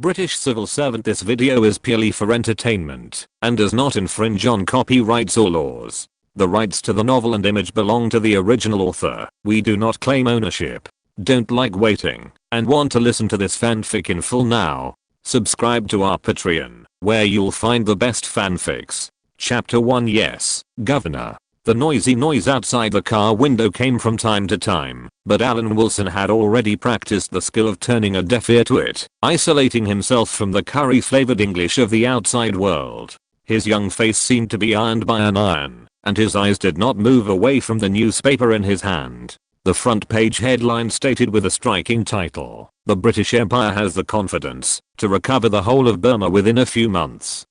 British civil servant. This video is purely for entertainment and does not infringe on copyrights or laws. The rights to the novel and image belong to the original author. We do not claim ownership. Don't like waiting and want to listen to this fanfic in full now? Subscribe to our Patreon, where you'll find the best fanfics. Chapter 1. Yes, Governor. The noisy noise outside the car window came from time to time, but Alan Wilson had already practiced the skill of turning a deaf ear to it, isolating himself from the curry-flavored English of the outside world. His young face seemed to be ironed by an iron, and his eyes did not move away from the newspaper in his hand. The front page headline stated with a striking title, "The British Empire has the confidence to recover the whole of Burma within a few months."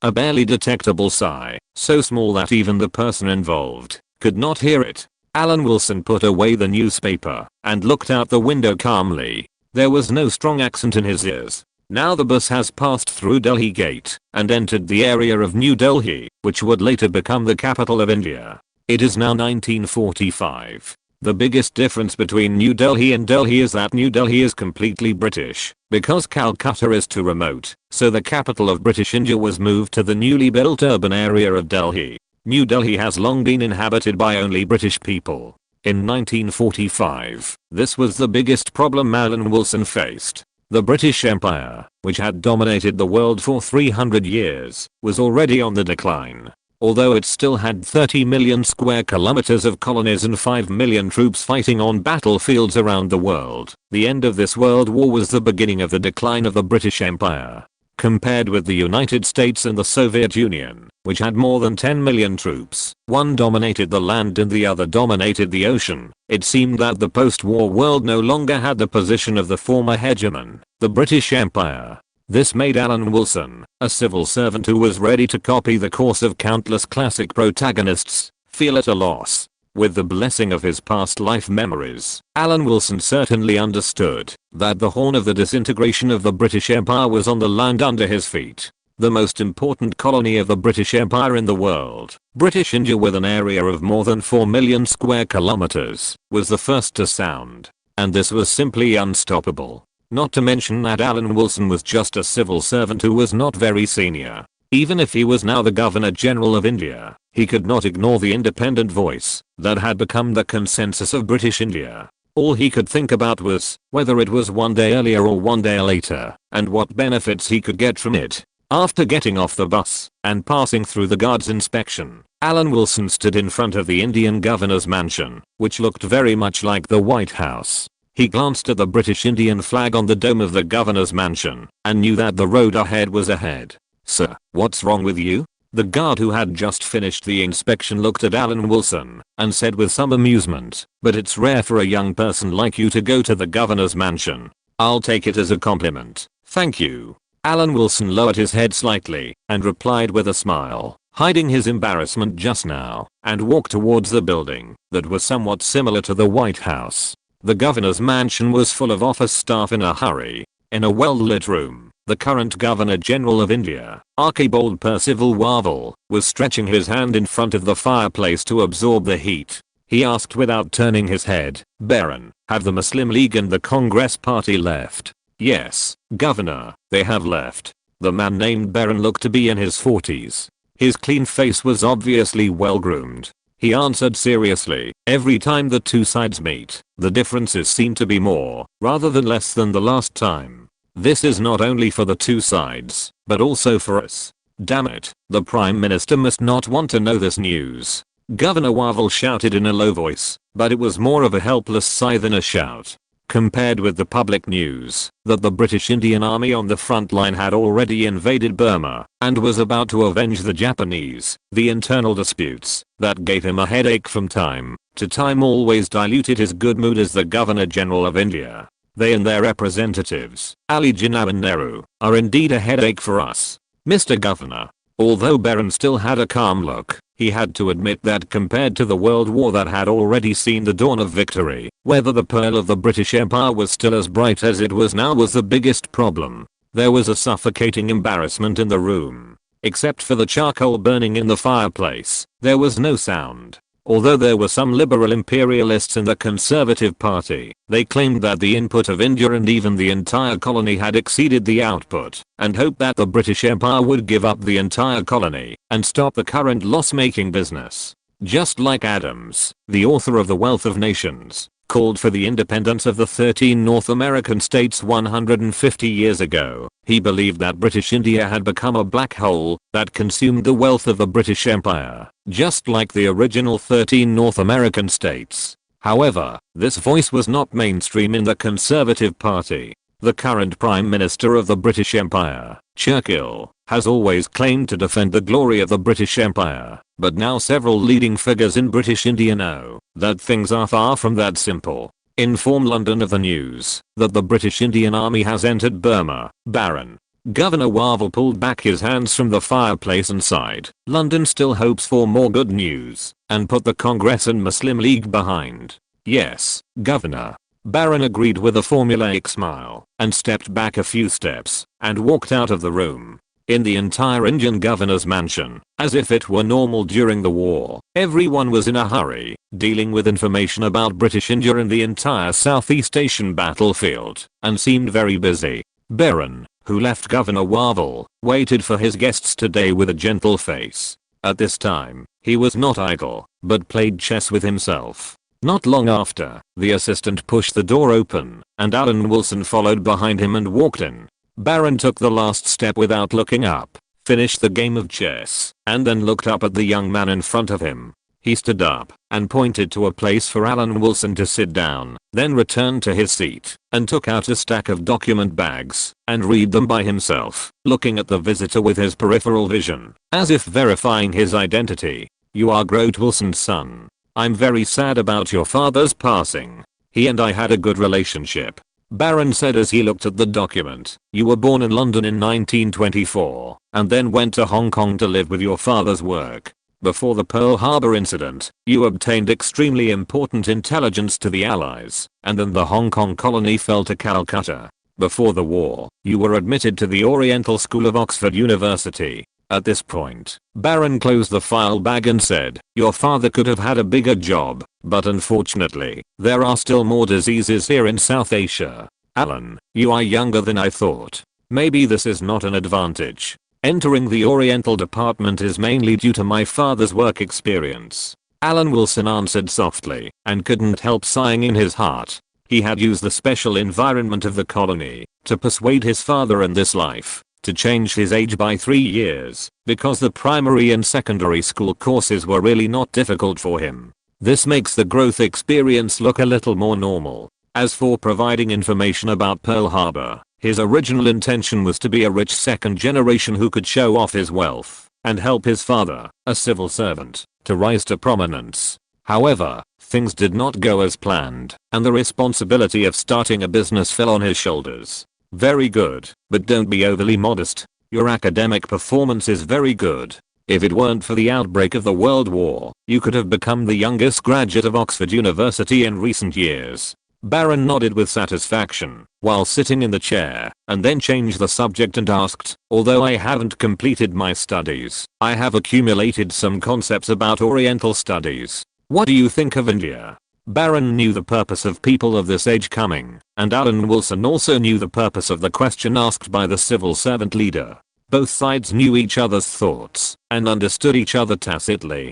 A barely detectable sigh, so small that even the person involved could not hear it. Alan Wilson put away the newspaper and looked out the window calmly. There was no strong accent in his ears. Now the bus has passed through Delhi Gate and entered the area of New Delhi, which would later become the capital of India. It is now 1945. The biggest difference between New Delhi and Delhi is that New Delhi is completely British, because Calcutta is too remote, so the capital of British India was moved to the newly built urban area of Delhi. New Delhi has long been inhabited by only British people. In 1945, this was the biggest problem Alan Wilson faced. The British Empire, which had dominated the world for 300 years, was already on the decline. Although it still had 30 million square kilometers of colonies and 5 million troops fighting on battlefields around the world, the end of this world war was the beginning of the decline of the British Empire. Compared with the United States and the Soviet Union, which had more than 10 million troops, one dominated the land and the other dominated the ocean, it seemed that the post-war world no longer had the position of the former hegemon, the British Empire. This made Alan Wilson, a civil servant who was ready to copy the course of countless classic protagonists, feel at a loss. With the blessing of his past life memories, Alan Wilson certainly understood that the horn of the disintegration of the British Empire was on the land under his feet. The most important colony of the British Empire in the world, British India, with an area of more than 4 million square kilometers, was the first to sound. And this was simply unstoppable. Not to mention that Alan Wilson was just a civil servant who was not very senior. Even if he was now the Governor General of India, he could not ignore the independent voice that had become the consensus of British India. All he could think about was whether it was one day earlier or one day later, and what benefits he could get from it. After getting off the bus and passing through the guards' inspection, Alan Wilson stood in front of the Indian governor's mansion, which looked very much like the White House. He glanced at the British Indian flag on the dome of the governor's mansion and knew that the road ahead was ahead. "Sir, what's wrong with you?" The guard who had just finished the inspection looked at Alan Wilson and said with some amusement, "But it's rare for a young person like you to go to the governor's mansion." "I'll take it as a compliment, thank you." Alan Wilson lowered his head slightly and replied with a smile, hiding his embarrassment just now, and walked towards the building that was somewhat similar to the White House. The governor's mansion was full of office staff in a hurry. In a well-lit room, the current Governor General of India, Archibald Percival Wavell, was stretching his hand in front of the fireplace to absorb the heat. He asked without turning his head, "Baron, have the Muslim League and the Congress Party left?" "Yes, Governor, they have left." The man named Baron looked to be in his 40s. His clean face was obviously well groomed. He answered seriously, "Every time the two sides meet, the differences seem to be more, rather than less than the last time. This is not only for the two sides, but also for us." "Damn it, the Prime Minister must not want to know this news." Governor Wavell shouted in a low voice, but it was more of a helpless sigh than a shout. Compared with the public news that the British Indian Army on the front line had already invaded Burma and was about to avenge the Japanese, the internal disputes that gave him a headache from time to time always diluted his good mood as the Governor General of India. They and their representatives, Ali Jinnah and Nehru, are indeed a headache for us, Mr. Governor. Although Baron still had a calm look, he had to admit that compared to the world war that had already seen the dawn of victory, whether the pearl of the British Empire was still as bright as it was now was the biggest problem. There was a suffocating embarrassment in the room. Except for the charcoal burning in the fireplace, there was no sound. Although there were some liberal imperialists in the Conservative Party, they claimed that the input of India and even the entire colony had exceeded the output, and hoped that the British Empire would give up the entire colony and stop the current loss-making business. Just like Adams, the author of The Wealth of Nations, called for the independence of the 13 North American states 150 years ago, he believed that British India had become a black hole that consumed the wealth of the British Empire, just like the original 13 North American states. However, this voice was not mainstream in the Conservative Party. The current Prime Minister of the British Empire, Churchill, has always claimed to defend the glory of the British Empire, but now several leading figures in British India know that things are far from that simple. Inform London of the news that the British Indian Army has entered Burma. Baron Governor Wavell pulled back his hands from the fireplace and sighed. London still hopes for more good news and put the Congress and Muslim League behind. Yes, Governor. Baron agreed with a formulaic smile and stepped back a few steps and walked out of the room. In the entire Indian governor's mansion, as if it were normal during the war, everyone was in a hurry, dealing with information about British India and the entire Southeast Asian battlefield, and seemed very busy. Baron, who left Governor Wavell, waited for his guests today with a gentle face. At this time, he was not idle, but played chess with himself. Not long after, the assistant pushed the door open, and Alan Wilson followed behind him and walked in. Baron took the last step without looking up, finished the game of chess, and then looked up at the young man in front of him. He stood up and pointed to a place for Alan Wilson to sit down, then returned to his seat and took out a stack of document bags and read them by himself, looking at the visitor with his peripheral vision, as if verifying his identity. "You are Grote Wilson's son. I'm very sad about your father's passing. He and I had a good relationship," Baron said as he looked at the document. "You were born in London in 1924 and then went to Hong Kong to live with your father's work. Before the Pearl Harbor incident, you obtained extremely important intelligence to the Allies, and then the Hong Kong colony fell to Calcutta. Before the war, you were admitted to the Oriental School of Oxford University." At this point, Baron closed the file bag and said, "Your father could have had a bigger job, but unfortunately, there are still more diseases here in South Asia. Alan, you are younger than I thought. Maybe this is not an advantage. Entering the Oriental department is mainly due to my father's work experience." Alan Wilson answered softly and couldn't help sighing in his heart. He had used the special environment of the colony to persuade his father in this life to change his age by 3 years, because the primary and secondary school courses were really not difficult for him. This makes the growth experience look a little more normal. As for providing information about Pearl Harbor, his original intention was to be a rich second generation who could show off his wealth and help his father, a civil servant, to rise to prominence. However, things did not go as planned, and the responsibility of starting a business fell on his shoulders. "Very good, but don't be overly modest. Your academic performance is very good. If it weren't for the outbreak of the World War, you could have become the youngest graduate of Oxford University in recent years." Baron nodded with satisfaction while sitting in the chair, and then changed the subject and asked, "Although I haven't completed my studies, I have accumulated some concepts about Oriental studies. What do you think of India?" Baron knew the purpose of people of this age coming, and Alan Wilson also knew the purpose of the question asked by the civil servant leader. Both sides knew each other's thoughts and understood each other tacitly.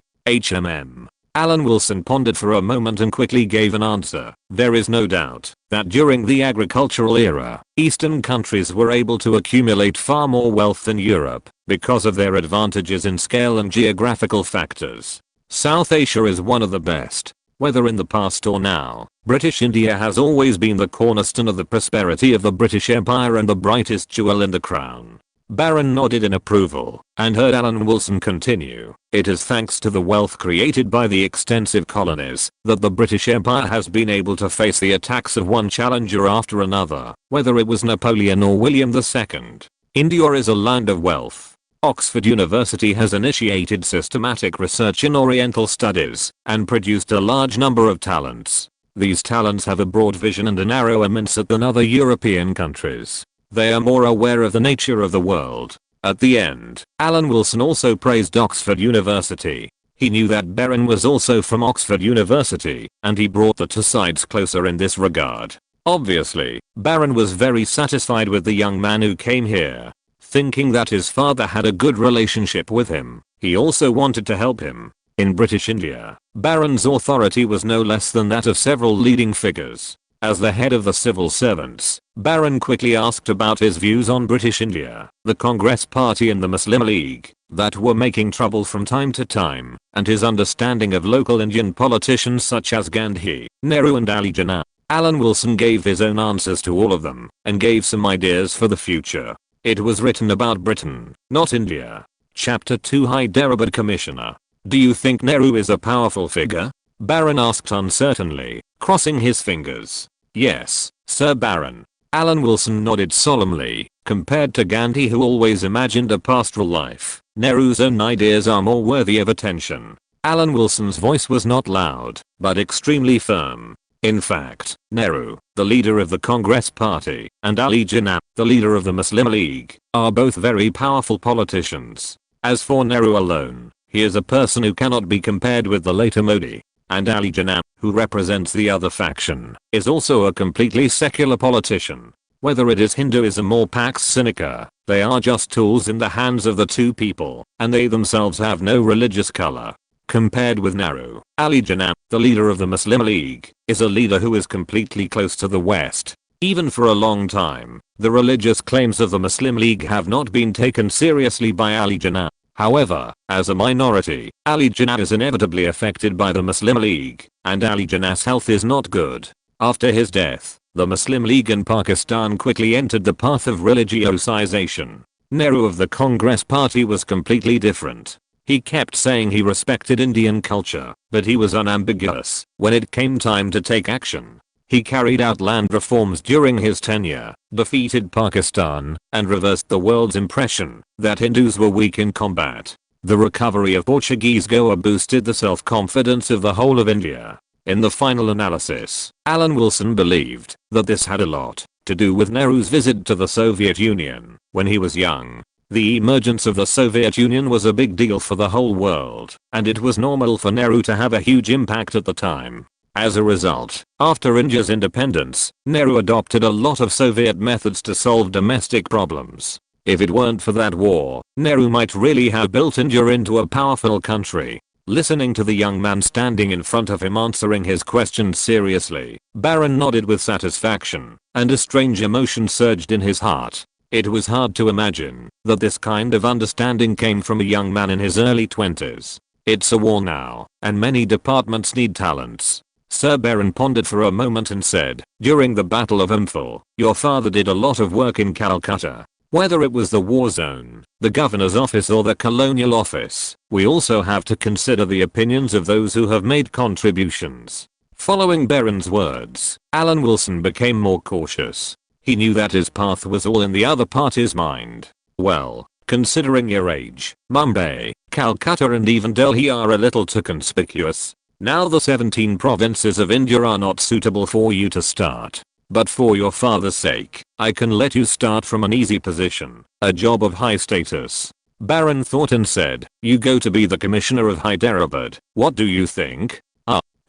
Alan Wilson pondered for a moment and quickly gave an answer. "There is no doubt that during the agricultural era, Eastern countries were able to accumulate far more wealth than Europe because of their advantages in scale and geographical factors. South Asia is one of the best. Whether in the past or now, British India has always been the cornerstone of the prosperity of the British Empire and the brightest jewel in the crown." Baron nodded in approval and heard Alan Wilson continue. "It is thanks to the wealth created by the extensive colonies that the British Empire has been able to face the attacks of one challenger after another, whether it was Napoleon or William II. India is a land of wealth. Oxford University has initiated systematic research in Oriental studies and produced a large number of talents. These talents have a broad vision and a narrower mindset than other European countries. They are more aware of the nature of the world." At the end, Alan Wilson also praised Oxford University. He knew that Baron was also from Oxford University, and he brought the two sides closer in this regard. Obviously, Baron was very satisfied with the young man who came here. Thinking that his father had a good relationship with him, he also wanted to help him. In British India, Baron's authority was no less than that of several leading figures. As the head of the civil servants, Baron quickly asked about his views on British India, the Congress Party and the Muslim League, that were making trouble from time to time, and his understanding of local Indian politicians such as Gandhi, Nehru and Ali Jinnah. Alan Wilson gave his own answers to all of them, and gave some ideas for the future. It was written about Britain, not India. Chapter 2 Hyderabad Commissioner. Do you think Nehru is a powerful figure? Baron asked uncertainly, crossing his fingers. Yes, Sir Baron. Alan Wilson nodded solemnly. Compared to Gandhi, who always imagined a pastoral life, Nehru's own ideas are more worthy of attention. Alan Wilson's voice was not loud, but extremely firm. In fact, Nehru, the leader of the Congress Party, and Ali Jinnah, the leader of the Muslim League, are both very powerful politicians. As for Nehru alone, he is a person who cannot be compared with the later Modi. And Ali Jinnah, who represents the other faction, is also a completely secular politician. Whether it is Hinduism or Pax Sinica, they are just tools in the hands of the two people, and they themselves have no religious color. Compared with Nehru, Ali Jinnah, the leader of the Muslim League, is a leader who is completely close to the West. Even for a long time, the religious claims of the Muslim League have not been taken seriously by Ali Jinnah. However, as a minority, Ali Jinnah is inevitably affected by the Muslim League, and Ali Jinnah's health is not good. After his death, the Muslim League in Pakistan quickly entered the path of religiosization. Nehru of the Congress Party was completely different. He kept saying he respected Indian culture, but he was unambiguous when it came time to take action. He carried out land reforms during his tenure, defeated Pakistan, and reversed the world's impression that Hindus were weak in combat. The recovery of Portuguese Goa boosted the self-confidence of the whole of India. In the final analysis, Alan Wilson believed that this had a lot to do with Nehru's visit to the Soviet Union when he was young. The emergence of the Soviet Union was a big deal for the whole world, and it was normal for Nehru to have a huge impact at the time. As a result, after India's independence, Nehru adopted a lot of Soviet methods to solve domestic problems. If it weren't for that war, Nehru might really have built India into a powerful country. Listening to the young man standing in front of him answering his questions seriously, Baron nodded with satisfaction, and a strange emotion surged in his heart. It was hard to imagine that this kind of understanding came from a young man in his early 20s. It's a war now, and many departments need talents. Sir Baron pondered for a moment and said, during the Battle of Imphal, your father did a lot of work in Calcutta. Whether it was the war zone, the governor's office or the colonial office, we also have to consider the opinions of those who have made contributions. Following Baron's words, Alan Wilson became more cautious. He knew that his path was all in the other party's mind. Well, considering your age, Mumbai, Calcutta and even Delhi are a little too conspicuous. Now the 17 provinces of India are not suitable for you to start. But for your father's sake, I can let you start from an easy position, a job of high status. Baron thought and said, you go to be the commissioner of Hyderabad. What do you think?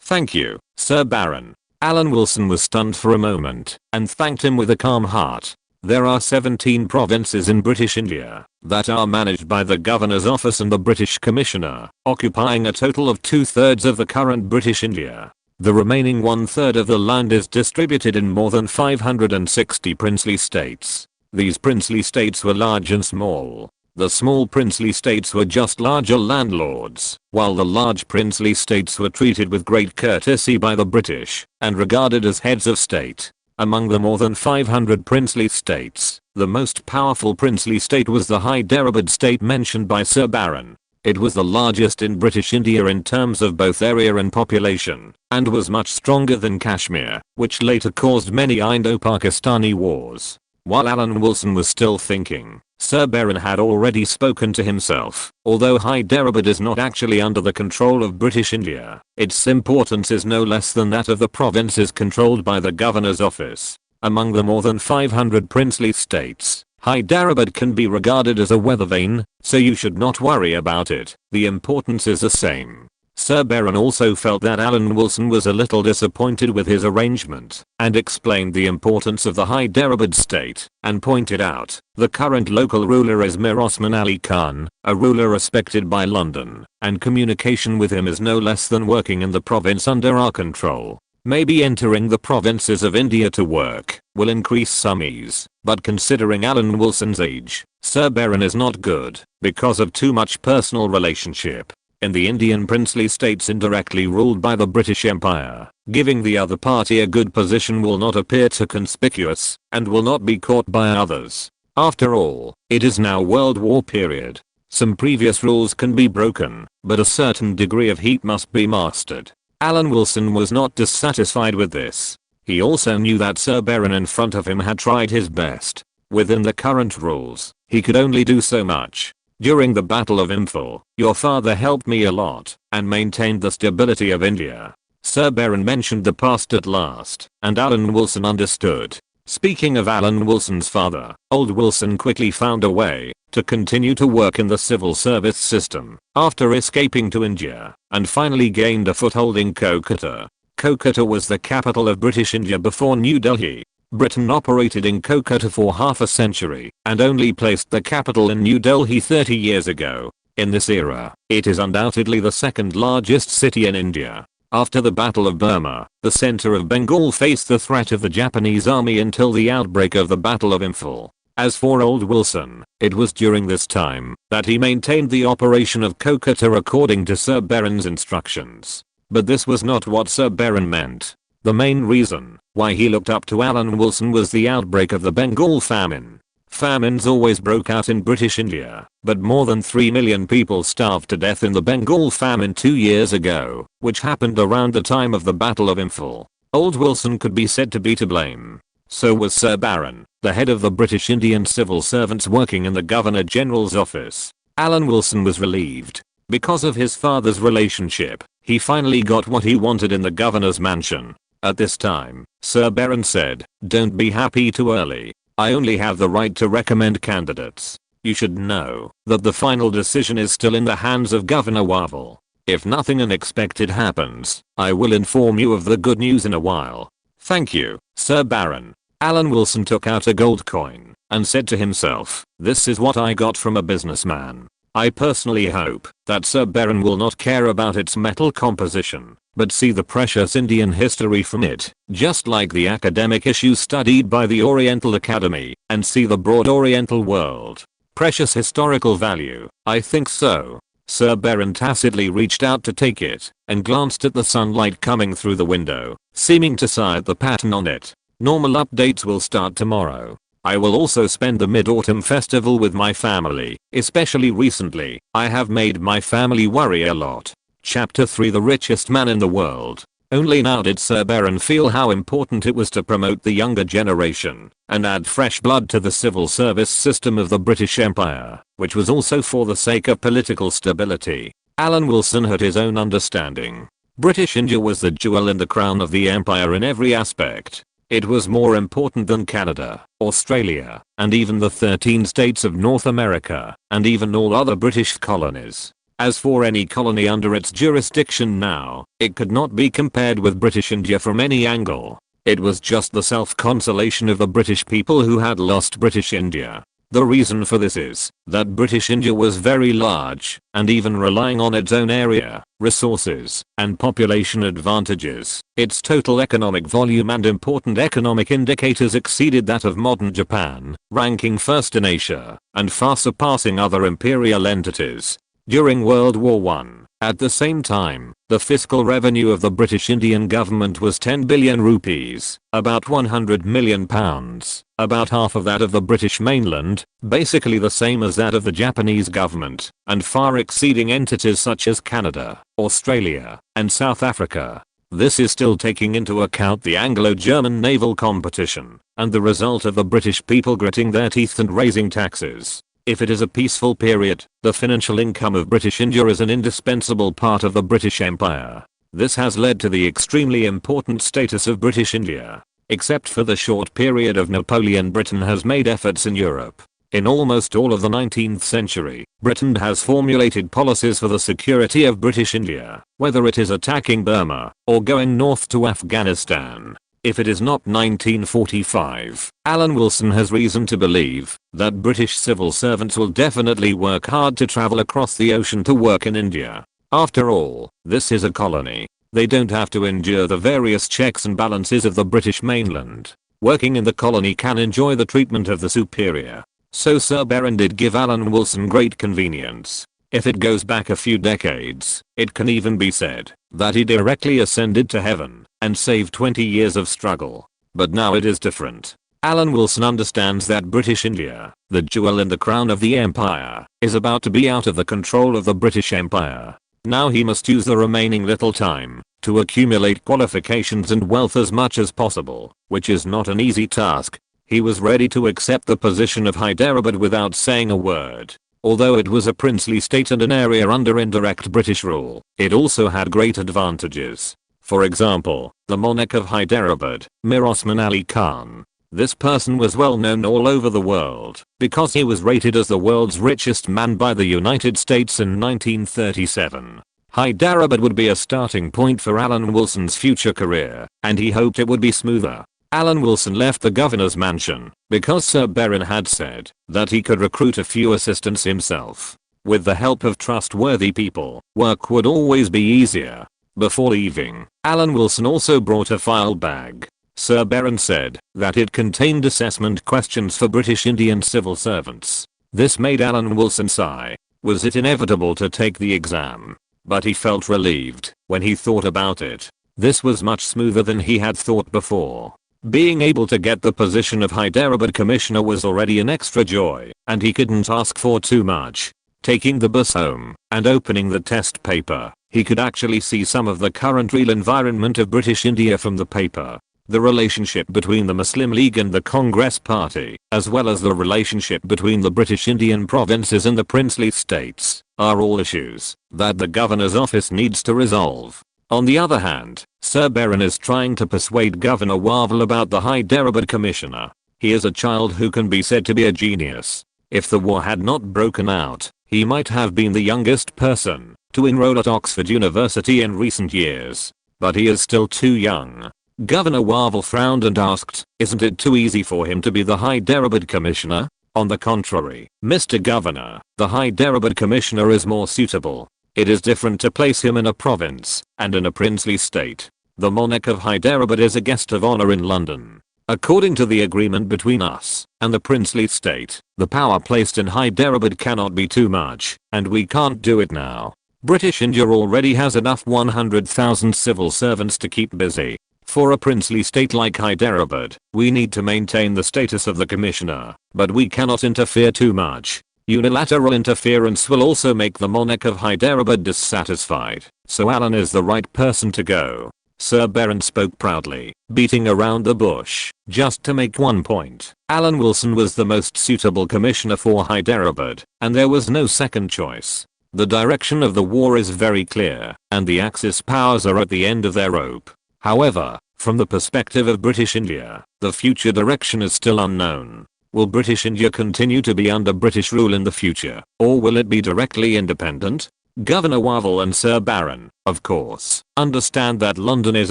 Thank you, Sir Baron. Alan Wilson was stunned for a moment, and thanked him with a calm heart. There are 17 provinces in British India that are managed by the Governor's Office and the British Commissioner, occupying a total of 2/3 of the current British India. The remaining 1/3 of the land is distributed in more than 560 princely states. These princely states were large and small. The small princely states were just larger landlords, while the large princely states were treated with great courtesy by the British and regarded as heads of state. Among the more than 500 princely states, the most powerful princely state was the Hyderabad state mentioned by Sir Baron. It was the largest in British India in terms of both area and population, and was much stronger than Kashmir, which later caused many Indo-Pakistani wars. While Alan Wilson was still thinking, Sir Baron had already spoken to himself. Although Hyderabad is not actually under the control of British India, its importance is no less than that of the provinces controlled by the Governor's Office. Among the more than 500 princely states, Hyderabad can be regarded as a weather vane, so you should not worry about it. The importance is the same. Sir Baron also felt that Alan Wilson was a little disappointed with his arrangement and explained the importance of the Hyderabad state and pointed out the current local ruler is Mir Osman Ali Khan, a ruler respected by London, and communication with him is no less than working in the province under our control. Maybe entering the provinces of India to work will increase some ease, but considering Alan Wilson's age, Sir Baron is not good because of too much personal relationship. In the Indian princely states indirectly ruled by the British Empire, giving the other party a good position will not appear too conspicuous and will not be caught by others. After all, it is now World War period. Some previous rules can be broken, but a certain degree of heat must be mastered. Alan Wilson was not dissatisfied with this. He also knew that Sir Baron in front of him had tried his best. Within the current rules, he could only do so much. During the Battle of Imphal, your father helped me a lot and maintained the stability of India. Sir Baron mentioned the past at last, and Alan Wilson understood. Speaking of Alan Wilson's father, old Wilson quickly found a way to continue to work in the civil service system after escaping to India and finally gained a foothold in Kolkata. Kolkata was the capital of British India before New Delhi. Britain operated in Kolkata for half a century and only placed the capital in New Delhi 30 years ago. In this era, it is undoubtedly the second largest city in India. After the Battle of Burma, the center of Bengal faced the threat of the Japanese army until the outbreak of the Battle of Imphal. As for old Wilson, it was during this time that he maintained the operation of Kolkata according to Sir Baron's instructions. But this was not what Sir Baron meant. The main reason why he looked up to Alan Wilson was the outbreak of the Bengal famine. Famines always broke out in British India, but more than 3 million people starved to death in the Bengal famine 2 years ago, which happened around the time of the Battle of Imphal. Old Wilson could be said to be to blame. So was Sir Baron, the head of the British Indian civil servants working in the Governor General's office. Alan Wilson was relieved. Because of his father's relationship, he finally got what he wanted in the governor's mansion. At this time, Sir Baron said, "Don't be happy too early. I only have the right to recommend candidates. You should know that the final decision is still in the hands of Governor Wavell. If nothing unexpected happens, I will inform you of the good news in a while. Thank you, Sir Baron." Alan Wilson took out a gold coin and said to himself, "This is what I got from a businessman. I personally hope that Sir Baron will not care about its metal composition, but see the precious Indian history from it, just like the academic issues studied by the Oriental Academy, and see the broad Oriental world. Precious historical value, I think so." Sir Baron tacitly reached out to take it and glanced at the sunlight coming through the window, seeming to sigh at the pattern on it. "Normal updates will start tomorrow. I will also spend the Mid-Autumn Festival with my family, especially recently, I have made my family worry a lot." Chapter 3 The richest man in the world. Only now did Sir Baron feel how important it was to promote the younger generation and add fresh blood to the civil service system of the British Empire, which was also for the sake of political stability. Alan Wilson had his own understanding. British India was the jewel in the crown of the empire in every aspect. It was more important than Canada, Australia, and even the 13 states of North America, and even all other British colonies. As for any colony under its jurisdiction now, it could not be compared with British India from any angle. It was just the self-consolation of the British people who had lost British India. The reason for this is that British India was very large, and even relying on its own area, resources, and population advantages, its total economic volume and important economic indicators exceeded that of modern Japan, ranking first in Asia, and far surpassing other imperial entities. During World War I, at the same time, the fiscal revenue of the British Indian government was 10 billion rupees, about 100 million pounds, about half of that of the British mainland, basically the same as that of the Japanese government, and far exceeding entities such as Canada, Australia, and South Africa. This is still taking into account the Anglo-German naval competition, and the result of the British people gritting their teeth and raising taxes. If it is a peaceful period, the financial income of British India is an indispensable part of the British Empire. This has led to the extremely important status of British India. Except for the short period of Napoleon, Britain has made efforts in Europe In almost all of the 19th century, Britain has formulated policies for the security of British India, whether it is attacking Burma or going north to Afghanistan. If it is not 1945, Alan Wilson has reason to believe that British civil servants will definitely work hard to travel across the ocean to work in India. After all, this is a colony. They don't have to endure the various checks and balances of the British mainland. Working in the colony can enjoy the treatment of the superior. So Sir Baron did give Alan Wilson great convenience. If it goes back a few decades, it can even be said that he directly ascended to heaven and saved 20 years of struggle. But now it is different. Alan Wilson understands that British India, the jewel in the crown of the empire, is about to be out of the control of the British Empire. Now he must use the remaining little time to accumulate qualifications and wealth as much as possible, which is not an easy task. He was ready to accept the position of Hyderabad without saying a word. Although it was a princely state and an area under indirect British rule, it also had great advantages. For example, the monarch of Hyderabad, Mir Osman Ali Khan. This person was well known all over the world because he was rated as the world's richest man by the United States in 1937. Hyderabad would be a starting point for Alan Wilson's future career, and he hoped it would be smoother. Alan Wilson left the governor's mansion because Sir Baron had said that he could recruit a few assistants himself. With the help of trustworthy people, work would always be easier. Before leaving, Alan Wilson also brought a file bag. Sir Baron said that it contained assessment questions for British Indian civil servants. This made Alan Wilson sigh. Was it inevitable to take the exam? But he felt relieved when he thought about it. This was much smoother than he had thought before. Being able to get the position of Hyderabad Commissioner was already an extra joy, and he couldn't ask for too much. Taking the bus home and opening the test paper, he could actually see some of the current real environment of British India from the paper. The relationship between the Muslim League and the Congress Party, as well as the relationship between the British Indian provinces and the princely states, are all issues that the governor's office needs to resolve. On the other hand, Sir Baron is trying to persuade Governor Wavell about the Hyderabad Commissioner. He is a child who can be said to be a genius. If the war had not broken out, he might have been the youngest person to enroll at Oxford University in recent years. But he is still too young. Governor Wavell frowned and asked, isn't it too easy for him to be the Hyderabad Commissioner? On the contrary, Mr. Governor, the Hyderabad Commissioner is more suitable. It is different to place him in a province and in a princely state. The monarch of Hyderabad is a guest of honor in London. According to the agreement between us and the princely state, the power placed in Hyderabad cannot be too much, and we can't do it now. British India already has enough 100,000 civil servants to keep busy. For a princely state like Hyderabad, we need to maintain the status of the commissioner, but we cannot interfere too much. Unilateral interference will also make the monarch of Hyderabad dissatisfied, so Alan is the right person to go. Sir Baron spoke proudly, beating around the bush. Just to make one point, Alan Wilson was the most suitable commissioner for Hyderabad, and there was no second choice. The direction of the war is very clear, and the Axis powers are at the end of their rope. However, from the perspective of British India, the future direction is still unknown. Will British India continue to be under British rule in the future, or will it be directly independent? Governor Wavell and Sir Baron, of course, understand that London is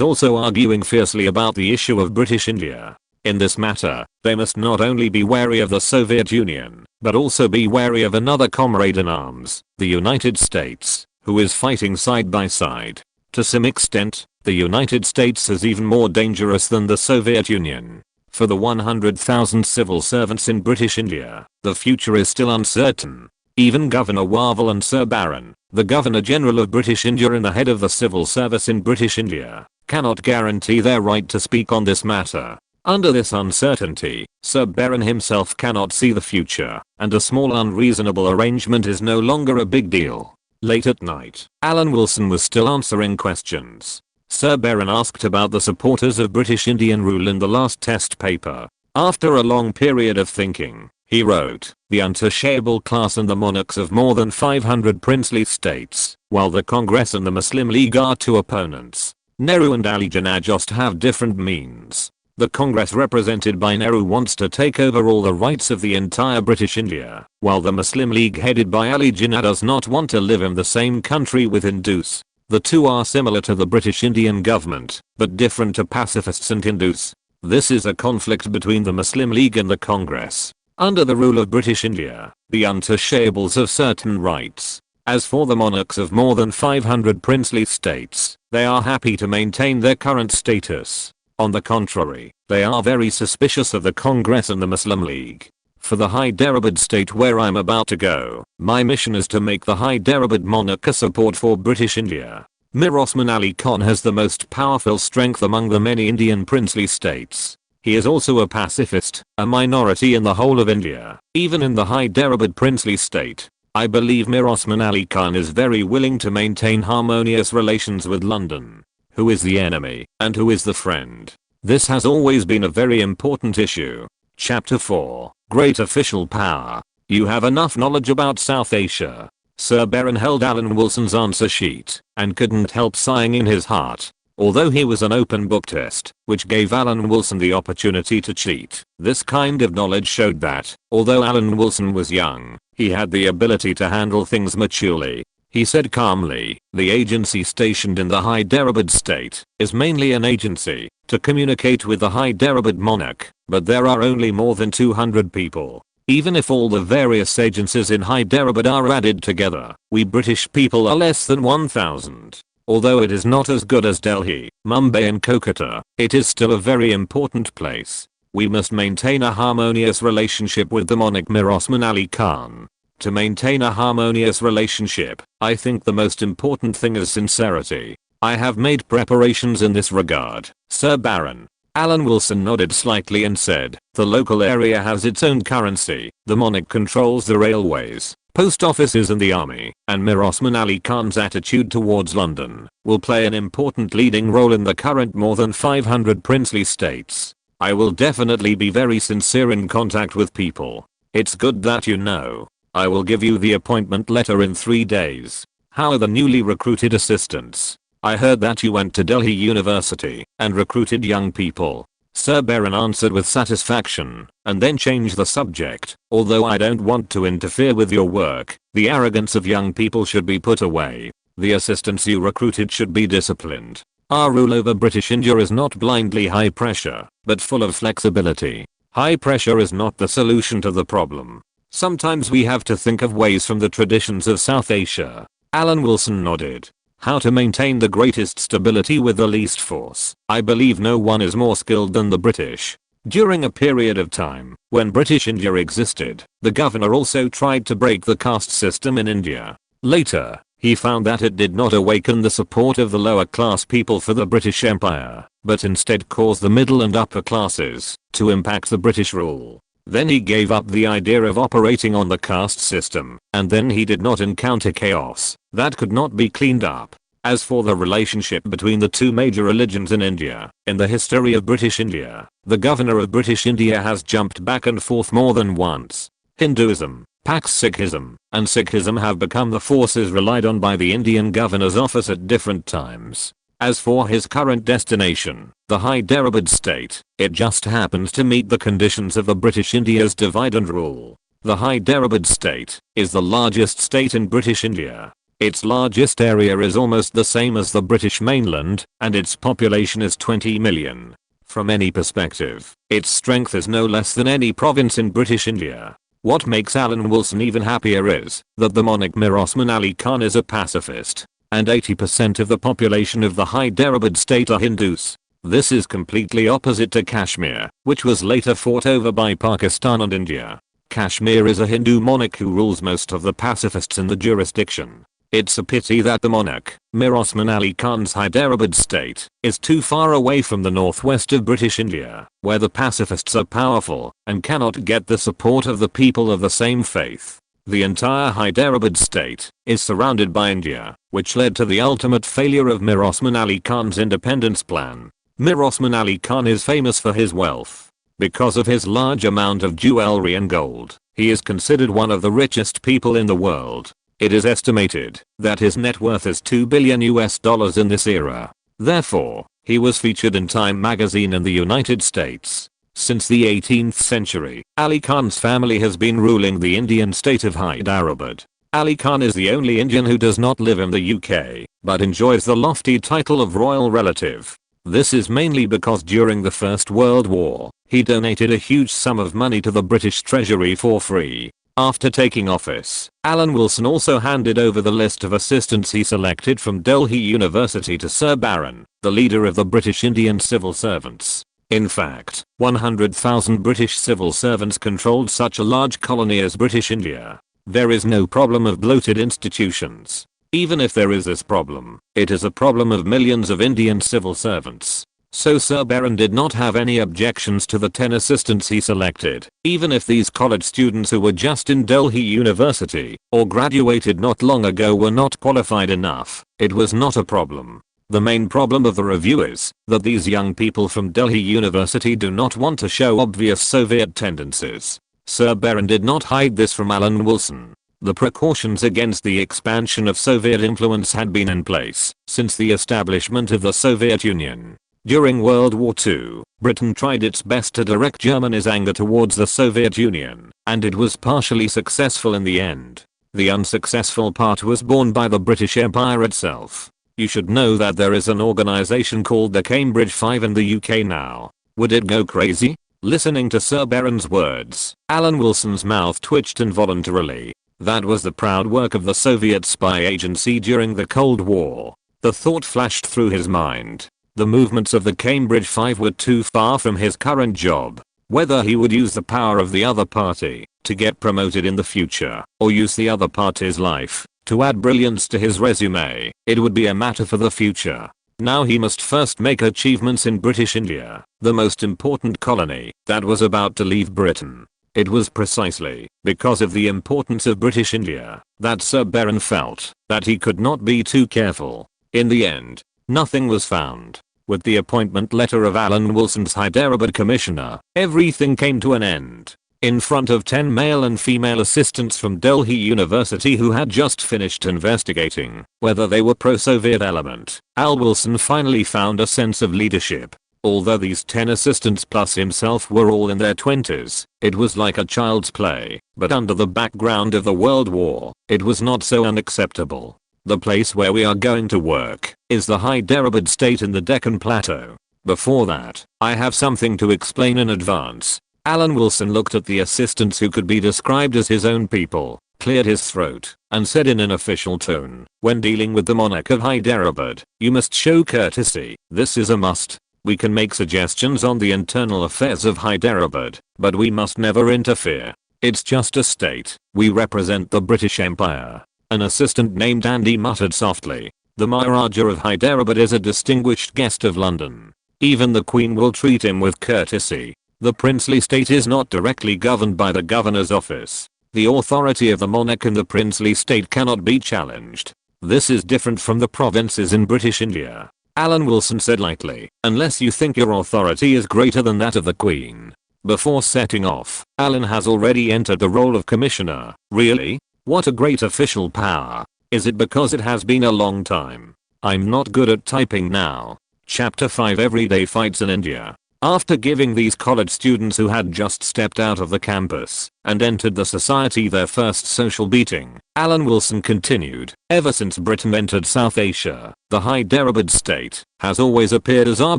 also arguing fiercely about the issue of British India. In this matter, they must not only be wary of the Soviet Union, but also be wary of another comrade in arms, the United States, who is fighting side by side. To some extent, the United States is even more dangerous than the Soviet Union. For the 100,000 civil servants in British India, the future is still uncertain. Even Governor Wavell and Sir Baron, the Governor-General of British India and the head of the civil service in British India, cannot guarantee their right to speak on this matter. Under this uncertainty, Sir Baron himself cannot see the future, and a small unreasonable arrangement is no longer a big deal. Late at night, Alan Wilson was still answering questions. Sir Baron asked about the supporters of British Indian rule in the last test paper. After a long period of thinking, he wrote, the untouchable class and the monarchs of more than 500 princely states, while the Congress and the Muslim League are two opponents. Nehru and Ali Jinnah just have different means. The Congress represented by Nehru wants to take over all the rights of the entire British India, while the Muslim League headed by Ali Jinnah does not want to live in the same country with Hindus. The two are similar to the British Indian government, but different to pacifists and Hindus. This is a conflict between the Muslim League and the Congress. Under the rule of British India, the untouchables have certain rights. As for the monarchs of more than 500 princely states, they are happy to maintain their current status. On the contrary, they are very suspicious of the Congress and the Muslim League. For the Hyderabad state where I'm about to go, my mission is to make the Hyderabad monarch a support for British India. Mir Osman Ali Khan has the most powerful strength among the many Indian princely states. He is also a pacifist, a minority in the whole of India, even in the Hyderabad princely state. I believe Mir Osman Ali Khan is very willing to maintain harmonious relations with London. Who is the enemy, and who is the friend? This has always been a very important issue. Chapter 4. Great Official Power. You have enough knowledge about South Asia. Sir Baron held Alan Wilson's answer sheet, and couldn't help sighing in his heart. Although he was an open book test, which gave Alan Wilson the opportunity to cheat, this kind of knowledge showed that, although Alan Wilson was young, he had the ability to handle things maturely. He said calmly, the agency stationed in the Hyderabad state is mainly an agency to communicate with the Hyderabad monarch, but there are only more than 200 people. Even if all the various agencies in Hyderabad are added together, we British people are less than 1,000. Although it is not as good as Delhi, Mumbai and Kolkata, it is still a very important place. We must maintain a harmonious relationship with the monarch Mir Osman Ali Khan. To maintain a harmonious relationship, I think the most important thing is sincerity. I have made preparations in this regard, Sir Baron. Alan Wilson nodded slightly and said, the local area has its own currency, the monarch controls the railways, post offices and the army, and Mir Osman Ali Khan's attitude towards London will play an important leading role in the current more than 500 princely states. I will definitely be very sincere in contact with people. It's good that you know. I will give you the appointment letter in 3 days. How are the newly recruited assistants? I heard that you went to Delhi University and recruited young people. Sir Baron answered with satisfaction, and then changed the subject. Although I don't want to interfere with your work, the arrogance of young people should be put away. The assistants you recruited should be disciplined. Our rule over British India is not blindly high pressure, but full of flexibility. High pressure is not the solution to the problem. Sometimes we have to think of ways from the traditions of South Asia. Alan Wilson nodded. How to maintain the greatest stability with the least force. I believe no one is more skilled than the British. During a period of time, when British India existed, the governor also tried to break the caste system in India. Later, he found that it did not awaken the support of the lower class people for the British Empire, but instead caused the middle and upper classes to impact the British rule. Then he gave up the idea of operating on the caste system, and then he did not encounter chaos that could not be cleaned up. As for the relationship between the two major religions in India, in the history of British India, the governor of British India has jumped back and forth more than once. Hinduism, Pax Sikhism, and Sikhism have become the forces relied on by the Indian governor's office at different times. As for his current destination, the Hyderabad state, it just happens to meet the conditions of the British India's divide and rule. The Hyderabad state is the largest state in British India. Its largest area is almost the same as the British mainland, and its population is 20 million. From any perspective, its strength is no less than any province in British India. What makes Alan Wilson even happier is that the monarch Mir Osman Ali Khan is a pacifist, and 80% of the population of the Hyderabad state are Hindus. This is completely opposite to Kashmir, which was later fought over by Pakistan and India. Kashmir is a Hindu monarch who rules most of the pacifists in the jurisdiction. It's a pity that the monarch, Mir Osman Ali Khan's Hyderabad state, is too far away from the northwest of British India, where the pacifists are powerful and cannot get the support of the people of the same faith. The entire Hyderabad state is surrounded by India, which led to the ultimate failure of Mir Osman Ali Khan's independence plan. Mir Osman Ali Khan is famous for his wealth. Because of his large amount of jewelry and gold, he is considered one of the richest people in the world. It is estimated that his net worth is $2 billion in this era. Therefore, He was featured in Time magazine in the United States. Since the 18th century, Ali Khan's family has been ruling the Indian state of Hyderabad. Ali Khan is the only Indian who does not live in the UK, but enjoys the lofty title of royal relative. This is mainly because during the First World War, he donated a huge sum of money to the British Treasury for free. After taking office, Alan Wilson also handed over the list of assistants he selected from Delhi University to Sir Baron, the leader of the British Indian civil servants. In fact, 100,000 British civil servants controlled such a large colony as British India. There is no problem of bloated institutions. Even if there is this problem, it is a problem of millions of Indian civil servants. So Sir Baron did not have any objections to the 10 assistants he selected, even if these college students who were just in Delhi University or graduated not long ago were not qualified enough. It was not a problem. The main problem of the review is that these young people from Delhi University do not want to show obvious Soviet tendencies. Sir Baron did not hide this from Alan Wilson. The precautions against the expansion of Soviet influence had been in place since the establishment of the Soviet Union. During World War II, Britain tried its best to direct Germany's anger towards the Soviet Union, and it was partially successful in the end. The unsuccessful part was borne by the British Empire itself. You should know that there is an organization called the Cambridge Five in the UK now. Would it go crazy? Listening to Sir Baron's words, Alan Wilson's mouth twitched involuntarily. That was the proud work of the Soviet spy agency during the Cold War. The thought flashed through his mind. The movements of the Cambridge Five were too far from his current job. Whether he would use the power of the other party to get promoted in the future, or use the other party's life to add brilliance to his resume, it would be a matter for the future. Now he must first make achievements in British India, the most important colony that was about to leave Britain. It was precisely because of the importance of British India that Sir Baron felt that he could not be too careful. In the end, nothing was found. With the appointment letter of Alan Wilson's Hyderabad commissioner, everything came to an end. In front of 10 male and female assistants from Delhi University who had just finished investigating whether they were pro-Soviet element, Al Wilson finally found a sense of leadership. Although these 10 assistants plus himself were all in their 20s, it was like a child's play, but under the background of the World War, it was not so unacceptable. The place where we are going to work is the Hyderabad state in the Deccan Plateau. Before that, I have something to explain in advance. Alan Wilson looked at the assistants who could be described as his own people, cleared his throat, and said in an official tone, "When dealing with the monarch of Hyderabad, you must show courtesy. This is a must. We can make suggestions on the internal affairs of Hyderabad, but we must never interfere. It's just a state. We represent the British Empire." An assistant named Andy muttered softly, "The Maharaja of Hyderabad is a distinguished guest of London. Even the Queen will treat him with courtesy. The princely state is not directly governed by the governor's office. The authority of the monarch in the princely state cannot be challenged. This is different from the provinces in British India," Alan Wilson said lightly, "unless you think your authority is greater than that of the Queen." Before setting off, Alan has already entered the role of commissioner. Really? What a great official power. Is it because it has been a long time? I'm not good at typing now. Chapter 5 Everyday Fights in India. After giving these college students who had just stepped out of the campus and entered the society their first social beating, Alan Wilson continued, "Ever since Britain entered South Asia, the Hyderabad state has always appeared as our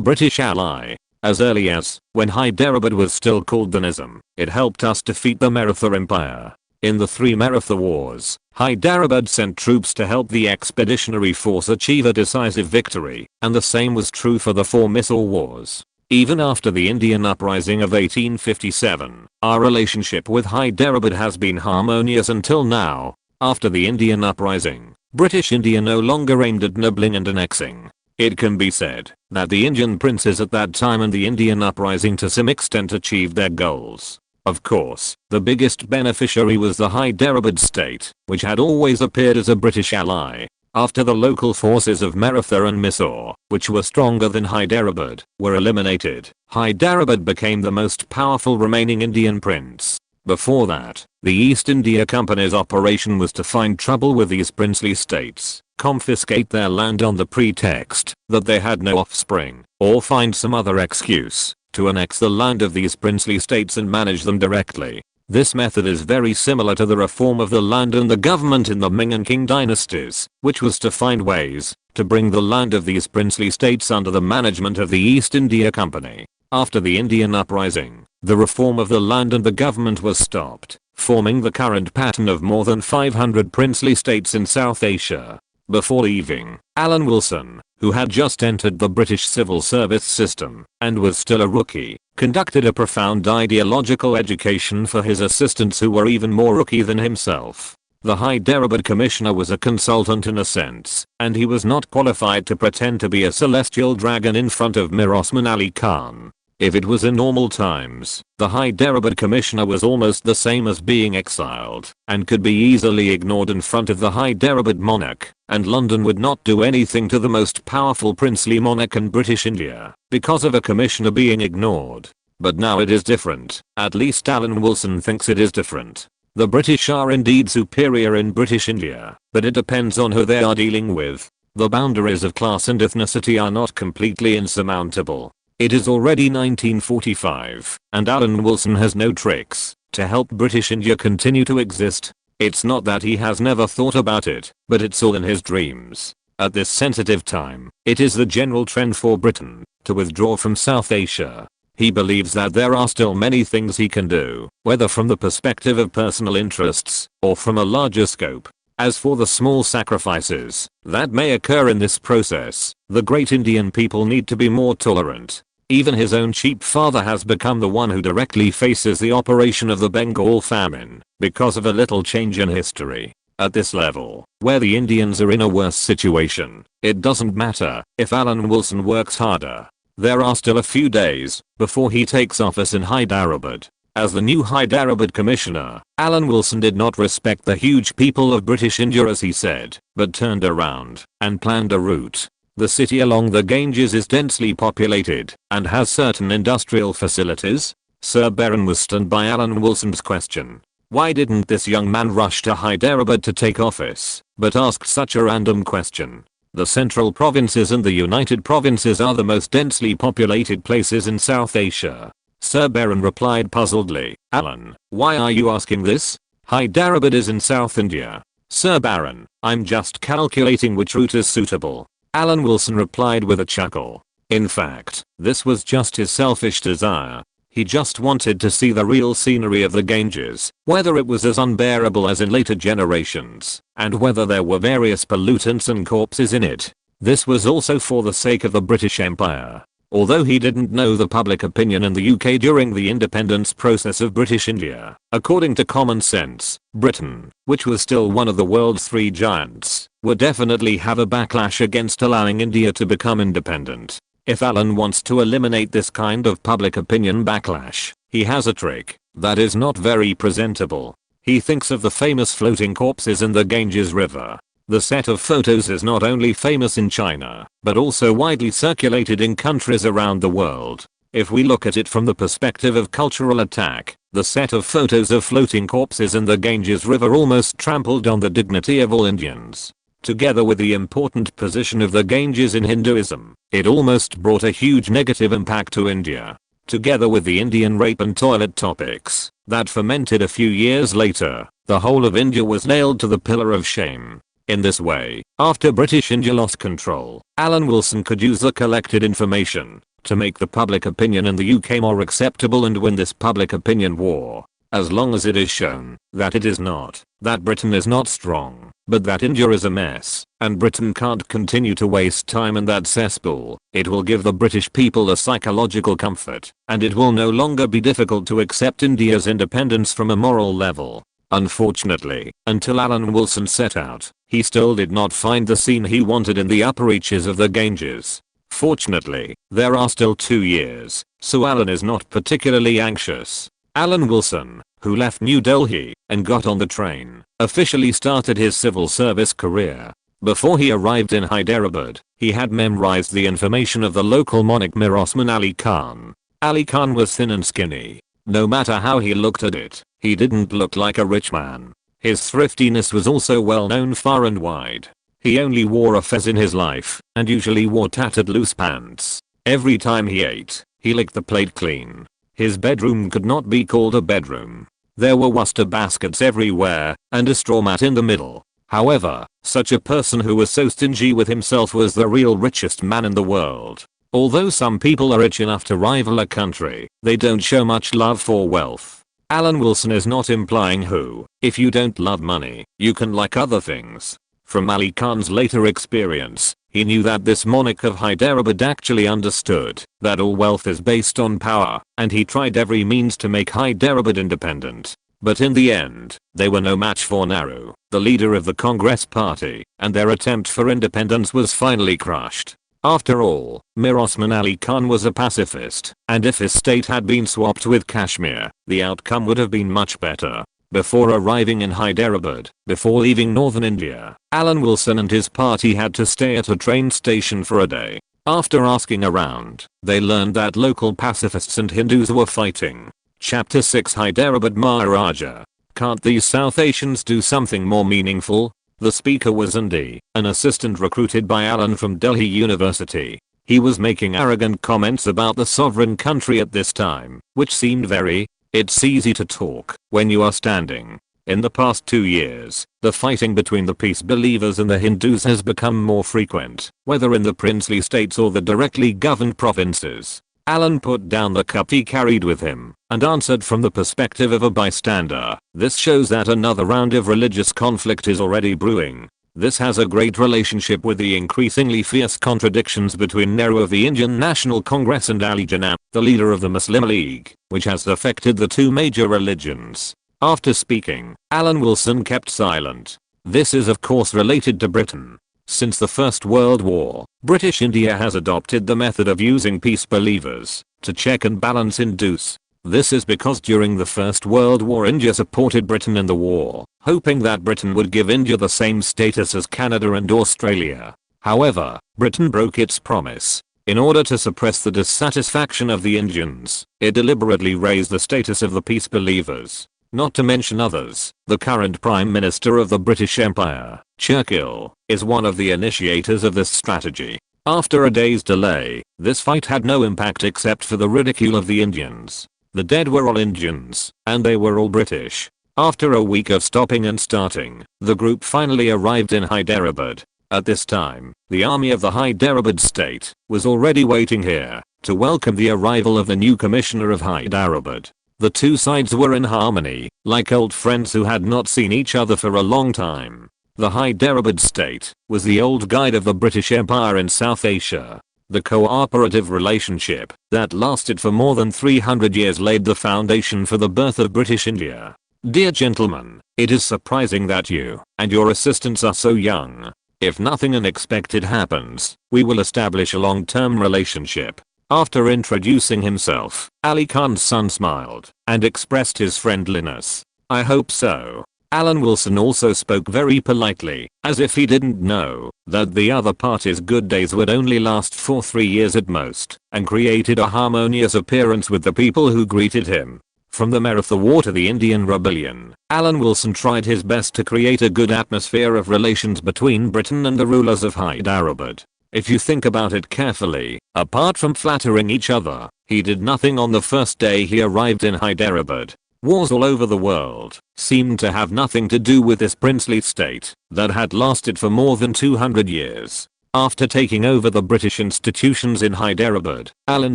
British ally. As early as when Hyderabad was still called the Nizam, it helped us defeat the Maratha Empire. In the 3 Maratha Wars, Hyderabad sent troops to help the expeditionary force achieve a decisive victory, and the same was true for the 4 Mysore Wars. Even after the Indian Uprising of 1857, our relationship with Hyderabad has been harmonious until now. After the Indian Uprising, British India no longer aimed at nibbling and annexing. It can be said that the Indian princes at that time and the Indian Uprising to some extent achieved their goals. Of course, the biggest beneficiary was the Hyderabad state, which had always appeared as a British ally. After the local forces of Maratha and Mysore, which were stronger than Hyderabad, were eliminated, Hyderabad became the most powerful remaining Indian prince. Before that, the East India Company's operation was to find trouble with these princely states, confiscate their land on the pretext that they had no offspring, or find some other excuse to annex the land of these princely states and manage them directly. This method is very similar to the reform of the land and the government in the Ming and Qing dynasties, which was to find ways to bring the land of these princely states under the management of the East India Company. After the Indian uprising, the reform of the land and the government was stopped, forming the current pattern of more than 500 princely states in South Asia. Before leaving, Alan Wilson, who had just entered the British civil service system and was still a rookie, conducted a profound ideological education for his assistants who were even more rookie than himself. The Hyderabad commissioner was a consultant in a sense, and he was not qualified to pretend to be a celestial dragon in front of Mir Osman Ali Khan. If it was in normal times, the Hyderabad commissioner was almost the same as being exiled and could be easily ignored in front of the Hyderabad monarch, and London would not do anything to the most powerful princely monarch in British India because of a commissioner being ignored. But now it is different. At least Alan Wilson thinks it is different. The British are indeed superior in British India, but it depends on who they are dealing with. The boundaries of class and ethnicity are not completely insurmountable. It is already 1945, and Alan Wilson has no tricks to help British India continue to exist. It's not that he has never thought about it, but it's all in his dreams. At this sensitive time, it is the general trend for Britain to withdraw from South Asia. He believes that there are still many things he can do, whether from the perspective of personal interests or from a larger scope. As for the small sacrifices that may occur in this process, the great Indian people need to be more tolerant. Even his own cheap father has become the one who directly faces the operation of the Bengal famine because of a little change in history. At this level, where the Indians are in a worse situation, it doesn't matter if Alan Wilson works harder. There are still a few days before he takes office in Hyderabad. As the new Hyderabad commissioner, Alan Wilson did not respect the huge people of British India as he said, but turned around and planned a route. The city along the Ganges is densely populated and has certain industrial facilities. Sir Baron was stunned by Alan Wilson's question. Why didn't this young man rush to Hyderabad to take office, but asked such a random question? The Central Provinces and the United Provinces are the most densely populated places in South Asia. Sir Baron replied puzzledly, Alan, why are you asking this? Hyderabad is in South India. Sir Baron, I'm just calculating which route is suitable. Alan Wilson replied with a chuckle. In fact, this was just his selfish desire. He just wanted to see the real scenery of the Ganges, whether it was as unbearable as in later generations, and whether there were various pollutants and corpses in it. This was also for the sake of the British Empire. Although he didn't know the public opinion in the UK during the independence process of British India, according to common sense, Britain, which was still one of the world's three giants, would definitely have a backlash against allowing India to become independent. If Alan wants to eliminate this kind of public opinion backlash, he has a trick that is not very presentable. He thinks of the famous floating corpses in the Ganges River. The set of photos is not only famous in China, but also widely circulated in countries around the world. If we look at it from the perspective of cultural attack, the set of photos of floating corpses in the Ganges River almost trampled on the dignity of all Indians. Together with the important position of the Ganges in Hinduism, it almost brought a huge negative impact to India. Together with the Indian rape and toilet topics that fermented a few years later, the whole of India was nailed to the pillar of shame. In this way, after British India lost control, Alan Wilson could use the collected information to make the public opinion in the UK more acceptable and win this public opinion war. As long as it is shown that it is not, that Britain is not strong, but that India is a mess, and Britain can't continue to waste time in that cesspool, it will give the British people a psychological comfort, and it will no longer be difficult to accept India's independence from a moral level. Unfortunately, until Alan Wilson set out, he still did not find the scene he wanted in the upper reaches of the Ganges. Fortunately, there are still 2 years, so Alan is not particularly anxious. Alan Wilson, who left New Delhi and got on the train, officially started his civil service career. Before he arrived in Hyderabad, he had memorized the information of the local monarch Mir Osman Ali Khan. Ali Khan was thin and skinny, No matter how he looked at it, he didn't look like a rich man. His thriftiness was also well known far and wide. He only wore a fez in his life, and usually wore tattered loose pants. Every time he ate, he licked the plate clean. His bedroom could not be called a bedroom. There were Worcester baskets everywhere, and a straw mat in the middle. However, such a person who was so stingy with himself was the real richest man in the world. Although some people are rich enough to rival a country, they don't show much love for wealth. Alan Wilson is not implying who, if you don't love money, you can like other things. From Ali Khan's later experience, he knew that this monarch of Hyderabad actually understood that all wealth is based on power, and he tried every means to make Hyderabad independent. But in the end, they were no match for Nehru, the leader of the Congress party, and their attempt for independence was finally crushed. After all, Mir Osman Ali Khan was a pacifist, and if his state had been swapped with Kashmir, the outcome would have been much better. Before arriving in Hyderabad, before leaving northern India, Alan Wilson and his party had to stay at a train station for a day. After asking around, they learned that local pacifists and Hindus were fighting. Chapter 6 Hyderabad Maharaja. Can't these South Asians do something more meaningful? The speaker was Andy, an assistant recruited by Alan from Delhi University. He was making arrogant comments about the sovereign country at this time, which seemed very. It's easy to talk when you are standing. In the past 2 years, the fighting between the peace believers and the Hindus has become more frequent, whether in the princely states or the directly governed provinces. Alan put down the cup he carried with him and answered from the perspective of a bystander. This shows that another round of religious conflict is already brewing. This has a great relationship with the increasingly fierce contradictions between Nehru of the Indian National Congress and Ali Jinnah, the leader of the Muslim League, which has affected the two major religions. After speaking, Alan Wilson kept silent. This is of course related to Britain. Since the First World War, British India has adopted the method of using peace believers to check and balance Hindus. This is because during the First World War India supported Britain in the war, hoping that Britain would give India the same status as Canada and Australia. However, Britain broke its promise. In order to suppress the dissatisfaction of the Indians, it deliberately raised the status of the peace believers. Not to mention others, the current Prime Minister of the British Empire, Churchill, is one of the initiators of this strategy. After a day's delay, this fight had no impact except for the ridicule of the Indians. The dead were all Indians, and they were all British. After a week of stopping and starting, the group finally arrived in Hyderabad. At this time, the army of the Hyderabad state was already waiting here to welcome the arrival of the new commissioner of Hyderabad. The two sides were in harmony, like old friends who had not seen each other for a long time. The Hyderabad state was the old guide of the British Empire in South Asia. The cooperative relationship that lasted for more than 300 years laid the foundation for the birth of British India. Dear gentlemen, it is surprising that you and your assistants are so young. If nothing unexpected happens, we will establish a long-term relationship. After introducing himself, Ali Khan's son smiled and expressed his friendliness. I hope so. Alan Wilson also spoke very politely, as if he didn't know that the other party's good days would only last for 3 years at most, and created a harmonious appearance with the people who greeted him. From the Mayor of the War to the Indian Rebellion, Alan Wilson tried his best to create a good atmosphere of relations between Britain and the rulers of Hyderabad. If you think about it carefully, apart from flattering each other, he did nothing on the first day he arrived in Hyderabad. Wars all over the world seemed to have nothing to do with this princely state that had lasted for more than 200 years. After taking over the British institutions in Hyderabad, Alan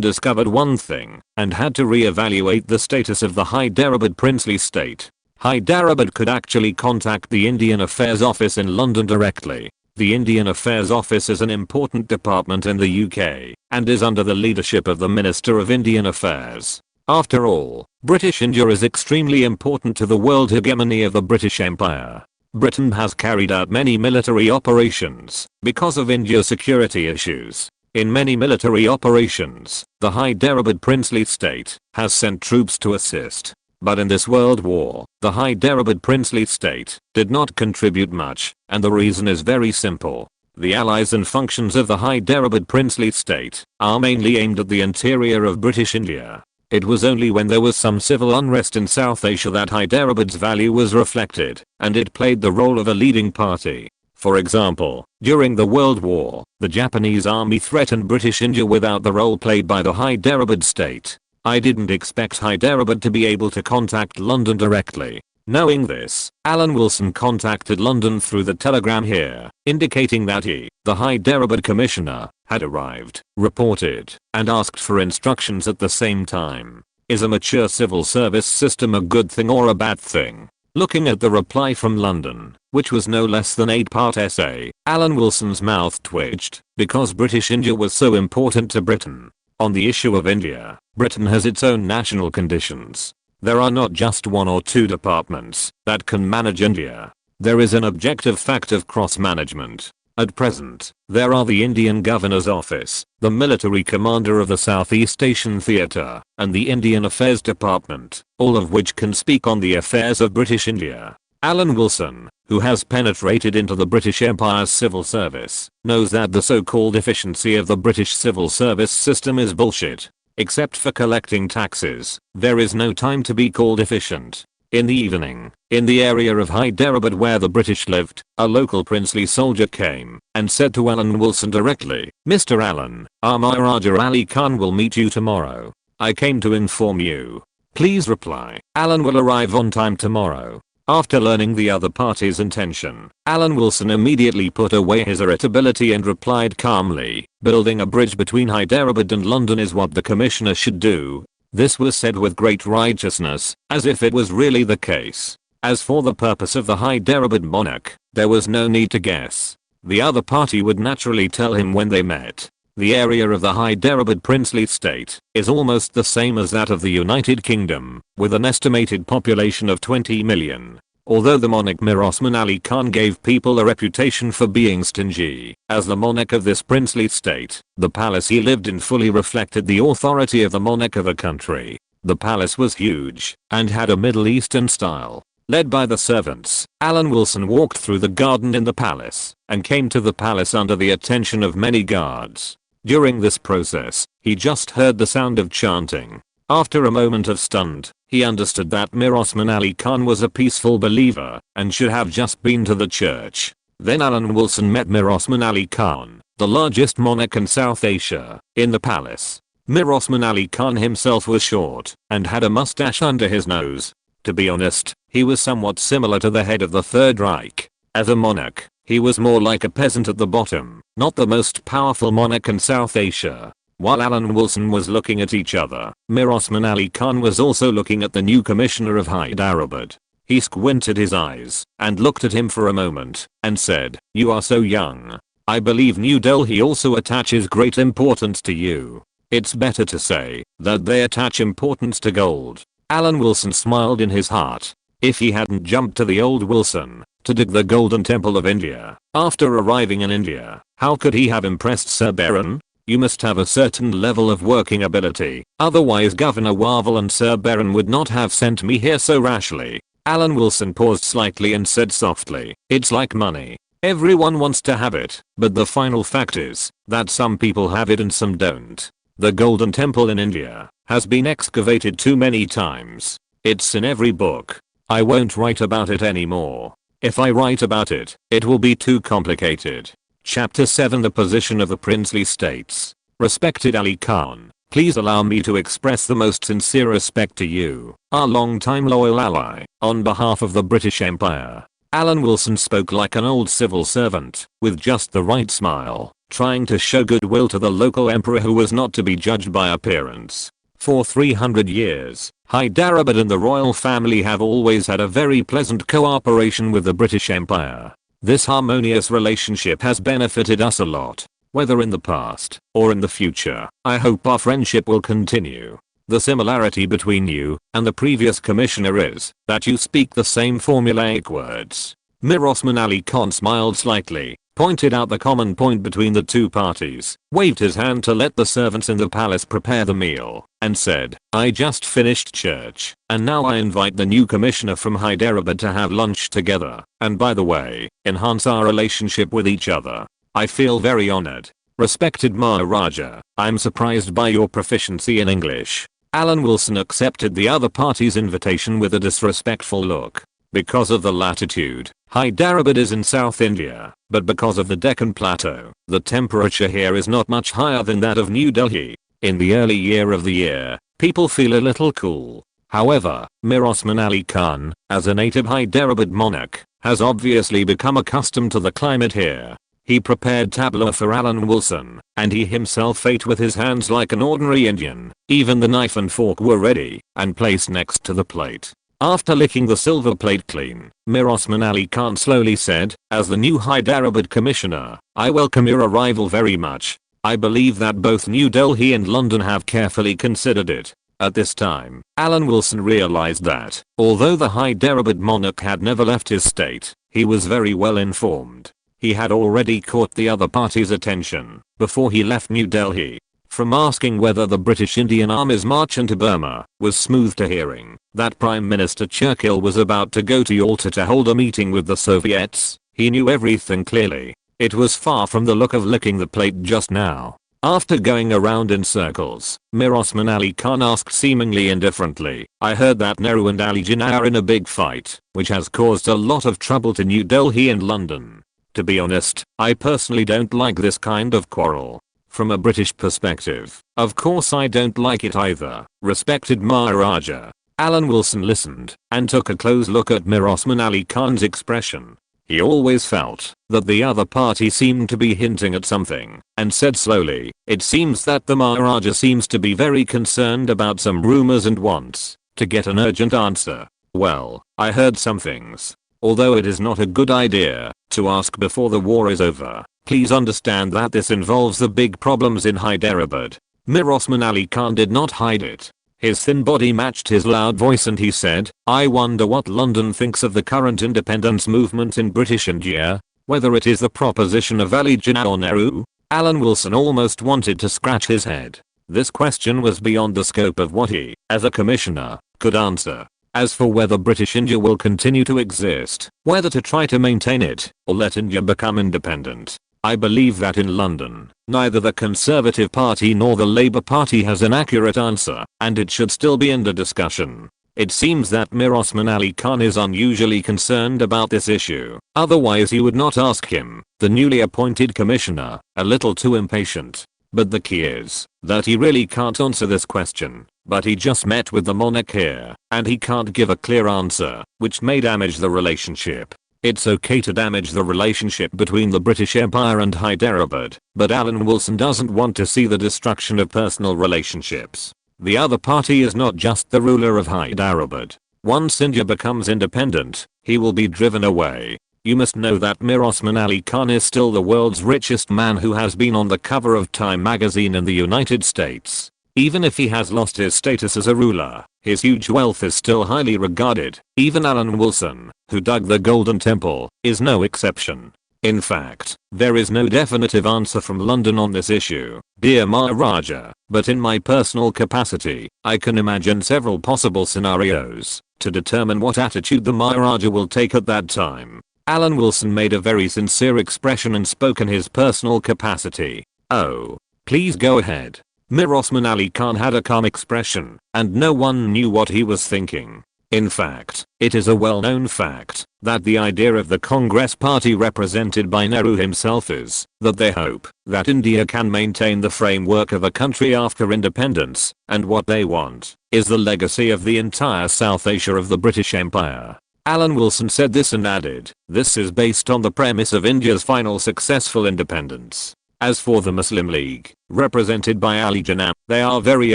discovered one thing and had to re-evaluate the status of the Hyderabad princely state. Hyderabad could actually contact the Indian Affairs Office in London directly. The Indian Affairs Office is an important department in the UK and is under the leadership of the Minister of Indian Affairs. After all, British India is extremely important to the world hegemony of the British Empire. Britain has carried out many military operations because of India's security issues. In many military operations, the Hyderabad princely state has sent troops to assist. But in this world war, the Hyderabad princely state did not contribute much, and the reason is very simple. The allies and functions of the Hyderabad princely state are mainly aimed at the interior of British India. It was only when there was some civil unrest in South Asia that Hyderabad's value was reflected, and it played the role of a leading party. For example, during the World War, the Japanese army threatened British India without the role played by the Hyderabad state. I didn't expect Hyderabad to be able to contact London directly. Knowing this, Alan Wilson contacted London through the telegram here, indicating that he, the Hyderabad commissioner, had arrived, reported, and asked for instructions at the same time. Is a mature civil service system a good thing or a bad thing? Looking at the reply from London, which was no less than 8-part essay, Alan Wilson's mouth twitched, because British India was so important to Britain. On the issue of India, Britain has its own national conditions. There are not just one or two departments that can manage India. There is an objective fact of cross-management. At present, there are the Indian Governor's Office, the military commander of the Southeast Asian Theatre, and the Indian Affairs Department, all of which can speak on the affairs of British India. Alan Wilson, who has penetrated into the British Empire's civil service, knows that the so-called efficiency of the British civil service system is bullshit. Except for collecting taxes, there is no time to be called efficient. In the evening, in the area of Hyderabad where the British lived, a local princely soldier came and said to Alan Wilson directly, "Mr. Allen, Mir Ali Khan will meet you tomorrow. I came to inform you. Please reply. Alan will arrive on time tomorrow." After learning the other party's intention, Alan Wilson immediately put away his irritability and replied calmly, "Building a bridge between Hyderabad and London is what the commissioner should do." This was said with great righteousness, as if it was really the case. As for the purpose of the Hyderabad monarch, there was no need to guess. The other party would naturally tell him when they met. The area of the Hyderabad princely state is almost the same as that of the United Kingdom, with an estimated population of 20 million. Although the monarch Mir Osman Ali Khan gave people a reputation for being stingy, as the monarch of this princely state, the palace he lived in fully reflected the authority of the monarch of a country. The palace was huge, and had a Middle Eastern style. Led by the servants, Alan Wilson walked through the garden in the palace, and came to the palace under the attention of many guards. During this process, he just heard the sound of chanting. After a moment of stunned, he understood that Mir Osman Ali Khan was a peaceful believer, and should have just been to the church. Then Alan Wilson met Mir Osman Ali Khan, the largest monarch in South Asia, in the palace. Mir Osman Ali Khan himself was short, and had a mustache under his nose. To be honest, he was somewhat similar to the head of the Third Reich. As a monarch, he was more like a peasant at the bottom, not the most powerful monarch in South Asia. While Alan Wilson was looking at each other, Mir Osman Ali Khan was also looking at the new commissioner of Hyderabad. He squinted his eyes and looked at him for a moment and said, "You are so young. I believe New Delhi also attaches great importance to you. It's better to say that they attach importance to gold." Alan Wilson smiled in his heart. If he hadn't jumped to the old Wilson to dig the Golden Temple of India after arriving in India, how could he have impressed Sir Baron? You must have a certain level of working ability, otherwise Governor Warvel and Sir Baron would not have sent me here so rashly. Alan Wilson paused slightly and said softly, "It's like money. Everyone wants to have it, but the final fact is that some people have it and some don't. The Golden Temple in India has been excavated too many times. It's in every book. I won't write about it anymore. If I write about it, it will be too complicated." Chapter 7: The Position of the Princely States. Respected Ali Khan, please allow me to express the most sincere respect to you, our long-time loyal ally, on behalf of the British Empire. Alan Wilson spoke like an old civil servant, with just the right smile, trying to show goodwill to the local emperor who was not to be judged by appearance. For 300 years, Hyderabad and the royal family have always had a very pleasant cooperation with the British Empire. This harmonious relationship has benefited us a lot, whether in the past or in the future. I hope our friendship will continue. The similarity between you and the previous commissioner is that you speak the same formulaic words. Mir Osman Ali Khan smiled slightly, pointed out the common point between the two parties, waved his hand to let the servants in the palace prepare the meal, and said, "I just finished church, and now I invite the new commissioner from Hyderabad to have lunch together, and by the way, enhance our relationship with each other. I feel very honored. Respected Maharaja, I'm surprised by your proficiency in English. Alan Wilson accepted the other party's invitation with a disrespectful look. Because of the latitude, Hyderabad is in South India, but because of the Deccan Plateau, the temperature here is not much higher than that of New Delhi. In the early year of the year, people feel a little cool. However, Mir Osman Ali Khan, as a native Hyderabad monarch, has obviously become accustomed to the climate here. He prepared tabla for Alan Wilson, and he himself ate with his hands like an ordinary Indian. Even the knife and fork were ready and placed next to the plate. After licking the silver plate clean, Mir Osman Ali Khan slowly said, "As the new Hyderabad commissioner, I welcome your arrival very much. I believe that both New Delhi and London have carefully considered it." At this time, Alan Wilson realized that, although the Hyderabad monarch had never left his state, he was very well informed. He had already caught the other party's attention before he left New Delhi. From asking whether the British Indian Army's march into Burma was smooth to hearing that Prime Minister Churchill was about to go to Yalta to hold a meeting with the Soviets, he knew everything clearly. It was far from the look of licking the plate just now. After going around in circles, Mir Osman Ali Khan asked seemingly indifferently, "I heard that Nehru and Ali Jinnah are in a big fight, which has caused a lot of trouble to New Delhi and London. To be honest, I personally don't like this kind of quarrel. From a British perspective, of course I don't like it either, respected Maharaja." Alan Wilson listened and took a close look at Mir Osman Ali Khan's expression. He always felt that the other party seemed to be hinting at something, and said slowly, "It seems that the Maharaja seems to be very concerned about some rumors and wants to get an urgent answer. Well, I heard some things. Although it is not a good idea to ask before the war is over, please understand that this involves the big problems in Hyderabad." Mir Osman Ali Khan did not hide it. His thin body matched his loud voice and he said, "I wonder what London thinks of the current independence movement in British India, whether it is the proposition of Ali Jinnah or Nehru." Alan Wilson almost wanted to scratch his head. This question was beyond the scope of what he, as a commissioner, could answer. As for whether British India will continue to exist, whether to try to maintain it, or let India become independent, I believe that in London, neither the Conservative Party nor the Labour Party has an accurate answer, and it should still be under discussion. It seems that Mir Osman Ali Khan is unusually concerned about this issue, otherwise he would not ask him, the newly appointed commissioner, a little too impatient. But the key is that he really can't answer this question. But he just met with the monarch here, and he can't give a clear answer, which may damage the relationship. It's okay to damage the relationship between the British Empire and Hyderabad, but Alan Wilson doesn't want to see the destruction of personal relationships. The other party is not just the ruler of Hyderabad. Once India becomes independent, he will be driven away. You must know that Mir Osman Ali Khan is still the world's richest man who has been on the cover of Time magazine in the United States. Even if he has lost his status as a ruler, his huge wealth is still highly regarded. Even Alan Wilson, who dug the Golden Temple, is no exception. In fact, there is no definitive answer from London on this issue, dear Maharaja, but in my personal capacity, I can imagine several possible scenarios to determine what attitude the Maharaja will take at that time. Alan Wilson made a very sincere expression and spoke in his personal capacity. "Oh, please go ahead." Mir Osman Ali Khan had a calm expression, and no one knew what he was thinking. In fact, it is a well-known fact that the idea of the Congress party represented by Nehru himself is that they hope that India can maintain the framework of a country after independence, and what they want is the legacy of the entire South Asia of the British Empire. Alan Wilson said this and added, "This is based on the premise of India's final successful independence." As for the Muslim League, represented by Ali Jinnah, they are very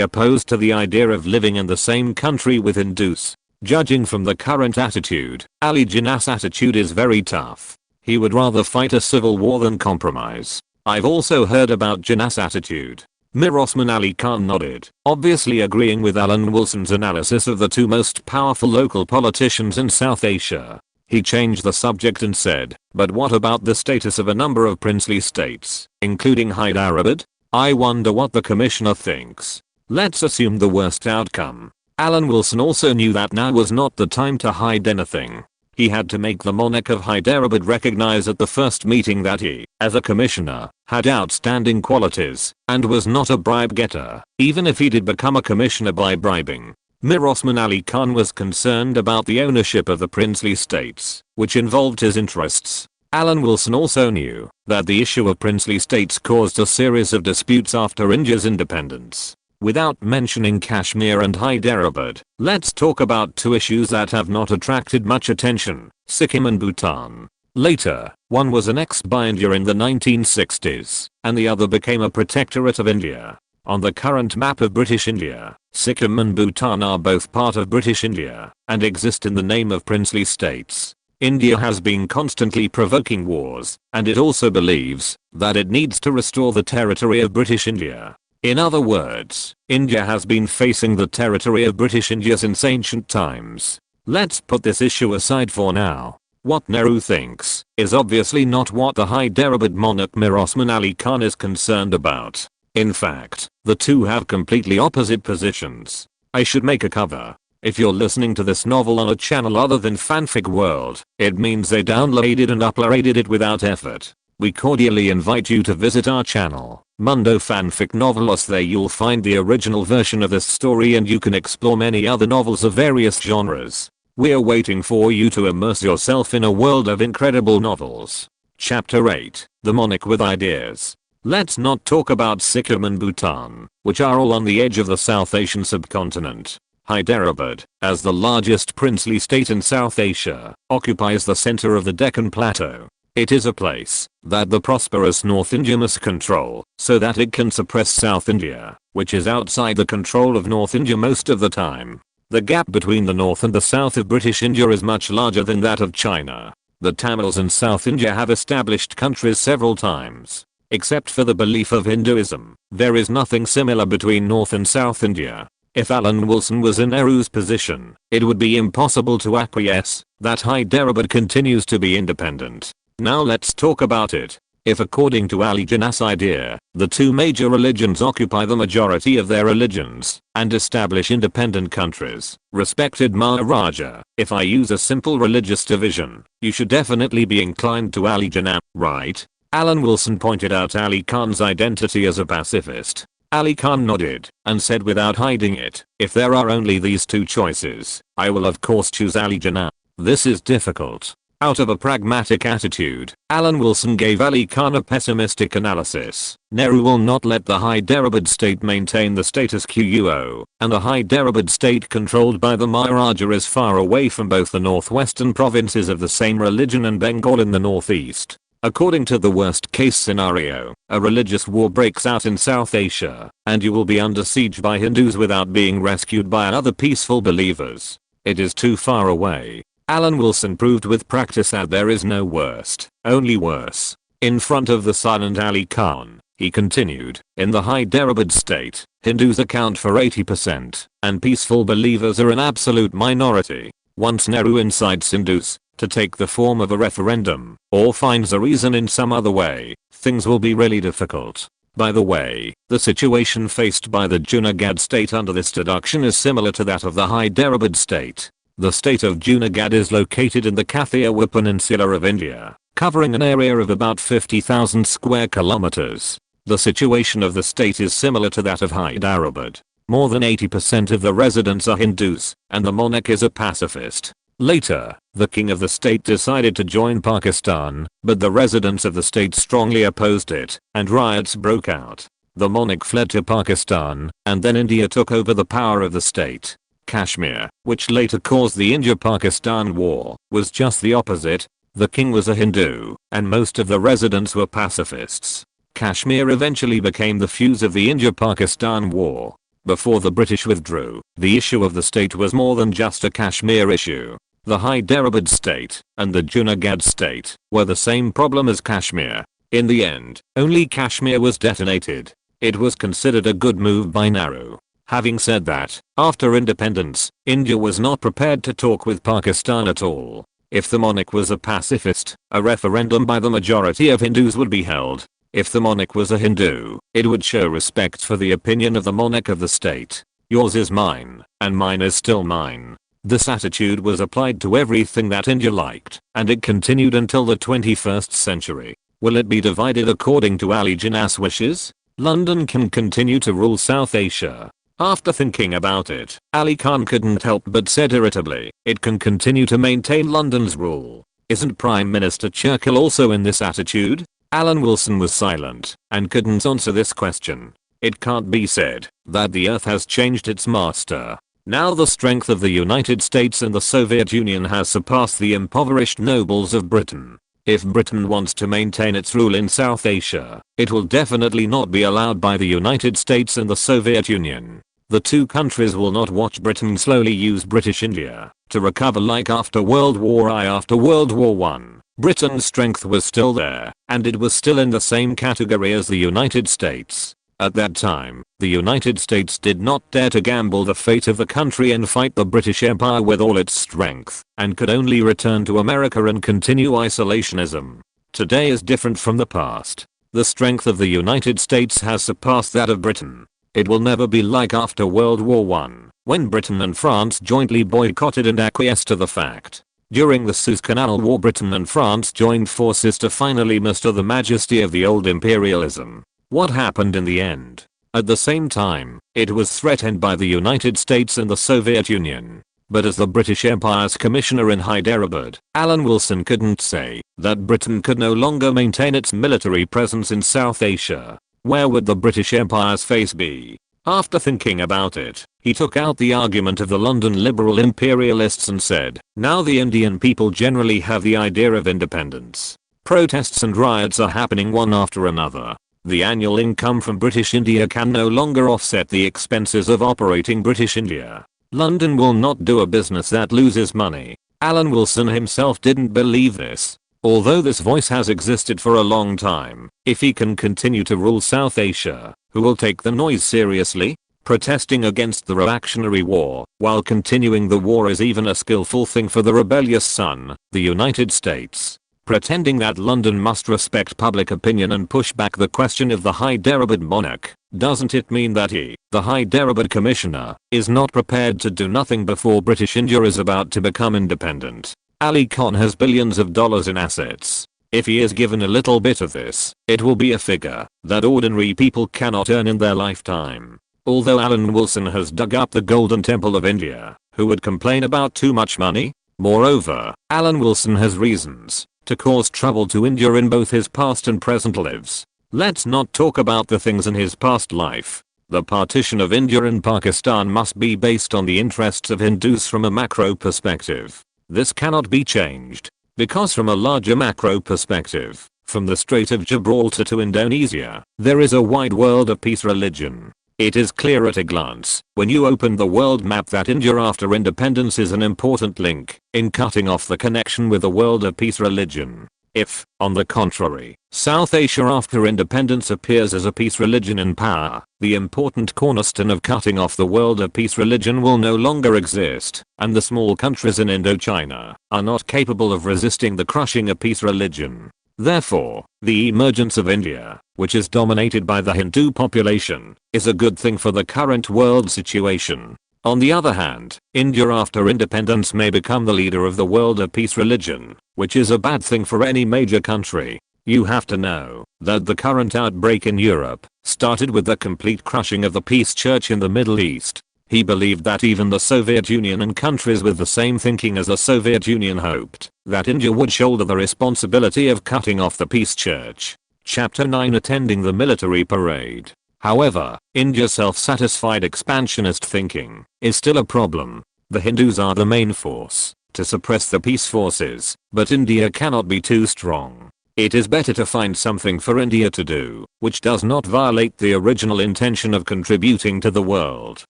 opposed to the idea of living in the same country with Hindus. Judging from the current attitude, Ali Jinnah's attitude is very tough. He would rather fight a civil war than compromise. I've also heard about Jinnah's attitude. Mir Osman Ali Khan nodded, obviously agreeing with Alan Wilson's analysis of the two most powerful local politicians in South Asia. He changed the subject and said, "But what about the status of a number of princely states, including Hyderabad? I wonder what the commissioner thinks. Let's assume the worst outcome." Alan Wilson also knew that now was not the time to hide anything. He had to make the monarch of Hyderabad recognize at the first meeting that he, as a commissioner, had outstanding qualities, and was not a bribe getter, even if he did become a commissioner by bribing. Mir Osman Ali Khan was concerned about the ownership of the princely states, which involved his interests. Alan Wilson also knew that the issue of princely states caused a series of disputes after India's independence. Without mentioning Kashmir and Hyderabad, let's talk about two issues that have not attracted much attention: Sikkim and Bhutan. Later, one was annexed by India in the 1960s, and the other became a protectorate of India. On the current map of British India, Sikkim and Bhutan are both part of British India, and exist in the name of princely states. India has been constantly provoking wars, and it also believes that it needs to restore the territory of British India. In other words, India has been facing the territory of British India since ancient times. Let's put this issue aside for now. What Nehru thinks is obviously not what the Hyderabad monarch Mir Osman Ali Khan is concerned about. In fact, the two have completely opposite positions. I should make a cover. If you're listening to this novel on a channel other than Fanfic World, it means they downloaded and uploaded it without effort. We cordially invite you to visit our channel, Mundo Fanfic Novelos. There you'll find the original version of this story, and you can explore many other novels of various genres. We're waiting for you to immerse yourself in a world of incredible novels. Chapter 8, The Monarch with Ideas. Let's not talk about Sikkim and Bhutan, which are all on the edge of the South Asian subcontinent. Hyderabad, as the largest princely state in South Asia, occupies the center of the Deccan Plateau. It is a place that the prosperous North India must control, so that it can suppress South India, which is outside the control of North India most of the time. The gap between the north and the south of British India is much larger than that of China. The Tamils in South India have established countries several times. Except for the belief of Hinduism, there is nothing similar between North and South India. If Alan Wilson was in Nehru's position, it would be impossible to acquiesce that Hyderabad continues to be independent. Now let's talk about it. If according to Ali Jinnah's idea, the two major religions occupy the majority of their religions and establish independent countries, respected Maharaja, if I use a simple religious division, you should definitely be inclined to Ali Jinnah, right? Alan Wilson pointed out Ali Khan's identity as a pacifist. Ali Khan nodded and said without hiding it, if there are only these two choices, I will of course choose Ali Jinnah. This is difficult. Out of a pragmatic attitude, Alan Wilson gave Ali Khan a pessimistic analysis. Nehru will not let the Hyderabad state maintain the status quo, and the Hyderabad state controlled by the Maharaja is far away from both the northwestern provinces of the same religion and Bengal in the northeast. According to the worst case scenario, a religious war breaks out in South Asia, and you will be under siege by Hindus without being rescued by other peaceful believers. It is too far away. Alan Wilson proved with practice that there is no worst, only worse. In front of the silent Ali Khan, he continued, in the Hyderabad state, Hindus account for 80%, and peaceful believers are an absolute minority. Once Nehru incites Hindus to take the form of a referendum, or finds a reason in some other way, things will be really difficult. By the way, the situation faced by the Junagadh state under this deduction is similar to that of the Hyderabad state. The state of Junagadh is located in the Kathiawar Peninsula of India, covering an area of about 50,000 square kilometers. The situation of the state is similar to that of Hyderabad. More than 80% of the residents are Hindus, and the monarch is a pacifist. Later, the king of the state decided to join Pakistan, but the residents of the state strongly opposed it, and riots broke out. The monarch fled to Pakistan, and then India took over the power of the state. Kashmir, which later caused the India-Pakistan War, was just the opposite. The king was a Hindu, and most of the residents were pacifists. Kashmir eventually became the fuse of the India-Pakistan War. Before the British withdrew, the issue of the state was more than just a Kashmir issue. The Hyderabad state and the Junagadh state were the same problem as Kashmir. In the end, only Kashmir was detonated. It was considered a good move by Nehru. Having said that, after independence, India was not prepared to talk with Pakistan at all. If the monarch was a pacifist, a referendum by the majority of Hindus would be held. If the monarch was a Hindu, it would show respect for the opinion of the monarch of the state. Yours is mine, and mine is still mine. This attitude was applied to everything that India liked, and it continued until the 21st century. Will it be divided according to Ali Jinnah's wishes? London can continue to rule South Asia. After thinking about it, Ali Khan couldn't help but said irritably, it can continue to maintain London's rule. Isn't Prime Minister Churchill also in this attitude? Alan Wilson was silent and couldn't answer this question. It can't be said that the earth has changed its master. Now the strength of the United States and the Soviet Union has surpassed the impoverished nobles of Britain. If Britain wants to maintain its rule in South Asia, it will definitely not be allowed by the United States and the Soviet Union. The two countries will not watch Britain slowly use British India to recover like after World War I. After World War I, Britain's strength was still there, and it was still in the same category as the United States. At that time, the United States did not dare to gamble the fate of the country and fight the British Empire with all its strength, and could only return to America and continue isolationism. Today is different from the past. The strength of the United States has surpassed that of Britain. It will never be like after World War I, when Britain and France jointly boycotted and acquiesced to the fact. During the Suez Canal War, Britain and France joined forces to finally muster the majesty of the old imperialism. What happened in the end? At the same time, it was threatened by the United States and the Soviet Union. But as the British Empire's commissioner in Hyderabad, Alan Wilson couldn't say that Britain could no longer maintain its military presence in South Asia. Where would the British Empire's face be? After thinking about it, he took out the argument of the London liberal imperialists and said, now the Indian people generally have the idea of independence. Protests and riots are happening one after another. The annual income from British India can no longer offset the expenses of operating British India. London will not do a business that loses money. Alan Wilson himself didn't believe this. Although this voice has existed for a long time, if he can continue to rule South Asia, who will take the noise seriously? Protesting against the reactionary war while continuing the war is even a skillful thing for the rebellious son, the United States. Pretending that London must respect public opinion and push back the question of the Hyderabad monarch, doesn't it mean that he, the Hyderabad commissioner, is not prepared to do nothing before British India is about to become independent? Ali Khan has billions of dollars in assets. If he is given a little bit of this, it will be a figure that ordinary people cannot earn in their lifetime. Although Alan Wilson has dug up the Golden Temple of India, who would complain about too much money? Moreover, Alan Wilson has reasons to cause trouble to India in both his past and present lives. Let's not talk about the things in his past life. The partition of India and Pakistan must be based on the interests of Hindus from a macro perspective. This cannot be changed, because from a larger macro perspective, from the Strait of Gibraltar to Indonesia, there is a wide world of peace religion. It is clear at a glance, when you open the world map, that India after independence is an important link in cutting off the connection with the world of peace religion. If, on the contrary, South Asia after independence appears as a peace religion in power, the important cornerstone of cutting off the world of peace religion will no longer exist, and the small countries in Indochina are not capable of resisting the crushing of peace religion. Therefore, the emergence of India, which is dominated by the Hindu population, is a good thing for the current world situation. On the other hand, India after independence may become the leader of the world of peace religion, which is a bad thing for any major country. You have to know that the current outbreak in Europe started with the complete crushing of the peace church in the Middle East. He believed that even the Soviet Union and countries with the same thinking as the Soviet Union hoped that India would shoulder the responsibility of cutting off the peace church. Chapter 9, attending the military parade. However, India's self-satisfied expansionist thinking is still a problem. The Hindus are the main force to suppress the peace forces, but India cannot be too strong. It is better to find something for India to do, which does not violate the original intention of contributing to the world.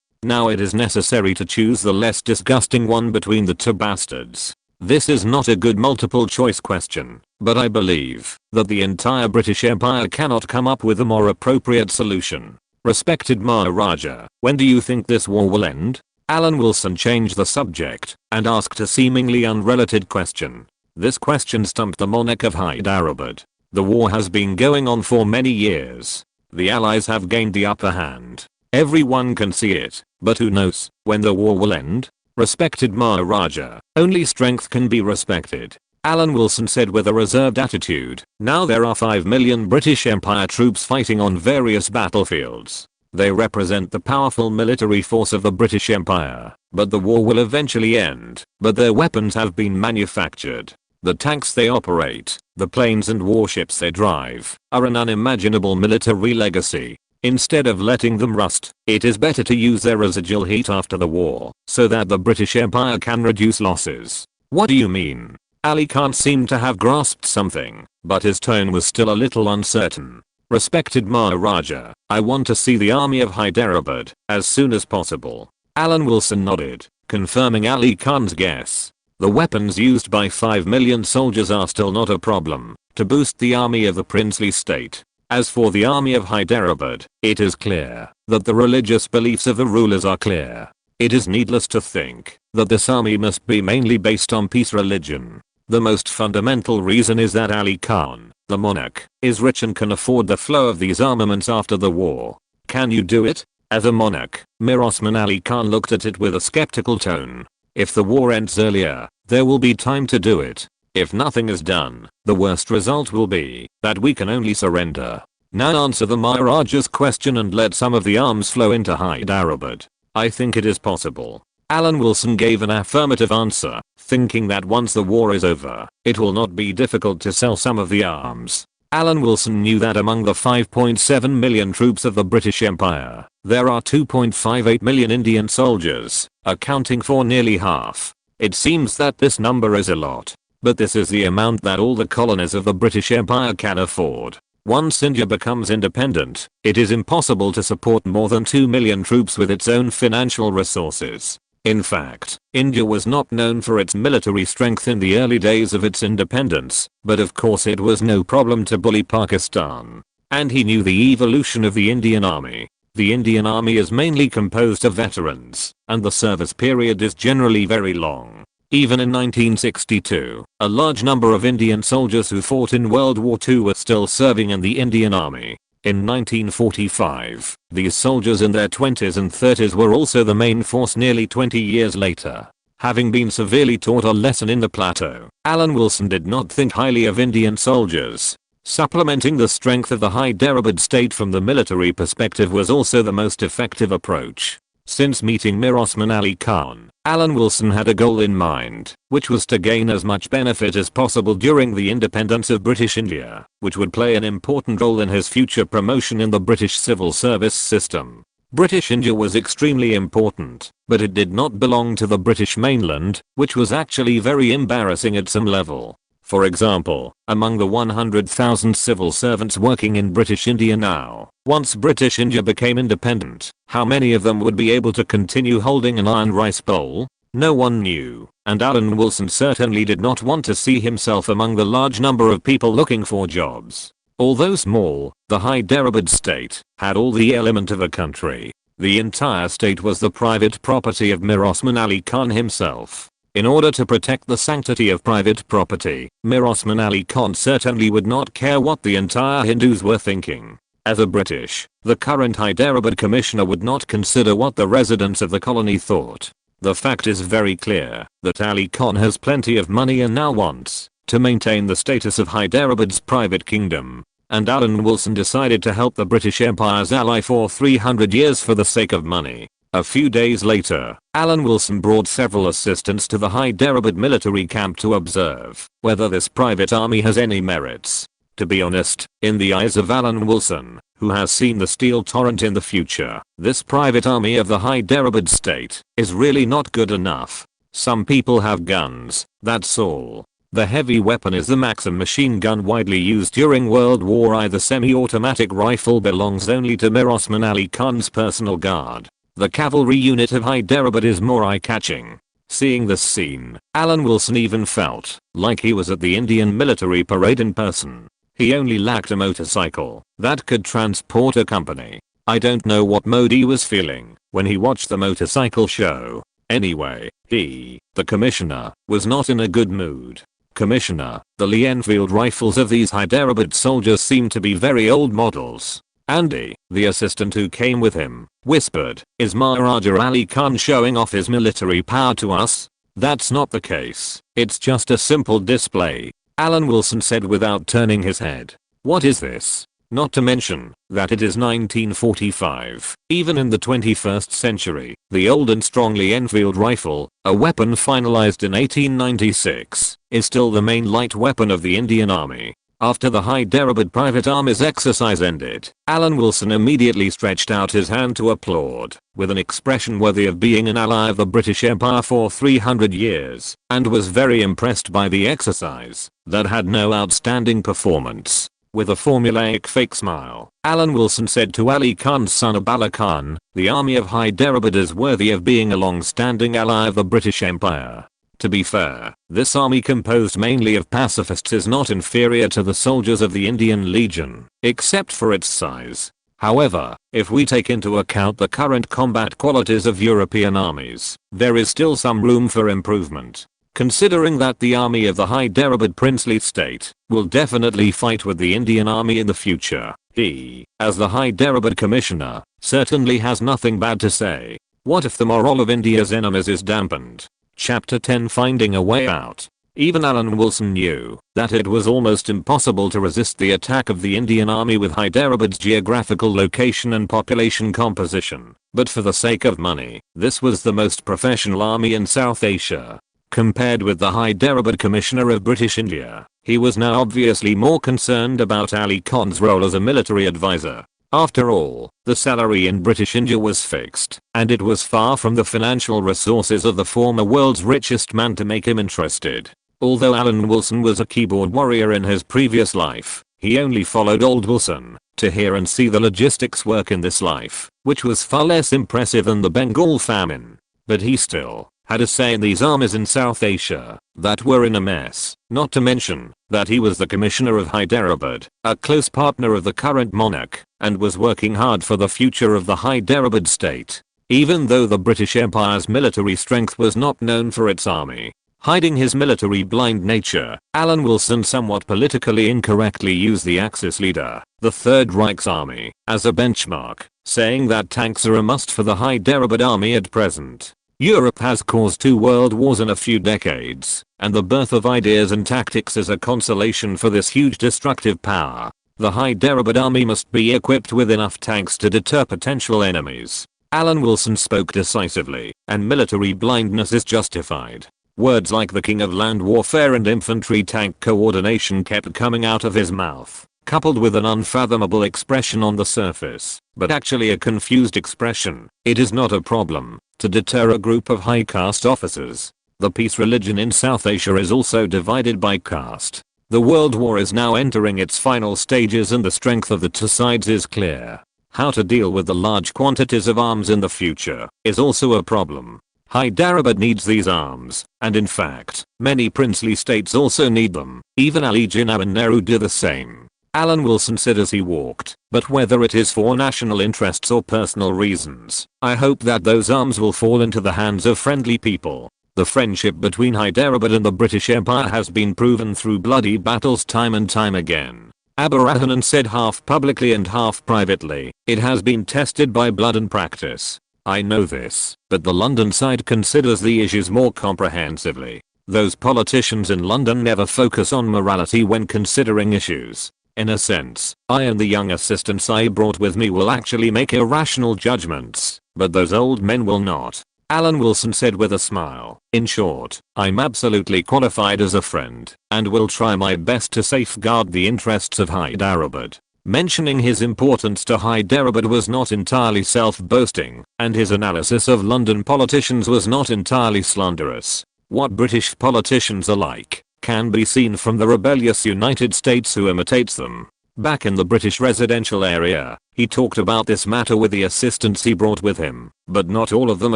Now it is necessary to choose the less disgusting one between the two bastards. This is not a good multiple choice question, but I believe that the entire British Empire cannot come up with a more appropriate solution. Respected Maharaja, when do you think this war will end? Alan Wilson changed the subject and asked a seemingly unrelated question. This question stumped the monarch of Hyderabad. The war has been going on for many years. The Allies have gained the upper hand. Everyone can see it, but who knows when the war will end? Respected Maharaja, only strength can be respected. Alan Wilson said with a reserved attitude. Now there are 5 million British Empire troops fighting on various battlefields. They represent the powerful military force of the British Empire, but the war will eventually end. But their weapons have been manufactured. The tanks they operate, the planes and warships they drive, are an unimaginable military legacy. Instead of letting them rust, it is better to use their residual heat after the war, so that the British Empire can reduce losses. What do you mean? Ali Khan seemed to have grasped something, but his tone was still a little uncertain. Respected Maharaja, I want to see the army of Hyderabad as soon as possible. Alan Wilson nodded, confirming Ali Khan's guess. The weapons used by 5 million soldiers are still not a problem to boost the army of the princely state. As for the army of Hyderabad, it is clear that the religious beliefs of the rulers are clear. It is needless to think that this army must be mainly based on peace religion. The most fundamental reason is that Ali Khan, the monarch, is rich and can afford the flow of these armaments after the war. Can you do it? As a monarch, Mir Osman Ali Khan looked at it with a skeptical tone. If the war ends earlier, there will be time to do it. If nothing is done, the worst result will be that we can only surrender. Now answer the Maharaja's question and let some of the arms flow into Hyderabad. I think it is possible. Alan Wilson gave an affirmative answer, thinking that once the war is over, it will not be difficult to sell some of the arms. Alan Wilson knew that among the 5.7 million troops of the British Empire, there are 2.58 million Indian soldiers, accounting for nearly half. It seems that this number is a lot, but this is the amount that all the colonies of the British Empire can afford. Once India becomes independent, it is impossible to support more than 2 million troops with its own financial resources. In fact, India was not known for its military strength in the early days of its independence, but of course it was no problem to bully Pakistan. And he knew the evolution of the Indian Army. The Indian Army is mainly composed of veterans, and the service period is generally very long. Even in 1962, a large number of Indian soldiers who fought in World War II were still serving in the Indian Army. In 1945, these soldiers in their 20s and 30s were also the main force nearly 20 years later. Having been severely taught a lesson in the plateau, Alan Wilson did not think highly of Indian soldiers. Supplementing the strength of the Hyderabad state from the military perspective was also the most effective approach. Since meeting Mir Osman Ali Khan, Alan Wilson had a goal in mind, which was to gain as much benefit as possible during the independence of British India, which would play an important role in his future promotion in the British civil service system. British India was extremely important, but it did not belong to the British mainland, which was actually very embarrassing at some level. For example, among the 100,000 civil servants working in British India now, once British India became independent, how many of them would be able to continue holding an iron rice bowl? No one knew, and Alan Wilson certainly did not want to see himself among the large number of people looking for jobs. Although small, the Hyderabad state had all the element of a country. The entire state was the private property of Mir Osman Ali Khan himself. In order to protect the sanctity of private property, Mir Osman Ali Khan certainly would not care what the entire Hindus were thinking. As a British, the current Hyderabad commissioner would not consider what the residents of the colony thought. The fact is very clear that Ali Khan has plenty of money and now wants to maintain the status of Hyderabad's private kingdom. And Alan Wilson decided to help the British Empire's ally for 300 years for the sake of money. A few days later, Alan Wilson brought several assistants to the Hyderabad military camp to observe whether this private army has any merits. To be honest, in the eyes of Alan Wilson, who has seen the steel torrent in the future, this private army of the Hyderabad state is really not good enough. Some people have guns, that's all. The heavy weapon is the Maxim machine gun widely used during World War I. The semi-automatic rifle belongs only to Mir Osman Ali Khan's personal guard. The cavalry unit of Hyderabad is more eye-catching. Seeing this scene, Alan Wilson even felt like he was at the Indian military parade in person. He only lacked a motorcycle that could transport a company. I don't know what Modi was feeling when he watched the motorcycle show. Anyway, he, the commissioner, was not in a good mood. Commissioner, the minefield rifles of these Hyderabad soldiers seem to be very old models. Andy, the assistant who came with him, whispered, "Is Maharaja Ali Khan showing off his military power to us?" That's not the case. It's just a simple display. Alan Wilson said without turning his head. What is this? Not to mention that it is 1945. Even in the 21st century, the old and strongly Enfield rifle, a weapon finalized in 1896, is still the main light weapon of the Indian Army. After the Hyderabad Private Army's exercise ended, Alan Wilson immediately stretched out his hand to applaud, with an expression worthy of being an ally of the British Empire for 300 years, and was very impressed by the exercise, that had no outstanding performance. With a formulaic fake smile, Alan Wilson said to Ali Khan's son Abdullah Khan, "The army of Hyderabad is worthy of being a long-standing ally of the British Empire." To be fair, this army composed mainly of pacifists is not inferior to the soldiers of the Indian Legion, except for its size. However, if we take into account the current combat qualities of European armies, there is still some room for improvement. Considering that the army of the Hyderabad princely state will definitely fight with the Indian army in the future, he, as the Hyderabad commissioner, certainly has nothing bad to say. What if the morale of India's enemies is dampened? Chapter 10, Finding a Way Out. Even Alan Wilson knew that it was almost impossible to resist the attack of the Indian army with Hyderabad's geographical location and population composition, but for the sake of money, this was the most professional army in South Asia. Compared with the Hyderabad Commissioner of British India, he was now obviously more concerned about Ali Khan's role as a military advisor. After all, the salary in British India was fixed, and it was far from the financial resources of the former world's richest man to make him interested. Although Alan Wilson was a keyboard warrior in his previous life, he only followed old Wilson to hear and see the logistics work in this life, which was far less impressive than the Bengal famine. But he still had a say in these armies in South Asia that were in a mess, not to mention that he was the commissioner of Hyderabad, a close partner of the current monarch, and was working hard for the future of the Hyderabad state. Even though the British Empire's military strength was not known for its army, hiding his military blind nature, Alan Wilson somewhat politically incorrectly used the Axis leader, the Third Reich's army, as a benchmark, saying that tanks are a must for the Hyderabad army at present. Europe has caused 2 world wars in a few decades, and the birth of ideas and tactics is a consolation for this huge destructive power. The Hyderabad army must be equipped with enough tanks to deter potential enemies. Alan Wilson spoke decisively, and military blindness is justified. Words like the king of land warfare and infantry tank coordination kept coming out of his mouth, coupled with an unfathomable expression on the surface, but actually a confused expression. It is not a problem to deter a group of high caste officers. The peace religion in South Asia is also divided by caste. The world war is now entering its final stages and the strength of the two sides is clear. How to deal with the large quantities of arms in the future is also a problem. Hyderabad needs these arms, and in fact, many princely states also need them. Even Ali Jinnah and Nehru do the same. Alan Wilson said as he walked, but whether it is for national interests or personal reasons, I hope that those arms will fall into the hands of friendly people. The friendship between Hyderabad and the British Empire has been proven through bloody battles time and time again. Abharahanan said half publicly and half privately, it has been tested by blood and practice. I know this, but the London side considers the issues more comprehensively. Those politicians in London never focus on morality when considering issues. In a sense, I and the young assistants I brought with me will actually make irrational judgments, but those old men will not. Alan Wilson said with a smile. In short, I'm absolutely qualified as a friend, and will try my best to safeguard the interests of Hyderabad. Mentioning his importance to Hyderabad was not entirely self-boasting, and his analysis of London politicians was not entirely slanderous. What British politicians are like can be seen from the rebellious United States who imitates them. Back in the British residential area, he talked about this matter with the assistants he brought with him, but not all of them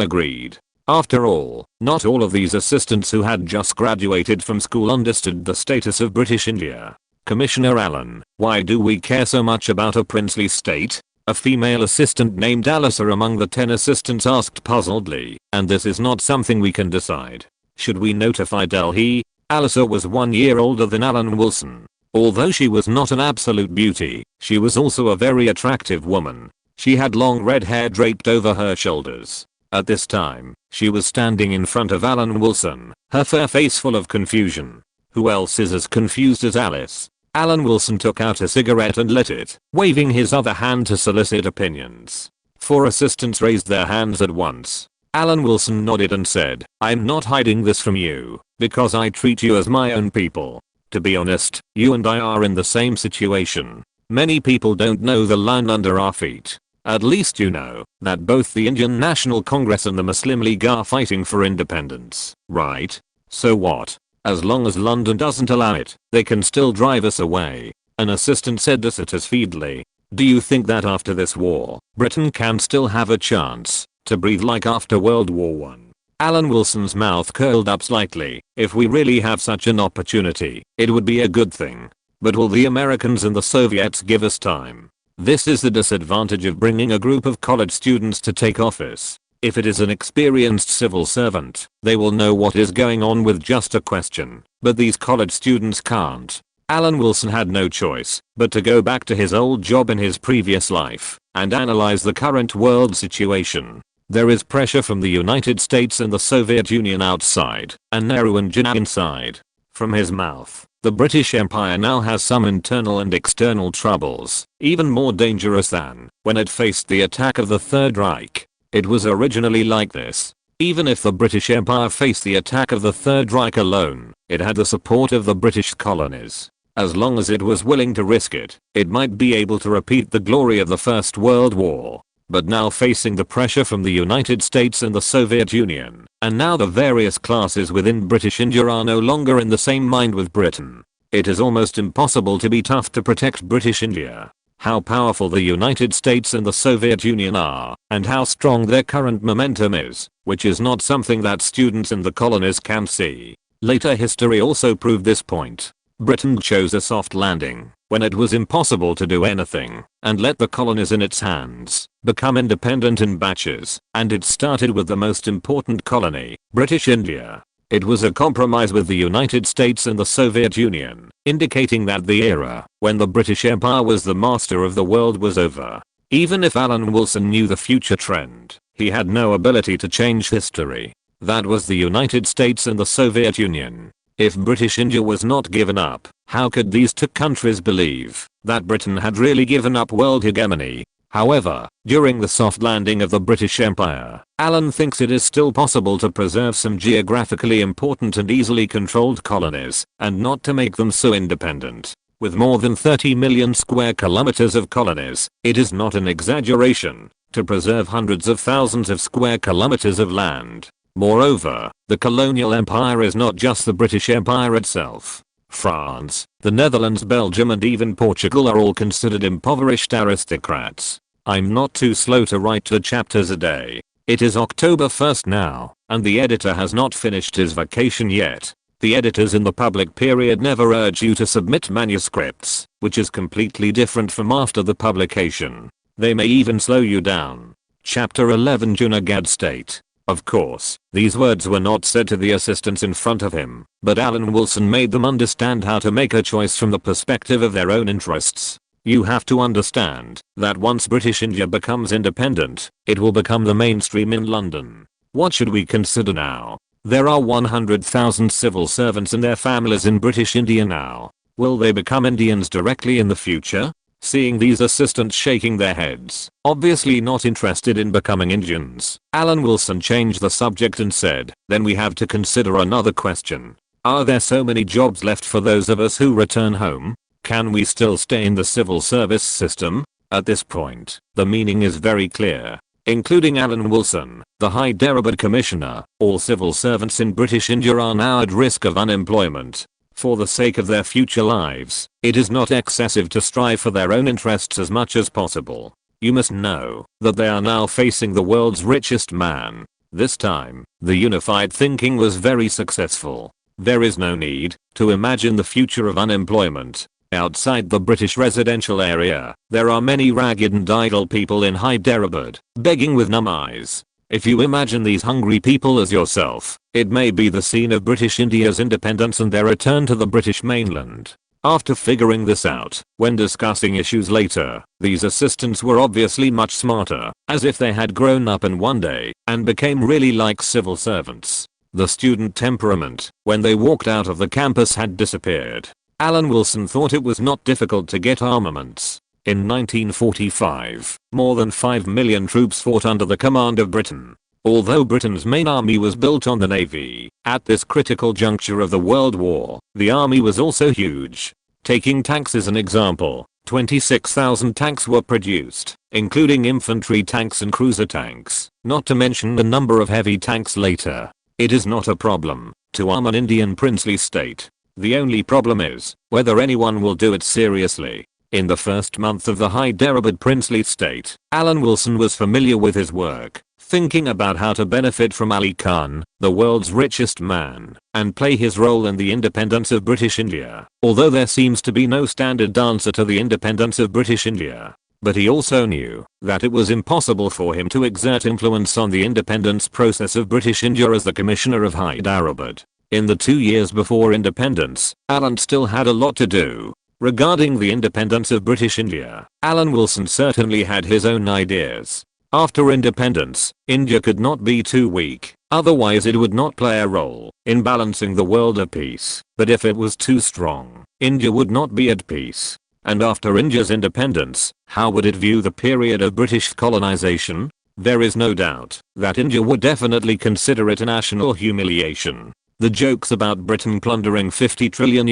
agreed. After all, not all of these assistants who had just graduated from school understood the status of British India. Commissioner Allen, why do we care so much about a princely state? A female assistant named Alisa among the 10 assistants asked puzzledly, and this is not something we can decide. Should we notify Delhi? Alisa was 1 year older than Alan Wilson. Although she was not an absolute beauty, she was also a very attractive woman. She had long red hair draped over her shoulders. At this time, she was standing in front of Alan Wilson, her fair face full of confusion. Who else is as confused as Alice? Alan Wilson took out a cigarette and lit it, waving his other hand to solicit opinions. 4 assistants raised their hands at once. Alan Wilson nodded and said, "I'm not hiding this from you, because I treat you as my own people. To be honest, you and I are in the same situation. Many people don't know the land under our feet. At least you know that both the Indian National Congress and the Muslim League are fighting for independence, right? So what? As long as London doesn't allow it, they can still drive us away." An assistant said dissatisfiedly, "Do you think that after this war, Britain can still have a chance to breathe like after World War I?" Alan Wilson's mouth curled up slightly. "If we really have such an opportunity, it would be a good thing. But will the Americans and the Soviets give us time? This is the disadvantage of bringing a group of college students to take office. If it is an experienced civil servant, they will know what is going on with just a question. But these college students can't." Alan Wilson had no choice but to go back to his old job in his previous life and analyze the current world situation. There is pressure from the United States and the Soviet Union outside, and Nehru and Jinnah inside. From his mouth, the British Empire now has some internal and external troubles, even more dangerous than when it faced the attack of the Third Reich. It was originally like this. Even if the British Empire faced the attack of the Third Reich alone, it had the support of the British colonies. As long as it was willing to risk it, it might be able to repeat the glory of the First World War. But now facing the pressure from the United States and the Soviet Union, and now the various classes within British India are no longer in the same mind with Britain, it is almost impossible to be tough to protect British India. How powerful the United States and the Soviet Union are, and how strong their current momentum is, which is not something that students in the colonies can see. Later history also proved this point. Britain chose a soft landing when it was impossible to do anything, and let the colonies in its hands become independent in batches, and it started with the most important colony, British India. It was a compromise with the United States and the Soviet Union, indicating that the era when the British Empire was the master of the world was over. Even if Alan Wilson knew the future trend, he had no ability to change history. That was the United States and the Soviet Union. If British India was not given up, how could these two countries believe that Britain had really given up world hegemony? However, during the soft landing of the British Empire, Alan thinks it is still possible to preserve some geographically important and easily controlled colonies, and not to make them so independent. With more than 30 million square kilometers of colonies, it is not an exaggeration to preserve hundreds of thousands of square kilometers of land. Moreover, the colonial empire is not just the British Empire itself. France, the Netherlands, Belgium and even Portugal are all considered impoverished aristocrats. I'm not too slow to write 2 chapters a day. It is October 1st now, and the editor has not finished his vacation yet. The editors in the public period never urge you to submit manuscripts, which is completely different from after the publication. They may even slow you down. Chapter 11 Junagadh State. Of course, these words were not said to the assistants in front of him, but Alan Wilson made them understand how to make a choice from the perspective of their own interests. You have to understand that once British India becomes independent, it will become the mainstream in London. What should we consider now? There are 100,000 civil servants and their families in British India now. Will they become Indians directly in the future? Seeing these assistants shaking their heads, obviously not interested in becoming Indians, Alan Wilson changed the subject and said, "Then we have to consider another question. Are there so many jobs left for those of us who return home? Can we still stay in the civil service system?" At this point, the meaning is very clear. Including Alan Wilson, the Hyderabad Commissioner, all civil servants in British India are now at risk of unemployment. For the sake of their future lives, it is not excessive to strive for their own interests as much as possible. You must know that they are now facing the world's richest man. This time, the unified thinking was very successful. There is no need to imagine the future of unemployment. Outside the British residential area, there are many ragged and idle people in Hyderabad, begging with numb eyes. If you imagine these hungry people as yourself, it may be the scene of British India's independence and their return to the British mainland. After figuring this out, when discussing issues later, these assistants were obviously much smarter, as if they had grown up in one day and became really like civil servants. The student temperament, when they walked out of the campus, had disappeared. Alan Wilson thought it was not difficult to get armaments. In 1945, more than 5 million troops fought under the command of Britain. Although Britain's main army was built on the navy, at this critical juncture of the World War, the army was also huge. Taking tanks as an example, 26,000 tanks were produced, including infantry tanks and cruiser tanks, not to mention the number of heavy tanks later. It is not a problem to arm an Indian princely state. The only problem is whether anyone will do it seriously. In the first month of the Hyderabad princely state, Alan Wilson was familiar with his work, thinking about how to benefit from Ali Khan, the world's richest man, and play his role in the independence of British India, although there seems to be no standard answer to the independence of British India. But he also knew that it was impossible for him to exert influence on the independence process of British India as the Commissioner of Hyderabad. In the 2 years before independence, Alan still had a lot to do. Regarding the independence of British India, Alan Wilson certainly had his own ideas. After independence, India could not be too weak, otherwise it would not play a role in balancing the world of peace. But if it was too strong, India would not be at peace. And after India's independence, how would it view the period of British colonization? There is no doubt that India would definitely consider it a national humiliation. The jokes about Britain plundering $50 trillion,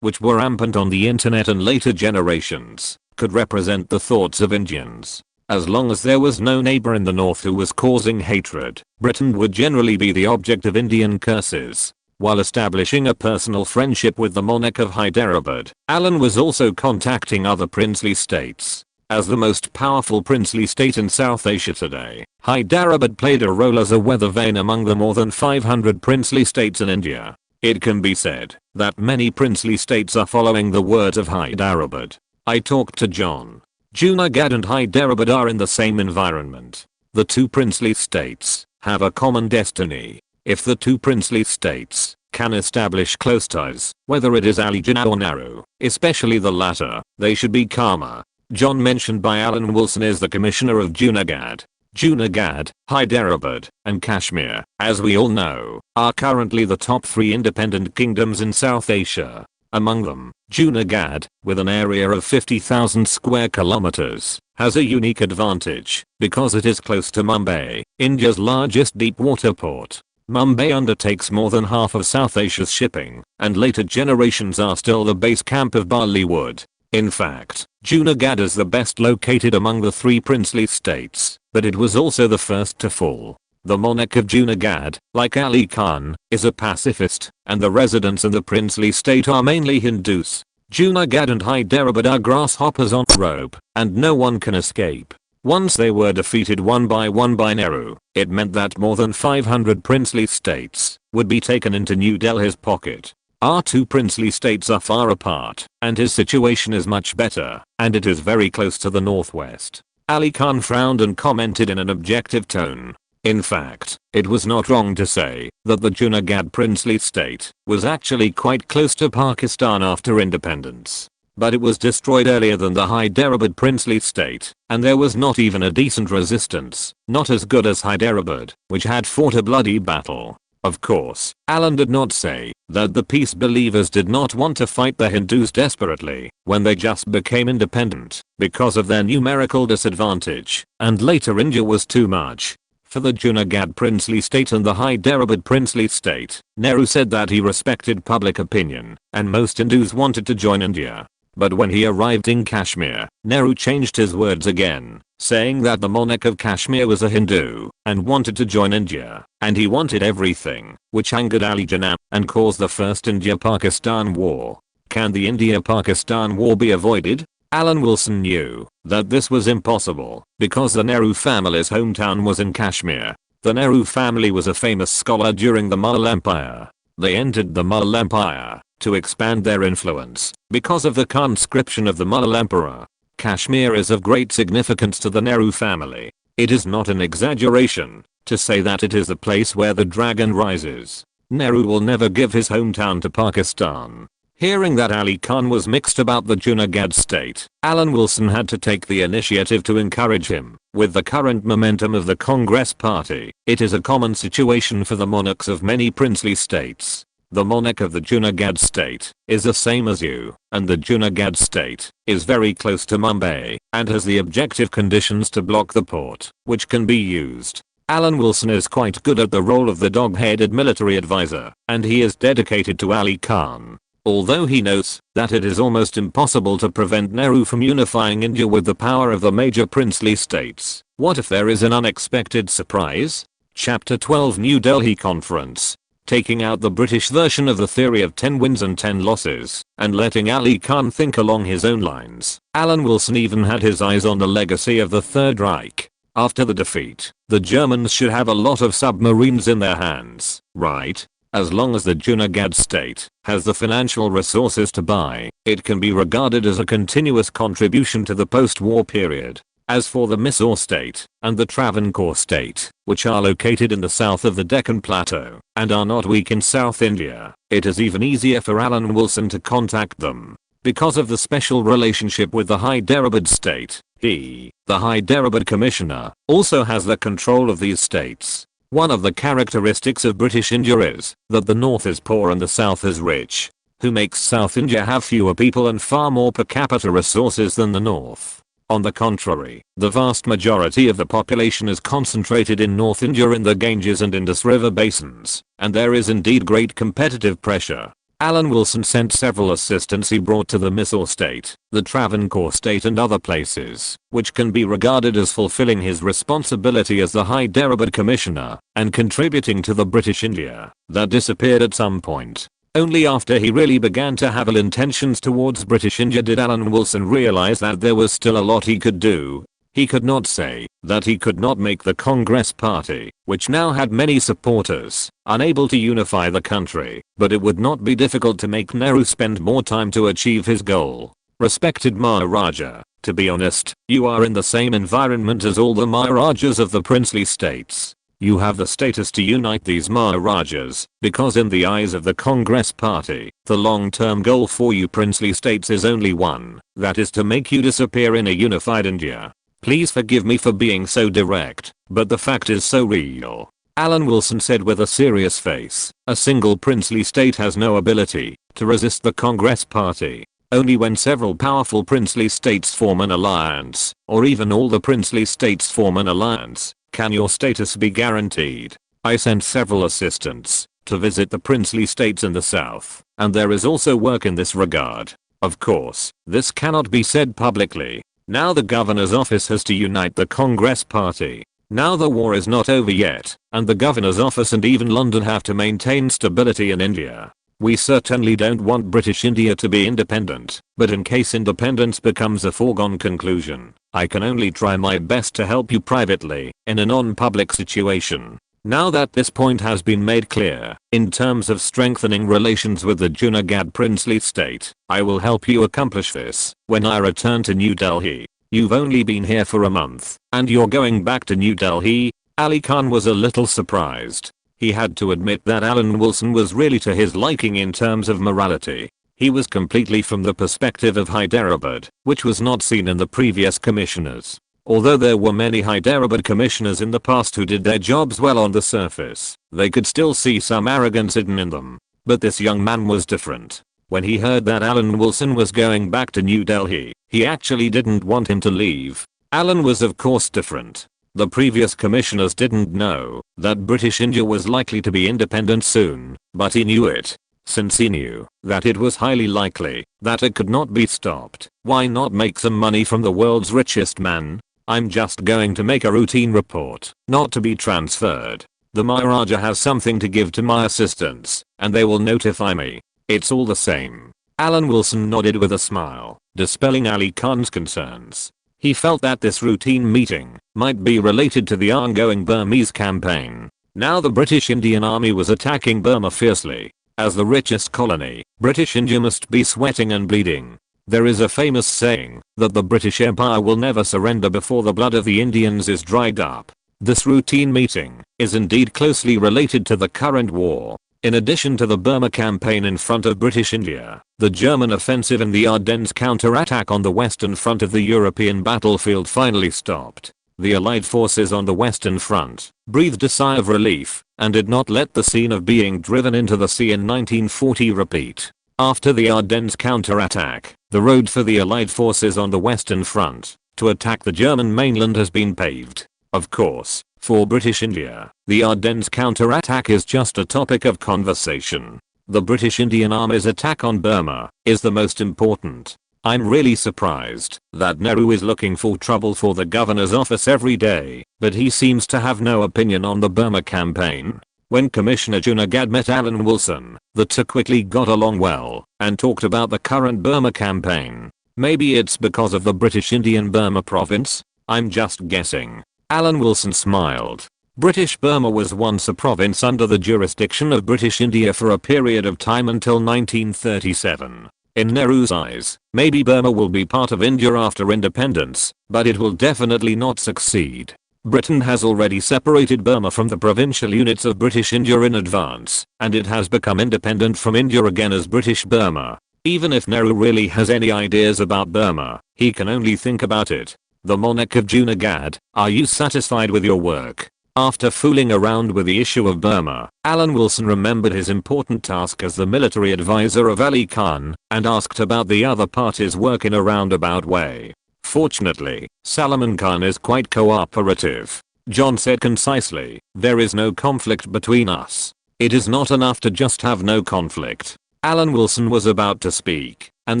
which were rampant on the internet and later generations, could represent the thoughts of Indians. As long as there was no neighbor in the north who was causing hatred, Britain would generally be the object of Indian curses. While establishing a personal friendship with the monarch of Hyderabad, Alan was also contacting other princely states. As the most powerful princely state in South Asia today, Hyderabad played a role as a weather vane among the more than 500 princely states in India. It can be said that many princely states are following the words of Hyderabad. I talked to John. Junagadh and Hyderabad are in the same environment. The two princely states have a common destiny. If the two princely states can establish close ties, whether it is Ali Jinnah or Nehru, especially the latter, they should be calmer. John mentioned by Alan Wilson is the Commissioner of Junagadh. Junagadh, Hyderabad, and Kashmir, as we all know, are currently the top 3 independent kingdoms in South Asia. Among them, Junagadh, with an area of 50,000 square kilometers, has a unique advantage because it is close to Mumbai, India's largest deep water port. Mumbai undertakes more than half of South Asia's shipping, and later generations are still the base camp of Bollywood. In fact, Junagadh is the best located among the 3 princely states, but it was also the first to fall. The monarch of Junagadh, like Ali Khan, is a pacifist, and the residents in the princely state are mainly Hindus. Junagadh and Hyderabad are grasshoppers on a rope, and no one can escape. Once they were defeated one by Nehru, it meant that more than 500 princely states would be taken into New Delhi's pocket. Our 2 princely states are far apart, and his situation is much better, and it is very close to the northwest. Ali Khan frowned and commented in an objective tone. In fact, it was not wrong to say that the Junagadh princely state was actually quite close to Pakistan after independence. But it was destroyed earlier than the Hyderabad princely state, and there was not even a decent resistance, not as good as Hyderabad, which had fought a bloody battle. Of course, Alan did not say that the peace believers did not want to fight the Hindus desperately when they just became independent because of their numerical disadvantage, and later India was too much for the Junagadh princely state and the Hyderabad princely state. Nehru said that he respected public opinion, and most Hindus wanted to join India. But when he arrived in Kashmir, Nehru changed his words again, saying that the monarch of Kashmir was a Hindu and wanted to join India, and he wanted everything, which angered Ali Jinnah and caused the first India-Pakistan war. Can the India-Pakistan war be avoided? Alan Wilson knew that this was impossible because the Nehru family's hometown was in Kashmir. The Nehru family was a famous scholar during the Mughal Empire. They entered the Mughal Empire to expand their influence because of the conscription of the Mughal emperor. Kashmir is of great significance to the Nehru family. It is not an exaggeration to say that it is the place where the dragon rises. Nehru will never give his hometown to Pakistan. Hearing that Ali Khan was mixed about the Junagadh state, Alan Wilson had to take the initiative to encourage him. With the current momentum of the Congress Party, it is a common situation for the monarchs of many princely states. The monarch of the Junagadh state is the same as you, and the Junagadh state is very close to Mumbai and has the objective conditions to block the port, which can be used. Alan Wilson is quite good at the role of the dog-headed military advisor, and he is dedicated to Ali Khan. Although he notes that it is almost impossible to prevent Nehru from unifying India with the power of the major princely states. What if there is an unexpected surprise? Chapter 12 New Delhi Conference. Taking out the British version of the theory of 10 wins and 10 losses, and letting Ali Khan think along his own lines, Alan Wilson even had his eyes on the legacy of the Third Reich. After the defeat, the Germans should have a lot of submarines in their hands, right? As long as the Junagadh state has the financial resources to buy, it can be regarded as a continuous contribution to the post-war period. As for the Mysore state and the Travancore state, which are located in the south of the Deccan Plateau and are not weak in South India, it is even easier for Alan Wilson to contact them. Because of the special relationship with the Hyderabad state, he, the Hyderabad Commissioner, also has the control of these states. One of the characteristics of British India is that the north is poor and the south is rich, who makes South India have fewer people and far more per capita resources than the north. On the contrary, the vast majority of the population is concentrated in North India in the Ganges and Indus River basins, and there is indeed great competitive pressure. Alan Wilson sent several assistants he brought to the Mysore state, the Travancore state and other places, which can be regarded as fulfilling his responsibility as the Hyderabad Commissioner, and contributing to the British India that disappeared at some point. Only after he really began to have ill intentions towards British India did Alan Wilson realize that there was still a lot he could do. He could not say that he could not make the Congress Party, which now had many supporters, unable to unify the country, but it would not be difficult to make Nehru spend more time to achieve his goal. Respected Maharaja, to be honest, you are in the same environment as all the Maharajas of the princely states. You have the status to unite these Maharajas, because in the eyes of the Congress Party, the long-term goal for you princely states is only one, that is to make you disappear in a unified India. Please forgive me for being so direct, but the fact is so real. Alan Wilson said with a serious face, a single princely state has no ability to resist the Congress Party. Only when several powerful princely states form an alliance, or even all the princely states form an alliance, can your status be guaranteed. I sent several assistants to visit the princely states in the south, and there is also work in this regard. Of course, this cannot be said publicly. Now the governor's office has to unite the Congress Party. Now the war is not over yet, and the governor's office and even London have to maintain stability in India. We certainly don't want British India to be independent, but in case independence becomes a foregone conclusion, I can only try my best to help you privately, in a non-public situation. Now that this point has been made clear, in terms of strengthening relations with the Junagadh princely state, I will help you accomplish this when I return to New Delhi. You've only been here for a month, and you're going back to New Delhi? Ali Khan was a little surprised. He had to admit that Alan Wilson was really to his liking in terms of morality. He was completely from the perspective of Hyderabad, which was not seen in the previous commissioners. Although there were many Hyderabad commissioners in the past who did their jobs well on the surface, they could still see some arrogance hidden in them. But this young man was different. When he heard that Alan Wilson was going back to New Delhi, he actually didn't want him to leave. Alan was of course different. The previous commissioners didn't know that British India was likely to be independent soon, but he knew it. Since he knew that it was highly likely that it could not be stopped, why not make some money from the world's richest man? I'm just going to make a routine report, not to be transferred. The Maharaja has something to give to my assistants, and they will notify me. It's all the same. Alan Wilson nodded with a smile, dispelling Ali Khan's concerns. He felt that this routine meeting might be related to the ongoing Burmese campaign. Now the British Indian Army was attacking Burma fiercely. As the richest colony, British India must be sweating and bleeding. There is a famous saying that the British Empire will never surrender before the blood of the Indians is dried up. This routine meeting is indeed closely related to the current war. In addition to the Burma campaign in front of British India, the German offensive in the Ardennes counterattack on the western front of the European battlefield finally stopped. The Allied forces on the western front breathed a sigh of relief and did not let the scene of being driven into the sea in 1940 repeat. After the Ardennes counterattack, the road for the Allied forces on the western front to attack the German mainland has been paved. Of course, for British India, the Ardennes counterattack is just a topic of conversation. The British Indian Army's attack on Burma is the most important. I'm really surprised that Nehru is looking for trouble for the governor's office every day, but he seems to have no opinion on the Burma campaign. When Commissioner Jinnah met Alan Wilson, the two quickly got along well and talked about the current Burma campaign. Maybe it's because of the British Indian Burma province? I'm just guessing. Alan Wilson smiled. British Burma was once a province under the jurisdiction of British India for a period of time until 1937. In Nehru's eyes, maybe Burma will be part of India after independence, but it will definitely not succeed. Britain has already separated Burma from the provincial units of British India in advance, and it has become independent from India again as British Burma. Even if Nehru really has any ideas about Burma, he can only think about it. The monarch of Junagadh, are you satisfied with your work? After fooling around with the issue of Burma, Alan Wilson remembered his important task as the military advisor of Ali Khan and asked about the other party's work in a roundabout way. Fortunately, Salman Khan is quite cooperative. John said concisely, there is no conflict between us. It is not enough to just have no conflict. Alan Wilson was about to speak, and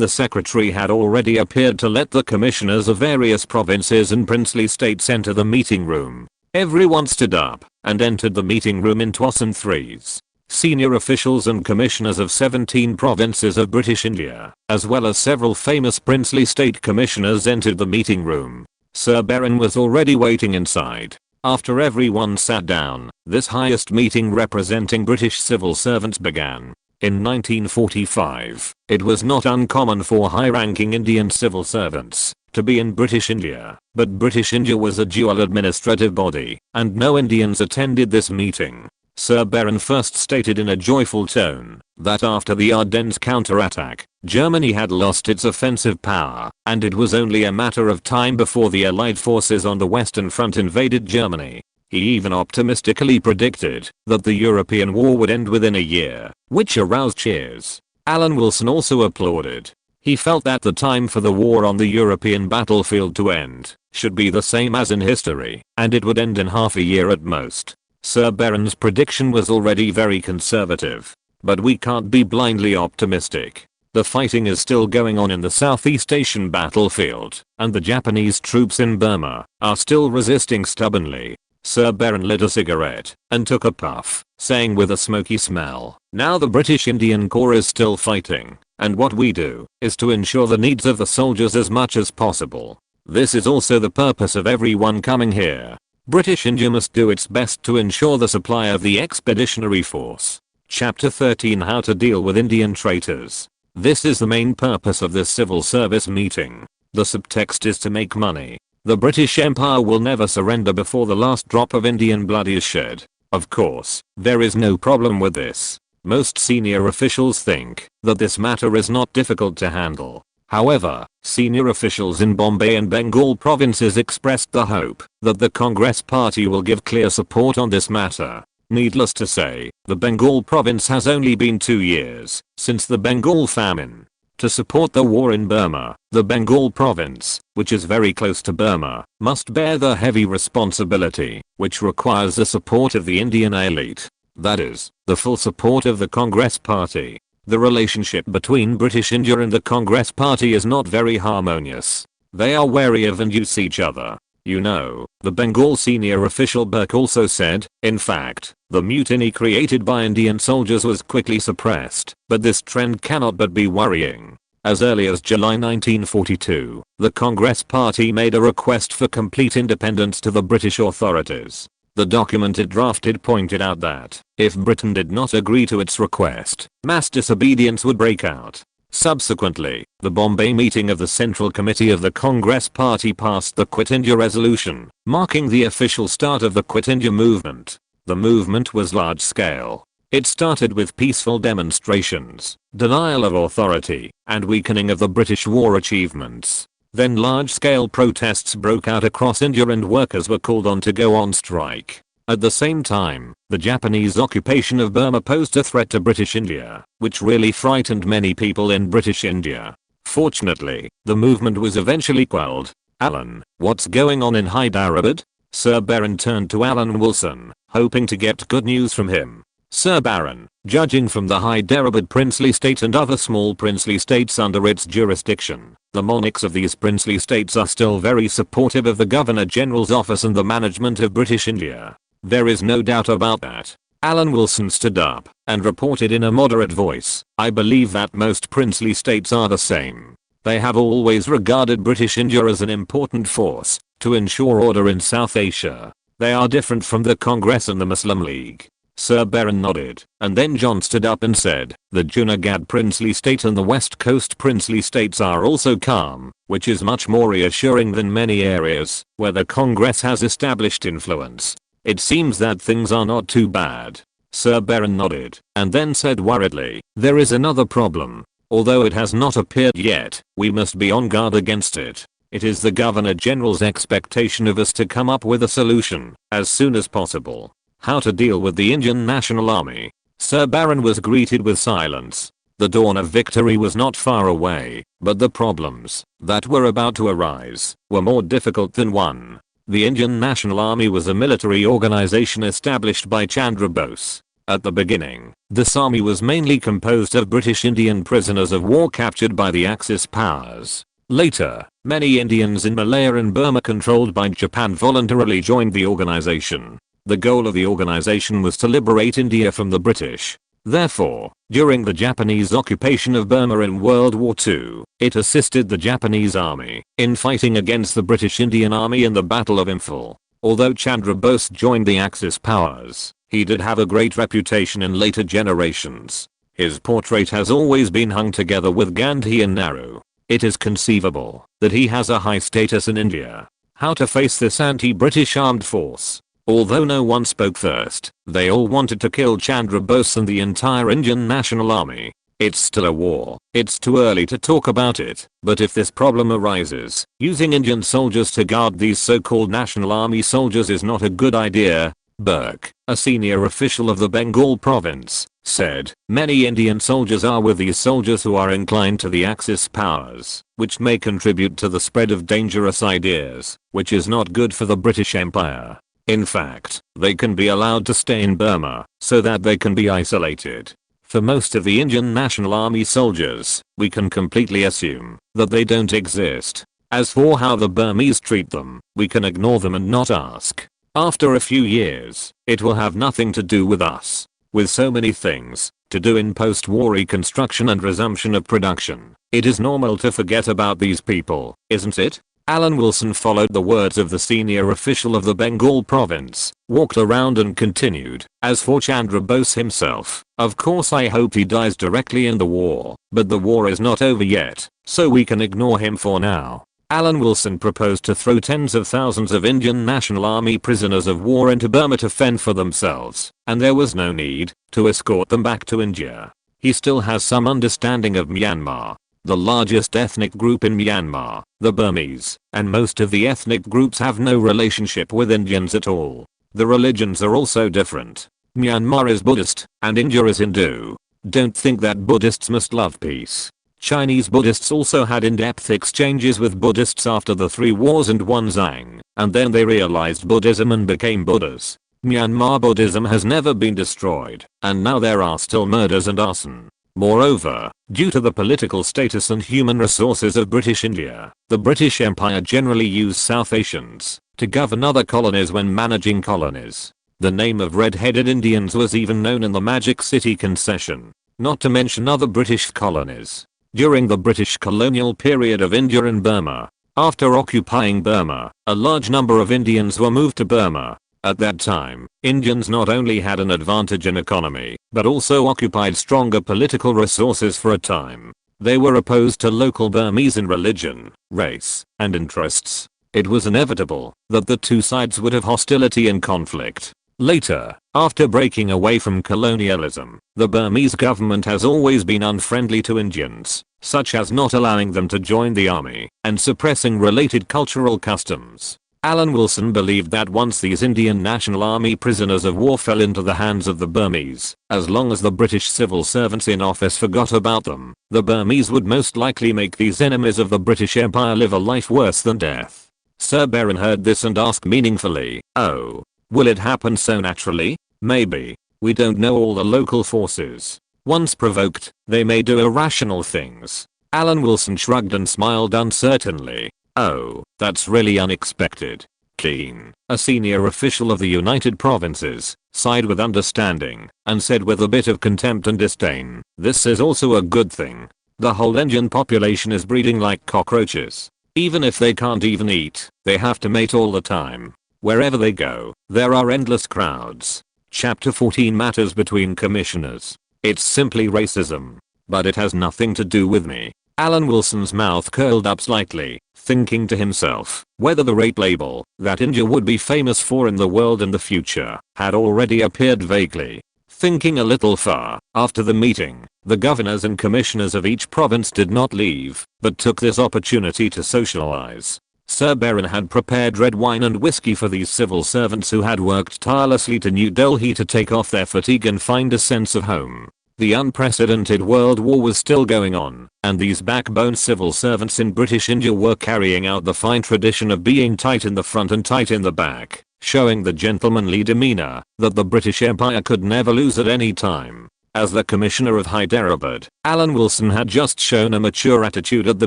the secretary had already appeared to let the commissioners of various provinces and princely states enter the meeting room. Everyone stood up and entered the meeting room in twos and threes. Senior officials and commissioners of 17 provinces of British India, as well as several famous princely state commissioners entered the meeting room. Sir Baron was already waiting inside. After everyone sat down, this highest meeting representing British civil servants began. In 1945, it was not uncommon for high-ranking Indian civil servants to be in British India, but British India was a dual administrative body, and no Indians attended this meeting. Sir Baron first stated in a joyful tone that after the Ardennes counterattack, Germany had lost its offensive power, and it was only a matter of time before the Allied forces on the Western Front invaded Germany. He even optimistically predicted that the European war would end within a year, which aroused cheers. Alan Wilson also applauded. He felt that the time for the war on the European battlefield to end should be the same as in history, and it would end in half a year at most. Sir Baron's prediction was already very conservative. But we can't be blindly optimistic. The fighting is still going on in the Southeast Asian battlefield, and the Japanese troops in Burma are still resisting stubbornly. Sir Baron lit a cigarette and took a puff, saying with a smoky smell, now the British Indian Corps is still fighting, and what we do is to ensure the needs of the soldiers as much as possible. This is also the purpose of everyone coming here. British India must do its best to ensure the supply of the expeditionary force. Chapter 13 How to deal with Indian traitors. This is the main purpose of this civil service meeting. The subtext is to make money. The British Empire will never surrender before the last drop of Indian blood is shed. Of course, there is no problem with this. Most senior officials think that this matter is not difficult to handle. However, senior officials in Bombay and Bengal provinces expressed the hope that the Congress party will give clear support on this matter. Needless to say, the Bengal province has only been 2 years since the Bengal famine. To support the war in Burma, the Bengal province, which is very close to Burma, must bear the heavy responsibility, which requires the support of the Indian elite. That is, the full support of the Congress party. The relationship between British India and the Congress party is not very harmonious. They are wary of and use each other. You know, the Bengal senior official Burke also said, in fact, the mutiny created by Indian soldiers was quickly suppressed, but this trend cannot but be worrying. As early as July 1942, the Congress party made a request for complete independence to the British authorities. The document it drafted pointed out that, if Britain did not agree to its request, mass disobedience would break out. Subsequently, the Bombay meeting of the Central Committee of the Congress Party passed the Quit India resolution, marking the official start of the Quit India movement. The movement was large-scale. It started with peaceful demonstrations, denial of authority, and weakening of the British war achievements. Then large-scale protests broke out across India and workers were called on to go on strike. At the same time, the Japanese occupation of Burma posed a threat to British India, which really frightened many people in British India. Fortunately, the movement was eventually quelled. Alan, what's going on in Hyderabad? Sir Baron turned to Alan Wilson, hoping to get good news from him. Sir Baron, judging from the Hyderabad princely state and other small princely states under its jurisdiction, the monarchs of these princely states are still very supportive of the Governor-General's office and the management of British India. There is no doubt about that. Alan Wilson stood up and reported in a moderate voice, I believe that most princely states are the same. They have always regarded British India as an important force to ensure order in South Asia. They are different from the Congress and the Muslim League. Sir Baron nodded, and then John stood up and said, the Junagadh princely state and the West Coast princely states are also calm, which is much more reassuring than many areas where the Congress has established influence. It seems that things are not too bad. Sir Baron nodded, and then said worriedly, there is another problem. Although it has not appeared yet, we must be on guard against it. It is the Governor-General's expectation of us to come up with a solution as soon as possible. How to deal with the Indian National Army. Sir Baron was greeted with silence. The dawn of victory was not far away, but the problems that were about to arise were more difficult than one. The Indian National Army was a military organization established by Chandra Bose. At the beginning, this army was mainly composed of British Indian prisoners of war captured by the Axis powers. Later, many Indians in Malaya and Burma controlled by Japan voluntarily joined the organization. The goal of the organization was to liberate India from the British. Therefore, during the Japanese occupation of Burma in World War II, it assisted the Japanese army in fighting against the British Indian Army in the Battle of Imphal. Although Chandra Bose joined the Axis powers, he did have a great reputation in later generations. His portrait has always been hung together with Gandhi and Nehru. It is conceivable that he has a high status in India. How to face this anti-British armed force? Although no one spoke first, they all wanted to kill Chandra Bose and the entire Indian National Army. It's still a war. It's too early to talk about it, but if this problem arises, using Indian soldiers to guard these so-called National Army soldiers is not a good idea. Burke, a senior official of the Bengal province, said, many Indian soldiers are with these soldiers who are inclined to the Axis powers, which may contribute to the spread of dangerous ideas, which is not good for the British Empire. In fact, they can be allowed to stay in Burma, so that they can be isolated. For most of the Indian National Army soldiers, we can completely assume that they don't exist. As for how the Burmese treat them, we can ignore them and not ask. After a few years, it will have nothing to do with us. With so many things to do in post-war reconstruction and resumption of production, it is normal to forget about these people, isn't it? Alan Wilson followed the words of the senior official of the Bengal province, walked around and continued, as for Chandra Bose himself, of course I hope he dies directly in the war, but the war is not over yet, so we can ignore him for now. Alan Wilson proposed to throw tens of thousands of Indian National Army prisoners of war into Burma to fend for themselves, and there was no need to escort them back to India. He still has some understanding of Myanmar. The largest ethnic group in Myanmar, the Burmese, and most of the ethnic groups have no relationship with Indians at all. The religions are also different. Myanmar is Buddhist, and India is Hindu. Don't think that Buddhists must love peace. Chinese Buddhists also had in-depth exchanges with Buddhists after the 3 wars and one Zhang, and then they realized Buddhism and became Buddhas. Myanmar Buddhism has never been destroyed, and now there are still murders and arson. Moreover, due to the political status and human resources of British India, the British Empire generally used South Asians to govern other colonies when managing colonies. The name of red-headed Indians was even known in the Magic City concession, not to mention other British colonies. During the British colonial period of India and Burma, after occupying Burma, a large number of Indians were moved to Burma. At that time, Indians not only had an advantage in economy, but also occupied stronger political resources for a time. They were opposed to local Burmese in religion, race, and interests. It was inevitable that the two sides would have hostility and conflict. Later, after breaking away from colonialism, the Burmese government has always been unfriendly to Indians, such as not allowing them to join the army and suppressing related cultural customs. Alan Wilson believed that once these Indian National Army prisoners of war fell into the hands of the Burmese, as long as the British civil servants in office forgot about them, the Burmese would most likely make these enemies of the British Empire live a life worse than death. Sir Baron heard this and asked meaningfully, "Oh, will it happen so naturally? Maybe. We don't know all the local forces. Once provoked, they may do irrational things." Alan Wilson shrugged and smiled uncertainly. "Oh, that's really unexpected." Keane, a senior official of the United Provinces, sighed with understanding and said with a bit of contempt and disdain, "This is also a good thing. The whole Indian population is breeding like cockroaches. Even if they can't even eat, they have to mate all the time. Wherever they go, there are endless crowds." Chapter 14 Matters between commissioners. "It's simply racism. But it has nothing to do with me." Alan Wilson's mouth curled up slightly, thinking to himself whether the rape label that India would be famous for in the world in the future had already appeared vaguely. Thinking a little far, after the meeting, the governors and commissioners of each province did not leave, but took this opportunity to socialize. Sir Baron had prepared red wine and whiskey for these civil servants who had worked tirelessly to New Delhi to take off their fatigue and find a sense of home. The unprecedented World War was still going on, and these backbone civil servants in British India were carrying out the fine tradition of being tight in the front and tight in the back, showing the gentlemanly demeanor that the British Empire could never lose at any time. As the Commissioner of Hyderabad, Alan Wilson had just shown a mature attitude at the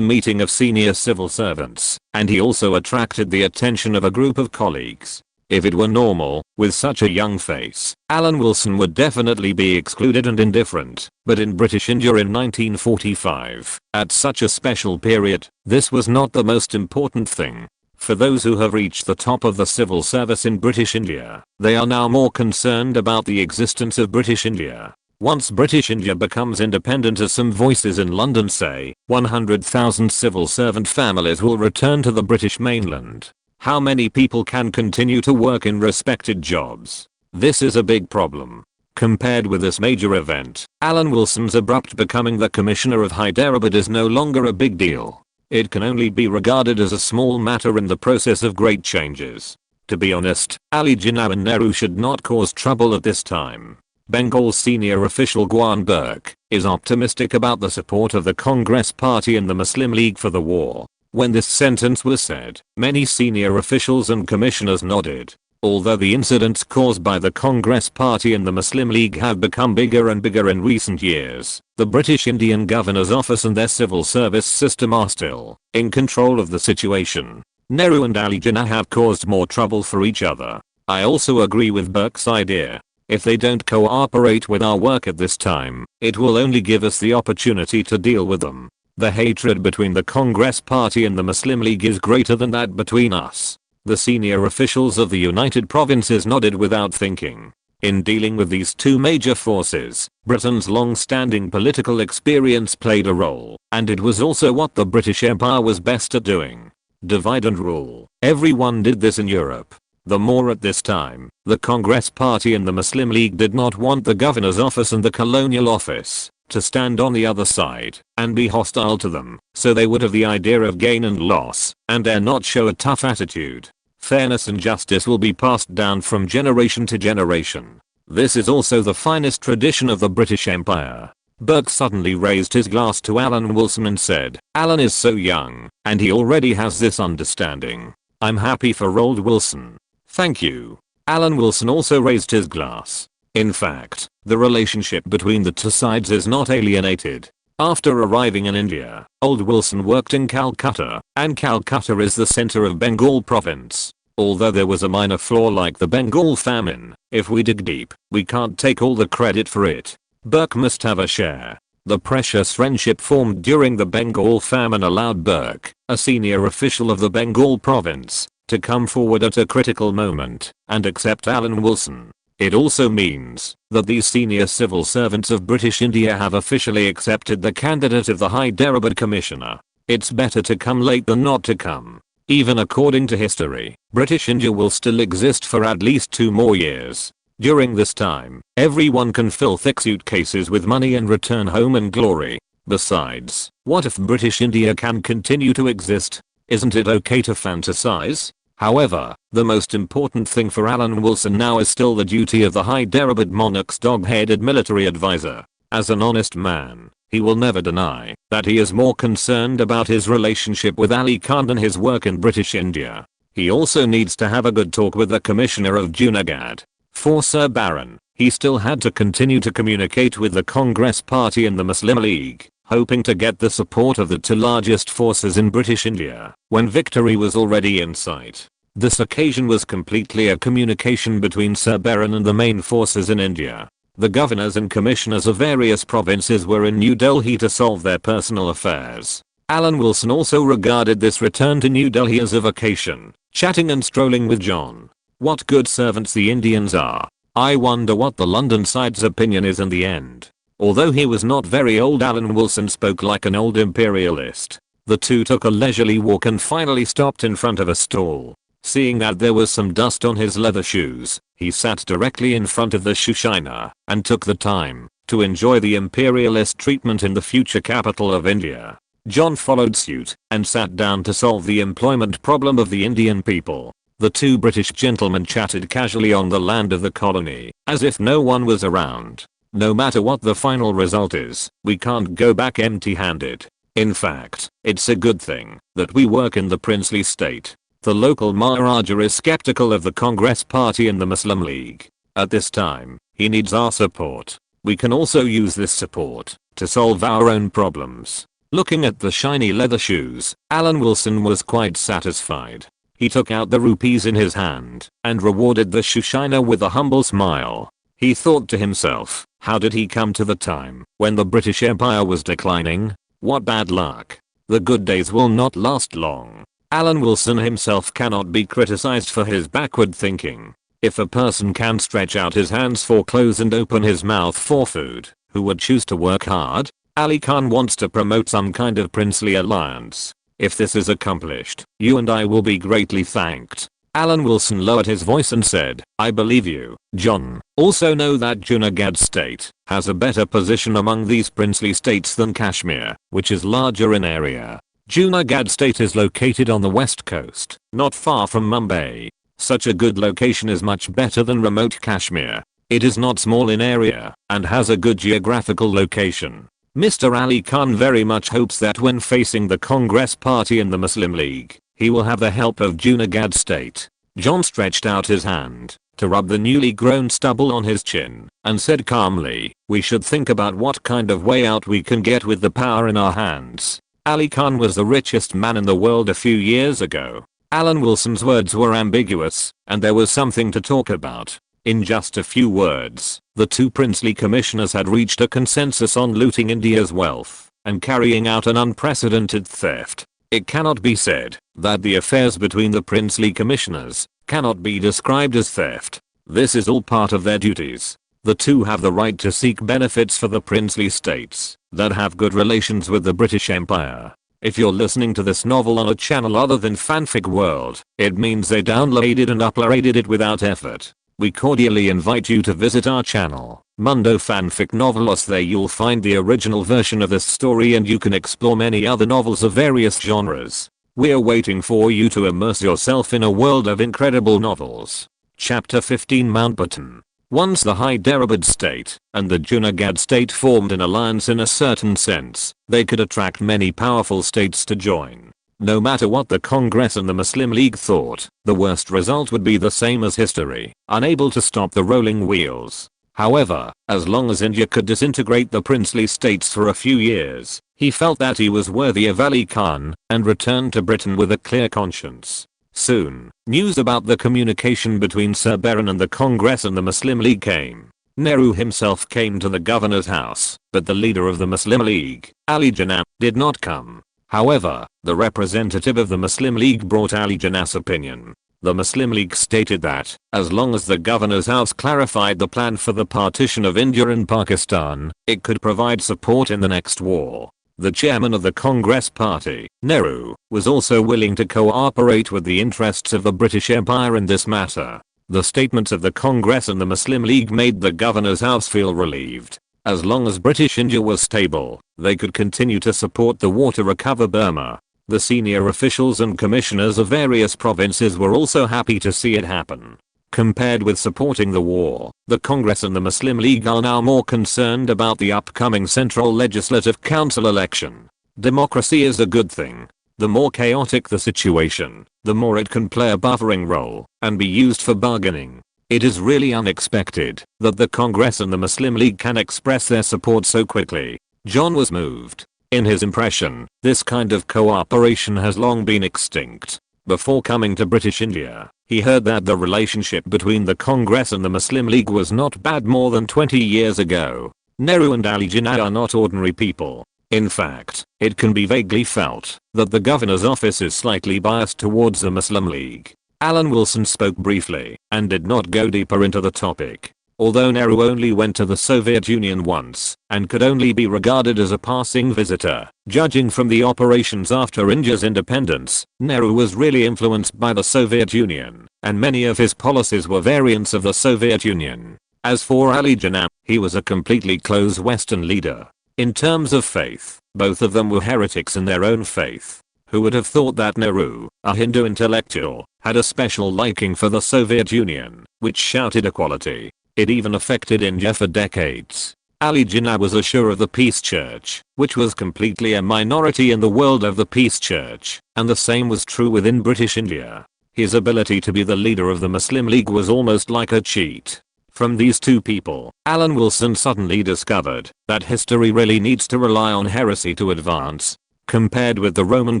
meeting of senior civil servants, and he also attracted the attention of a group of colleagues. If it were normal, with such a young face, Alan Wilson would definitely be excluded and indifferent, but in British India in 1945, at such a special period, this was not the most important thing. For those who have reached the top of the civil service in British India, they are now more concerned about the existence of British India. Once British India becomes independent, as some voices in London say, 100,000 civil servant families will return to the British mainland. How many people can continue to work in respected jobs? This is a big problem. Compared with this major event, Alan Wilson's abrupt becoming the Commissioner of Hyderabad is no longer a big deal. It can only be regarded as a small matter in the process of great changes. To be honest, Ali Jinnah and Nehru should not cause trouble at this time. Bengal's senior official Gwan Burke is optimistic about the support of the Congress Party and the Muslim League for the war. When this sentence was said, many senior officials and commissioners nodded. Although the incidents caused by the Congress Party and the Muslim League have become bigger and bigger in recent years, the British Indian Governor's Office and their civil service system are still in control of the situation. Nehru and Ali Jinnah have caused more trouble for each other. I also agree with Burke's idea. If they don't cooperate with our work at this time, it will only give us the opportunity to deal with them. The hatred between the Congress Party and the Muslim League is greater than that between us. The senior officials of the United Provinces nodded without thinking. In dealing with these two major forces, Britain's long-standing political experience played a role, and it was also what the British Empire was best at doing. Divide and rule. Everyone did this in Europe. The more at this time, the Congress Party and the Muslim League did not want the Governor's Office and the Colonial Office to stand on the other side and be hostile to them, so they would have the idea of gain and loss and dare not show a tough attitude. Fairness and justice will be passed down from generation to generation. This is also the finest tradition of the British Empire. Burke suddenly raised his glass to Alan Wilson and said, "Alan is so young, and he already has this understanding. I'm happy for old Wilson." "Thank you." Alan Wilson also raised his glass. In fact, the relationship between the two sides is not alienated. After arriving in India, old Wilson worked in Calcutta, and Calcutta is the center of Bengal province. Although there was a minor flaw like the Bengal famine, if we dig deep, we can't take all the credit for it. Burke must have a share. The precious friendship formed during the Bengal famine allowed Burke, a senior official of the Bengal province, to come forward at a critical moment and accept Alan Wilson. It also means that these senior civil servants of British India have officially accepted the candidate of the Hyderabad Commissioner. It's better to come late than not to come. Even according to history, British India will still exist for at least 2 more years. During this time, everyone can fill thick suitcases with money and return home in glory. Besides, what if British India can continue to exist? Isn't it okay to fantasize? However, the most important thing for Alan Wilson now is still the duty of the Hyderabad monarch's dog-headed military advisor. As an honest man, he will never deny that he is more concerned about his relationship with Ali Khan than his work in British India. He also needs to have a good talk with the Commissioner of Junagadh. For Sir Baron, he still had to continue to communicate with the Congress Party and the Muslim League, hoping to get the support of the two largest forces in British India, when victory was already in sight. This occasion was completely a communication between Sir Baron and the main forces in India. The governors and commissioners of various provinces were in New Delhi to solve their personal affairs. Alan Wilson also regarded this return to New Delhi as a vacation, chatting and strolling with John. What good servants the Indians are. I wonder what the London side's opinion is in the end. Although he was not very old, Alan Wilson spoke like an old imperialist. The two took a leisurely walk and finally stopped in front of a stall. Seeing that there was some dust on his leather shoes, he sat directly in front of the Shushina and took the time to enjoy the imperialist treatment in the future capital of India. John followed suit and sat down to solve the employment problem of the Indian people. The two British gentlemen chatted casually on the land of the colony, as if no one was around. No matter what the final result is, we can't go back empty-handed. In fact, it's a good thing that we work in the princely state. The local Maharaja is skeptical of the Congress Party and the Muslim League. At this time, he needs our support. We can also use this support to solve our own problems. Looking at the shiny leather shoes, Alan Wilson was quite satisfied. He took out the rupees in his hand and rewarded the Shushina with a humble smile. He thought to himself, how did he come to the time when the British Empire was declining? What bad luck. The good days will not last long. Alan Wilson himself cannot be criticized for his backward thinking. If a person can stretch out his hands for clothes and open his mouth for food, who would choose to work hard? Ali Khan wants to promote some kind of princely alliance. If this is accomplished, you and I will be greatly thanked. Alan Wilson lowered his voice and said, I believe you, John. Also know that Junagadh state has a better position among these princely states than Kashmir, which is larger in area. Junagadh state is located on the west coast, not far from Mumbai. Such a good location is much better than remote Kashmir. It is not small in area and has a good geographical location. Mr. Ali Khan very much hopes that when facing the Congress Party and the Muslim League, he will have the help of Junagadh state. John stretched out his hand to rub the newly grown stubble on his chin and said calmly, we should think about what kind of way out we can get with the power in our hands. Ali Khan was the richest man in the world a few years ago. Alan Wilson's words were ambiguous, and there was something to talk about. In just a few words, the two princely commissioners had reached a consensus on looting India's wealth and carrying out an unprecedented theft. It cannot be said that the affairs between the princely commissioners cannot be described as theft. This is all part of their duties. The two have the right to seek benefits for the princely states that have good relations with the British Empire. If you're listening to this novel on a channel other than Fanfic World, it means they downloaded and uploaded it without effort. We cordially invite you to visit our channel, Mundo Fanfic Novelos. There you'll find the original version of this story and you can explore many other novels of various genres. We're waiting for you to immerse yourself in a world of incredible novels. Chapter 15 Mountbatten. Once the Hyderabad state and the Junagadh state formed an alliance in a certain sense, they could attract many powerful states to join. No matter what the Congress and the Muslim League thought, the worst result would be the same as history, unable to stop the rolling wheels. However, as long as India could disintegrate the princely states for a few years, he felt that he was worthy of Ali Khan and returned to Britain with a clear conscience. Soon, news about the communication between Sir Baron and the Congress and the Muslim League came. Nehru himself came to the governor's house, but the leader of the Muslim League, Ali Jinnah, did not come. However, the representative of the Muslim League brought Ali Jinnah's opinion. The Muslim League stated that, as long as the governor's house clarified the plan for the partition of India and Pakistan, it could provide support in the next war. The chairman of the Congress Party, Nehru, was also willing to cooperate with the interests of the British Empire in this matter. The statements of the Congress and the Muslim League made the governor's house feel relieved. As long as British India was stable, they could continue to support the war to recover Burma. The senior officials and commissioners of various provinces were also happy to see it happen. Compared with supporting the war, the Congress and the Muslim League are now more concerned about the upcoming Central Legislative Council election. Democracy is a good thing. The more chaotic the situation, the more it can play a buffering role and be used for bargaining. It is really unexpected that the Congress and the Muslim League can express their support so quickly. John was moved. In his impression, this kind of cooperation has long been extinct. Before coming to British India, he heard that the relationship between the Congress and the Muslim League was not bad more than 20 years ago. Nehru and Ali Jinnah are not ordinary people. In fact, it can be vaguely felt that the governor's office is slightly biased towards the Muslim League. Alan Wilson spoke briefly and did not go deeper into the topic. Although Nehru only went to the Soviet Union once and could only be regarded as a passing visitor, judging from the operations after India's independence, Nehru was really influenced by the Soviet Union, and many of his policies were variants of the Soviet Union. As for Ali Jinnah, he was a completely closed Western leader. In terms of faith, both of them were heretics in their own faith. Who would have thought that Nehru, a Hindu intellectual, had a special liking for the Soviet Union, which shouted equality? It even affected India for decades. Ali Jinnah was a Shah of the Peace Church, which was completely a minority in the world of the Peace Church, and the same was true within British India. His ability to be the leader of the Muslim League was almost like a cheat. From these two people, Alan Wilson suddenly discovered that history really needs to rely on heresy to advance. Compared with the Roman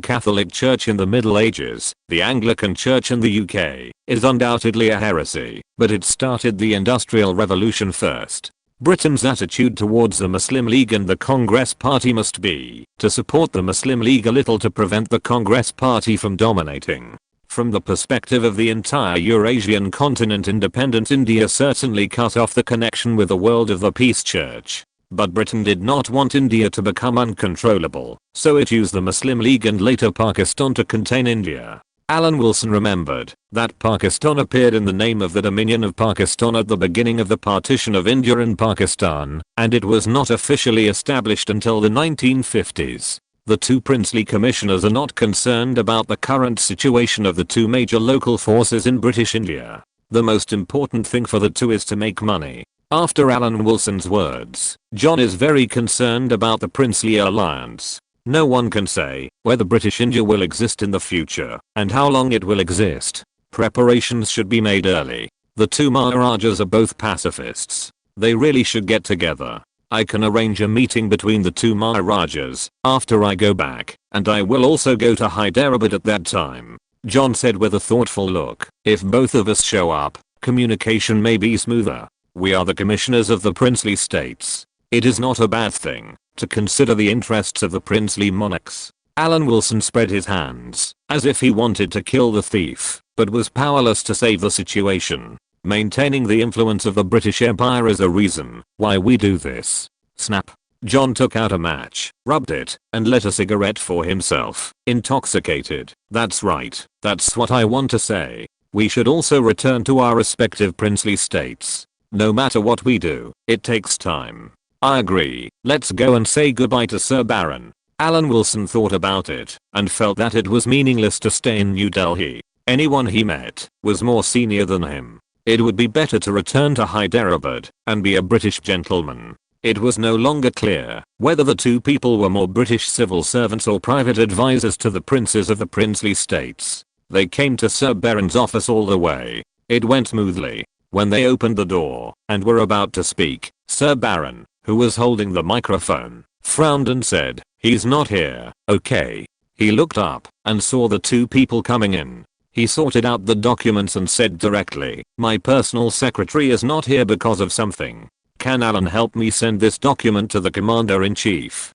Catholic Church in the Middle Ages, the Anglican Church in the UK is undoubtedly a heresy, but it started the Industrial Revolution first. Britain's attitude towards the Muslim League and the Congress Party must be to support the Muslim League a little to prevent the Congress Party from dominating. From the perspective of the entire Eurasian continent, independent India certainly cut off the connection with the world of the Peace Church. But Britain did not want India to become uncontrollable, so it used the Muslim League and later Pakistan to contain India. Alan Wilson remembered that Pakistan appeared in the name of the Dominion of Pakistan at the beginning of the partition of India and Pakistan, and it was not officially established until the 1950s. The two princely commissioners are not concerned about the current situation of the two major local forces in British India. The most important thing for the two is to make money. After Alan Wilson's words, John is very concerned about the princely alliance. No one can say whether British India will exist in the future and how long it will exist. Preparations should be made early. The two Maharajas are both pacifists. They really should get together. I can arrange a meeting between the two Maharajas after I go back, and I will also go to Hyderabad at that time. John said with a thoughtful look. If both of us show up, communication may be smoother. We are the commissioners of the princely states. It is not a bad thing to consider the interests of the princely monarchs. Alan Wilson spread his hands as if he wanted to kill the thief, but was powerless to save the situation. Maintaining the influence of the British Empire is a reason why we do this. Snap. John took out a match, rubbed it, and lit a cigarette for himself, intoxicated. That's right. That's what I want to say. We should also return to our respective princely states. No matter what we do, it takes time. I agree. Let's go and say goodbye to Sir Baron. Alan Wilson thought about it and felt that it was meaningless to stay in New Delhi. Anyone he met was more senior than him. It would be better to return to Hyderabad and be a British gentleman. It was no longer clear whether the two people were more British civil servants or private advisors to the princes of the princely states. They came to Sir Baron's office all the way. It went smoothly. When they opened the door and were about to speak, Sir Baron, who was holding the microphone, frowned and said, "He's not here, okay?" He looked up and saw the two people coming in. He sorted out the documents and said directly, "My personal secretary is not here because of something. Can Alan help me send this document to the commander-in-chief?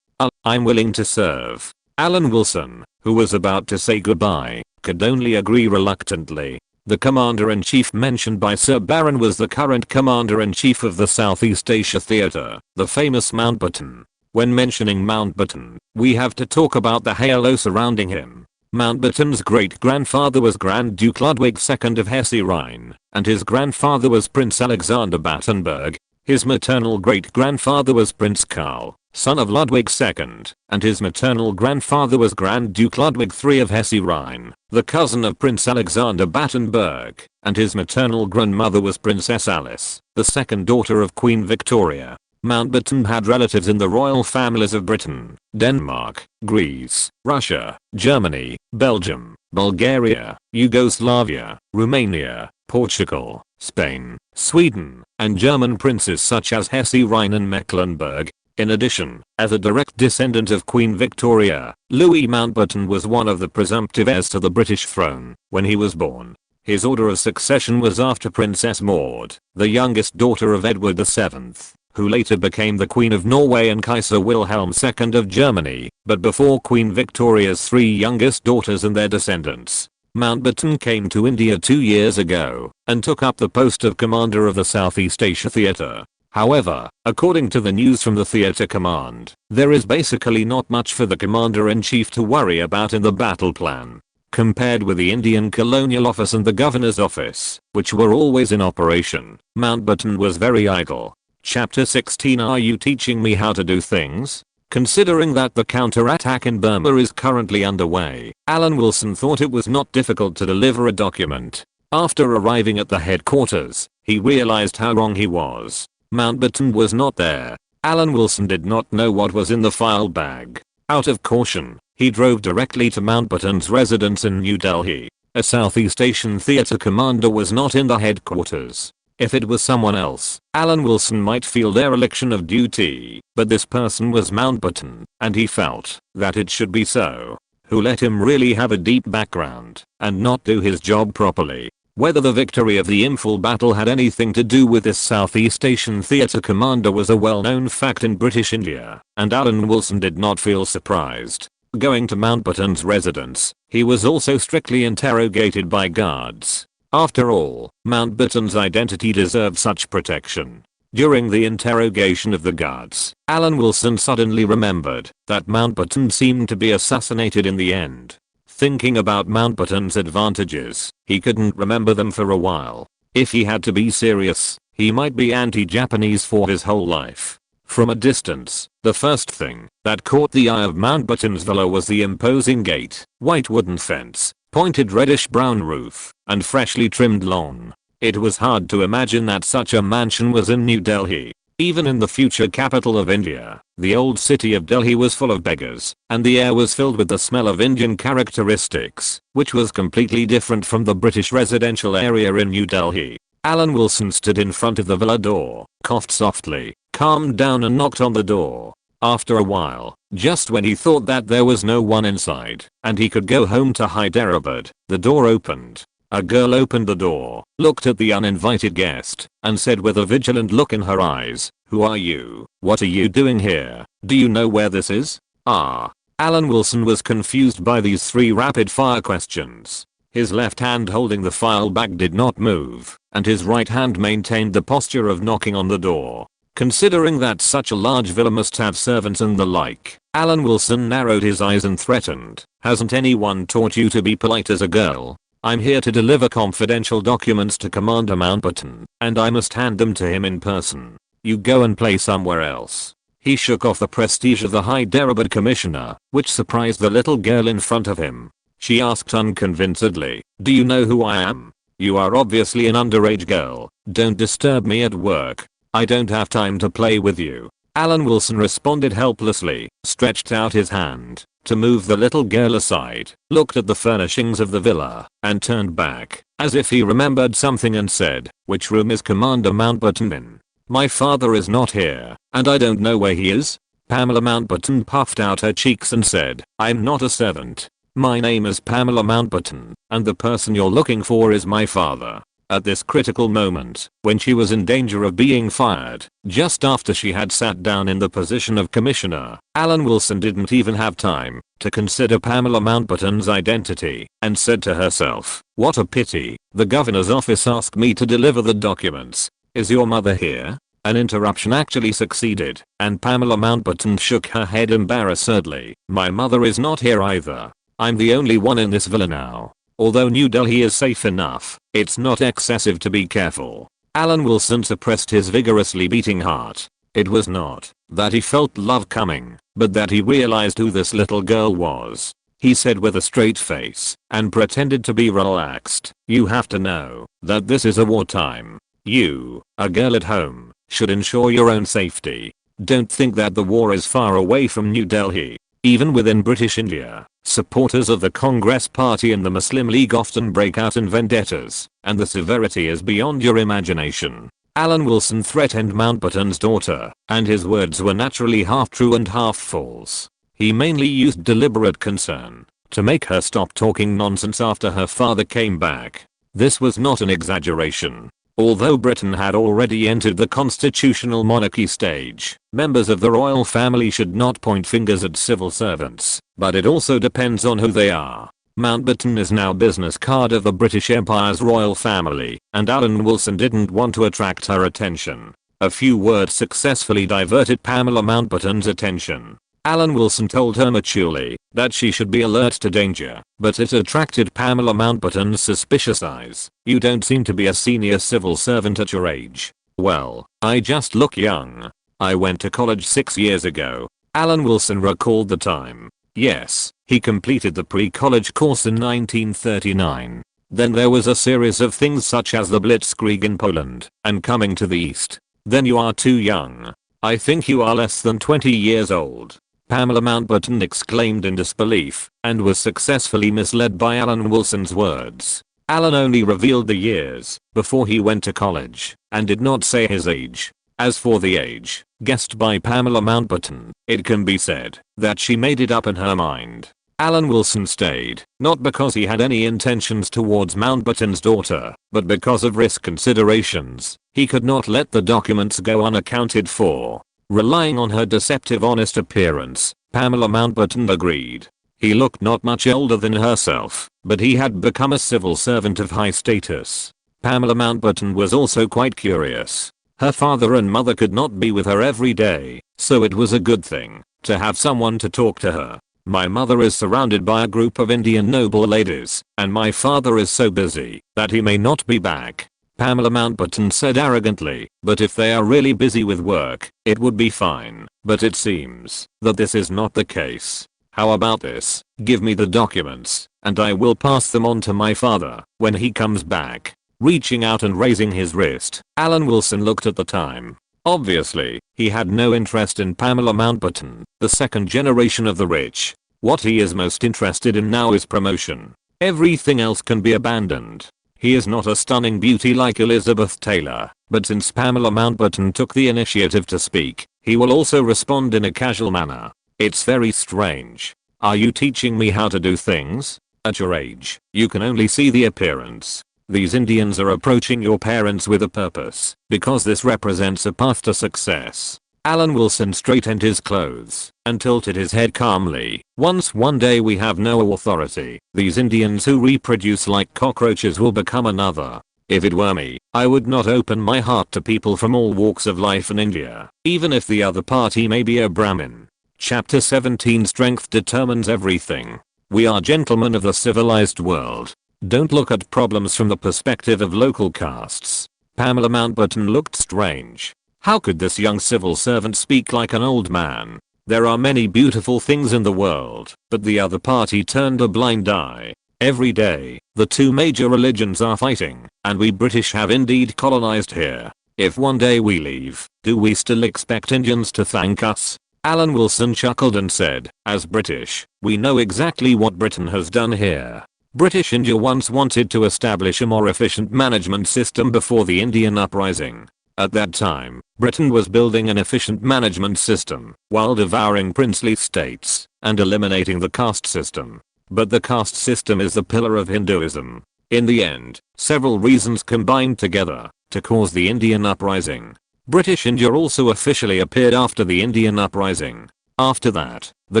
I'm willing to serve." Alan Wilson, who was about to say goodbye, could only agree reluctantly. The commander-in-chief mentioned by Sir Baron was the current commander-in-chief of the Southeast Asia Theatre, the famous Mountbatten. When mentioning Mountbatten, we have to talk about the halo surrounding him. Mountbatten's great-grandfather was Grand Duke Ludwig II of Hesse-Rhine, and his grandfather was Prince Alexander Battenberg. His maternal great-grandfather was Prince Karl, son of Ludwig II, and his maternal grandfather was Grand Duke Ludwig III of Hesse-Rhine, the cousin of Prince Alexander Battenberg, and his maternal grandmother was Princess Alice, the second daughter of Queen Victoria. Mountbatten had relatives in the royal families of Britain, Denmark, Greece, Russia, Germany, Belgium, Bulgaria, Yugoslavia, Romania, Portugal, Spain, Sweden, and German princes such as Hesse-Rhine and Mecklenburg. In addition, as a direct descendant of Queen Victoria, Louis Mountbatten was one of the presumptive heirs to the British throne when he was born. His order of succession was after Princess Maud, the youngest daughter of Edward VII, who later became the Queen of Norway, and Kaiser Wilhelm II of Germany, but before Queen Victoria's three youngest daughters and their descendants. Mountbatten came to India 2 years ago and took up the post of commander of the Southeast Asia Theatre. However, according to the news from the theatre command, there is basically not much for the commander-in-chief to worry about in the battle plan. Compared with the Indian Colonial Office and the Governor's Office, which were always in operation, Mountbatten was very idle. Chapter 16. Are you teaching me how to do things? Considering that the counterattack in Burma is currently underway, Alan Wilson thought it was not difficult to deliver a document. After arriving at the headquarters, he realized how wrong he was. Mountbatten was not there. Alan Wilson did not know what was in the file bag. Out of caution, he drove directly to Mountbatten's residence in New Delhi. A Southeast Asian theatre commander was not in the headquarters. If it was someone else, Alan Wilson might feel dereliction of duty, but this person was Mountbatten, and he felt that it should be so. Who let him really have a deep background and not do his job properly? Whether the victory of the Imphal battle had anything to do with this Southeast Asian theatre commander was a well-known fact in British India, and Alan Wilson did not feel surprised. Going to Mountbatten's residence, he was also strictly interrogated by guards. After all, Mountbatten's identity deserved such protection. During the interrogation of the guards, Alan Wilson suddenly remembered that Mountbatten seemed to be assassinated in the end. Thinking about Mountbatten's advantages, he couldn't remember them for a while. If he had to be serious, he might be anti-Japanese for his whole life. From a distance, the first thing that caught the eye of Mountbatten's villa was the imposing gate, white wooden fence, pointed reddish-brown roof, and freshly trimmed lawn. It was hard to imagine that such a mansion was in New Delhi. Even in the future capital of India, the old city of Delhi was full of beggars, and the air was filled with the smell of Indian characteristics, which was completely different from the British residential area in New Delhi. Alan Wilson stood in front of the villa door, coughed softly, calmed down and knocked on the door. After a while, just when he thought that there was no one inside, and he could go home to Hyderabad, the door opened. A girl opened the door, looked at the uninvited guest, and said with a vigilant look in her eyes, "Who are you? What are you doing here? Do you know where this is?" Alan Wilson was confused by these 3 rapid-fire questions. His left hand holding the file bag did not move, and his right hand maintained the posture of knocking on the door. Considering that such a large villa must have servants and the like, Alan Wilson narrowed his eyes and threatened, "Hasn't anyone taught you to be polite as a girl? I'm here to deliver confidential documents to Commander Mountbatten, and I must hand them to him in person. You go and play somewhere else." He shook off the prestige of the Hyderabad commissioner, which surprised the little girl in front of him. She asked unconvincedly, "Do you know who I am? You are obviously an underage girl. Don't disturb me at work. I don't have time to play with you." Alan Wilson responded helplessly, stretched out his hand to move the little girl aside, looked at the furnishings of the villa, and turned back, as if he remembered something, and said, "Which room is Commander Mountbatten in? My father is not here, and I don't know where he is." Pamela Mountbatten puffed out her cheeks and said, "I'm not a servant. My name is Pamela Mountbatten, and the person you're looking for is my father." At this critical moment, when she was in danger of being fired, just after she had sat down in the position of commissioner, Alan Wilson didn't even have time to consider Pamela Mountbatten's identity, and said to herself, "What a pity, the governor's office asked me to deliver the documents. Is your mother here?" An interruption actually succeeded, and Pamela Mountbatten shook her head embarrassedly. "My mother is not here either." I'm the only one in this villa now. Although New Delhi is safe enough, it's not excessive to be careful. Alan Wilson suppressed his vigorously beating heart. It was not that he felt love coming, but that he realized who this little girl was. He said with a straight face and pretended to be relaxed, "You have to know that this is a wartime. You, a girl at home, should ensure your own safety. Don't think that the war is far away from New Delhi." Even within British India, supporters of the Congress Party and the Muslim League often break out in vendettas, and the severity is beyond your imagination. Alan Wilson threatened Mountbatten's daughter, and his words were naturally half true and half false. He mainly used deliberate concern to make her stop talking nonsense after her father came back. This was not an exaggeration. Although Britain had already entered the constitutional monarchy stage, members of the royal family should not point fingers at civil servants, but it also depends on who they are. Mountbatten is now business card of the British Empire's royal family, and Alan Wilson didn't want to attract her attention. A few words successfully diverted Pamela Mountbatten's attention. Alan Wilson told her maturely that she should be alert to danger, but it attracted Pamela Mountbatten's suspicious eyes. "You don't seem to be a senior civil servant at your age." "Well, I just look young. I went to college 6 years ago." Alan Wilson recalled the time. Yes, he completed the pre-college course in 1939. Then there was a series of things such as the Blitzkrieg in Poland and coming to the East. "Then you are too young. I think you are less than 20 years old." Pamela Mountbatten exclaimed in disbelief and was successfully misled by Alan Wilson's words. Alan only revealed the years before he went to college and did not say his age. As for the age guessed by Pamela Mountbatten, it can be said that she made it up in her mind. Alan Wilson stayed, not because he had any intentions towards Mountbatten's daughter, but because of risk considerations. He could not let the documents go unaccounted for. Relying on her deceptive honest appearance, Pamela Mountbatten agreed. He looked not much older than herself, but he had become a civil servant of high status. Pamela Mountbatten was also quite curious. Her father and mother could not be with her every day, so it was a good thing to have someone to talk to her. "My mother is surrounded by a group of Indian noble ladies, and my father is so busy that he may not be back," Pamela Mountbatten said arrogantly. "But if they are really busy with work, it would be fine. But it seems that this is not the case. How about this? Give me the documents, and I will pass them on to my father when he comes back." Reaching out and raising his wrist, Alan Wilson looked at the time. Obviously, he had no interest in Pamela Mountbatten, the second generation of the rich. What he is most interested in now is promotion. Everything else can be abandoned. He is not a stunning beauty like Elizabeth Taylor, but since Pamela Mountbatten took the initiative to speak, he will also respond in a casual manner. "It's very strange. Are you teaching me how to do things? At your age, you can only see the appearance. These Indians are approaching your parents with a purpose, because this represents a path to success." Alan Wilson straightened his clothes and tilted his head calmly. "Once one day we have no authority, these Indians who reproduce like cockroaches will become another. If it were me, I would not open my heart to people from all walks of life in India, even if the other party may be a Brahmin." Chapter 17 Strength determines everything. We are gentlemen of the civilized world. Don't look at problems from the perspective of local castes. Pamela Mountbatten looked strange. How could this young civil servant speak like an old man? There are many beautiful things in the world, but the other party turned a blind eye. Every day, the two major religions are fighting, and we British have indeed colonized here. If one day we leave, do we still expect Indians to thank us? Alan Wilson chuckled and said, "As British, we know exactly what Britain has done here. British India once wanted to establish a more efficient management system before the Indian uprising. At that time, Britain was building an efficient management system while devouring princely states and eliminating the caste system. But the caste system is the pillar of Hinduism. In the end, several reasons combined together to cause the Indian uprising. British India also officially appeared after the Indian uprising. After that, the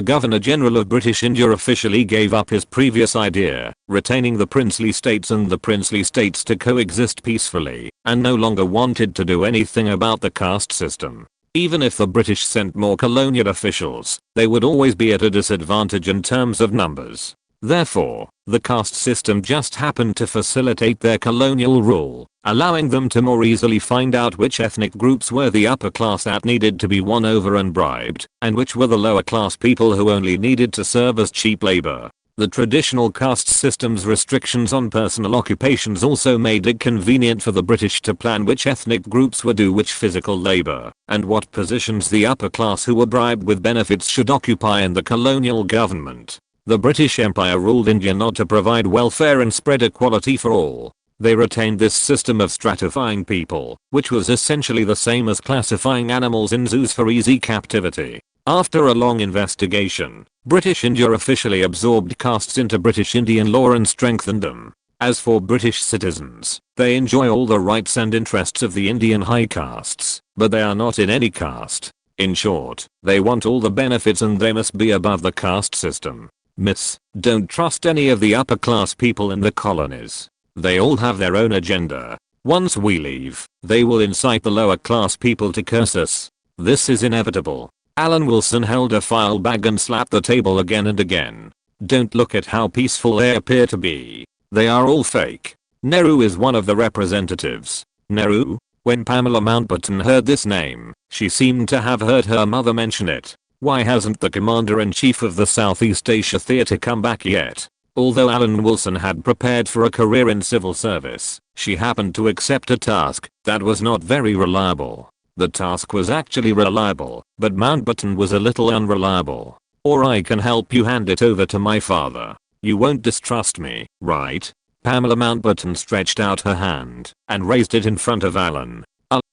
Governor-General of British India officially gave up his previous idea, retaining the princely states and the princely states to coexist peacefully, and no longer wanted to do anything about the caste system. Even if the British sent more colonial officials, they would always be at a disadvantage in terms of numbers. Therefore, the caste system just happened to facilitate their colonial rule, allowing them to more easily find out which ethnic groups were the upper class that needed to be won over and bribed, and which were the lower class people who only needed to serve as cheap labor. The traditional caste system's restrictions on personal occupations also made it convenient for the British to plan which ethnic groups would do which physical labor, and what positions the upper class who were bribed with benefits should occupy in the colonial government. The British Empire ruled India not to provide welfare and spread equality for all. They retained this system of stratifying people, which was essentially the same as classifying animals in zoos for easy captivity. After a long investigation, British India officially absorbed castes into British Indian law and strengthened them. As for British citizens, they enjoy all the rights and interests of the Indian high castes, but they are not in any caste. In short, they want all the benefits and they must be above the caste system. Miss, don't trust any of the upper class people in the colonies. They all have their own agenda. Once we leave, they will incite the lower class people to curse us. This is inevitable. Alan Wilson held a file bag and slapped the table again and again. Don't look at how peaceful they appear to be. They are all fake. Nehru is one of the representatives. Nehru? When Pamela Mountbatten heard this name, she seemed to have heard her mother mention it. Why hasn't the Commander-in-Chief of the Southeast Asia Theatre come back yet? Although Alan Wilson had prepared for a career in civil service, she happened to accept a task that was not very reliable. The task was actually reliable, but Mountbatten was a little unreliable. Or I can help you hand it over to my father. You won't distrust me, right? Pamela Mountbatten stretched out her hand and raised it in front of Alan.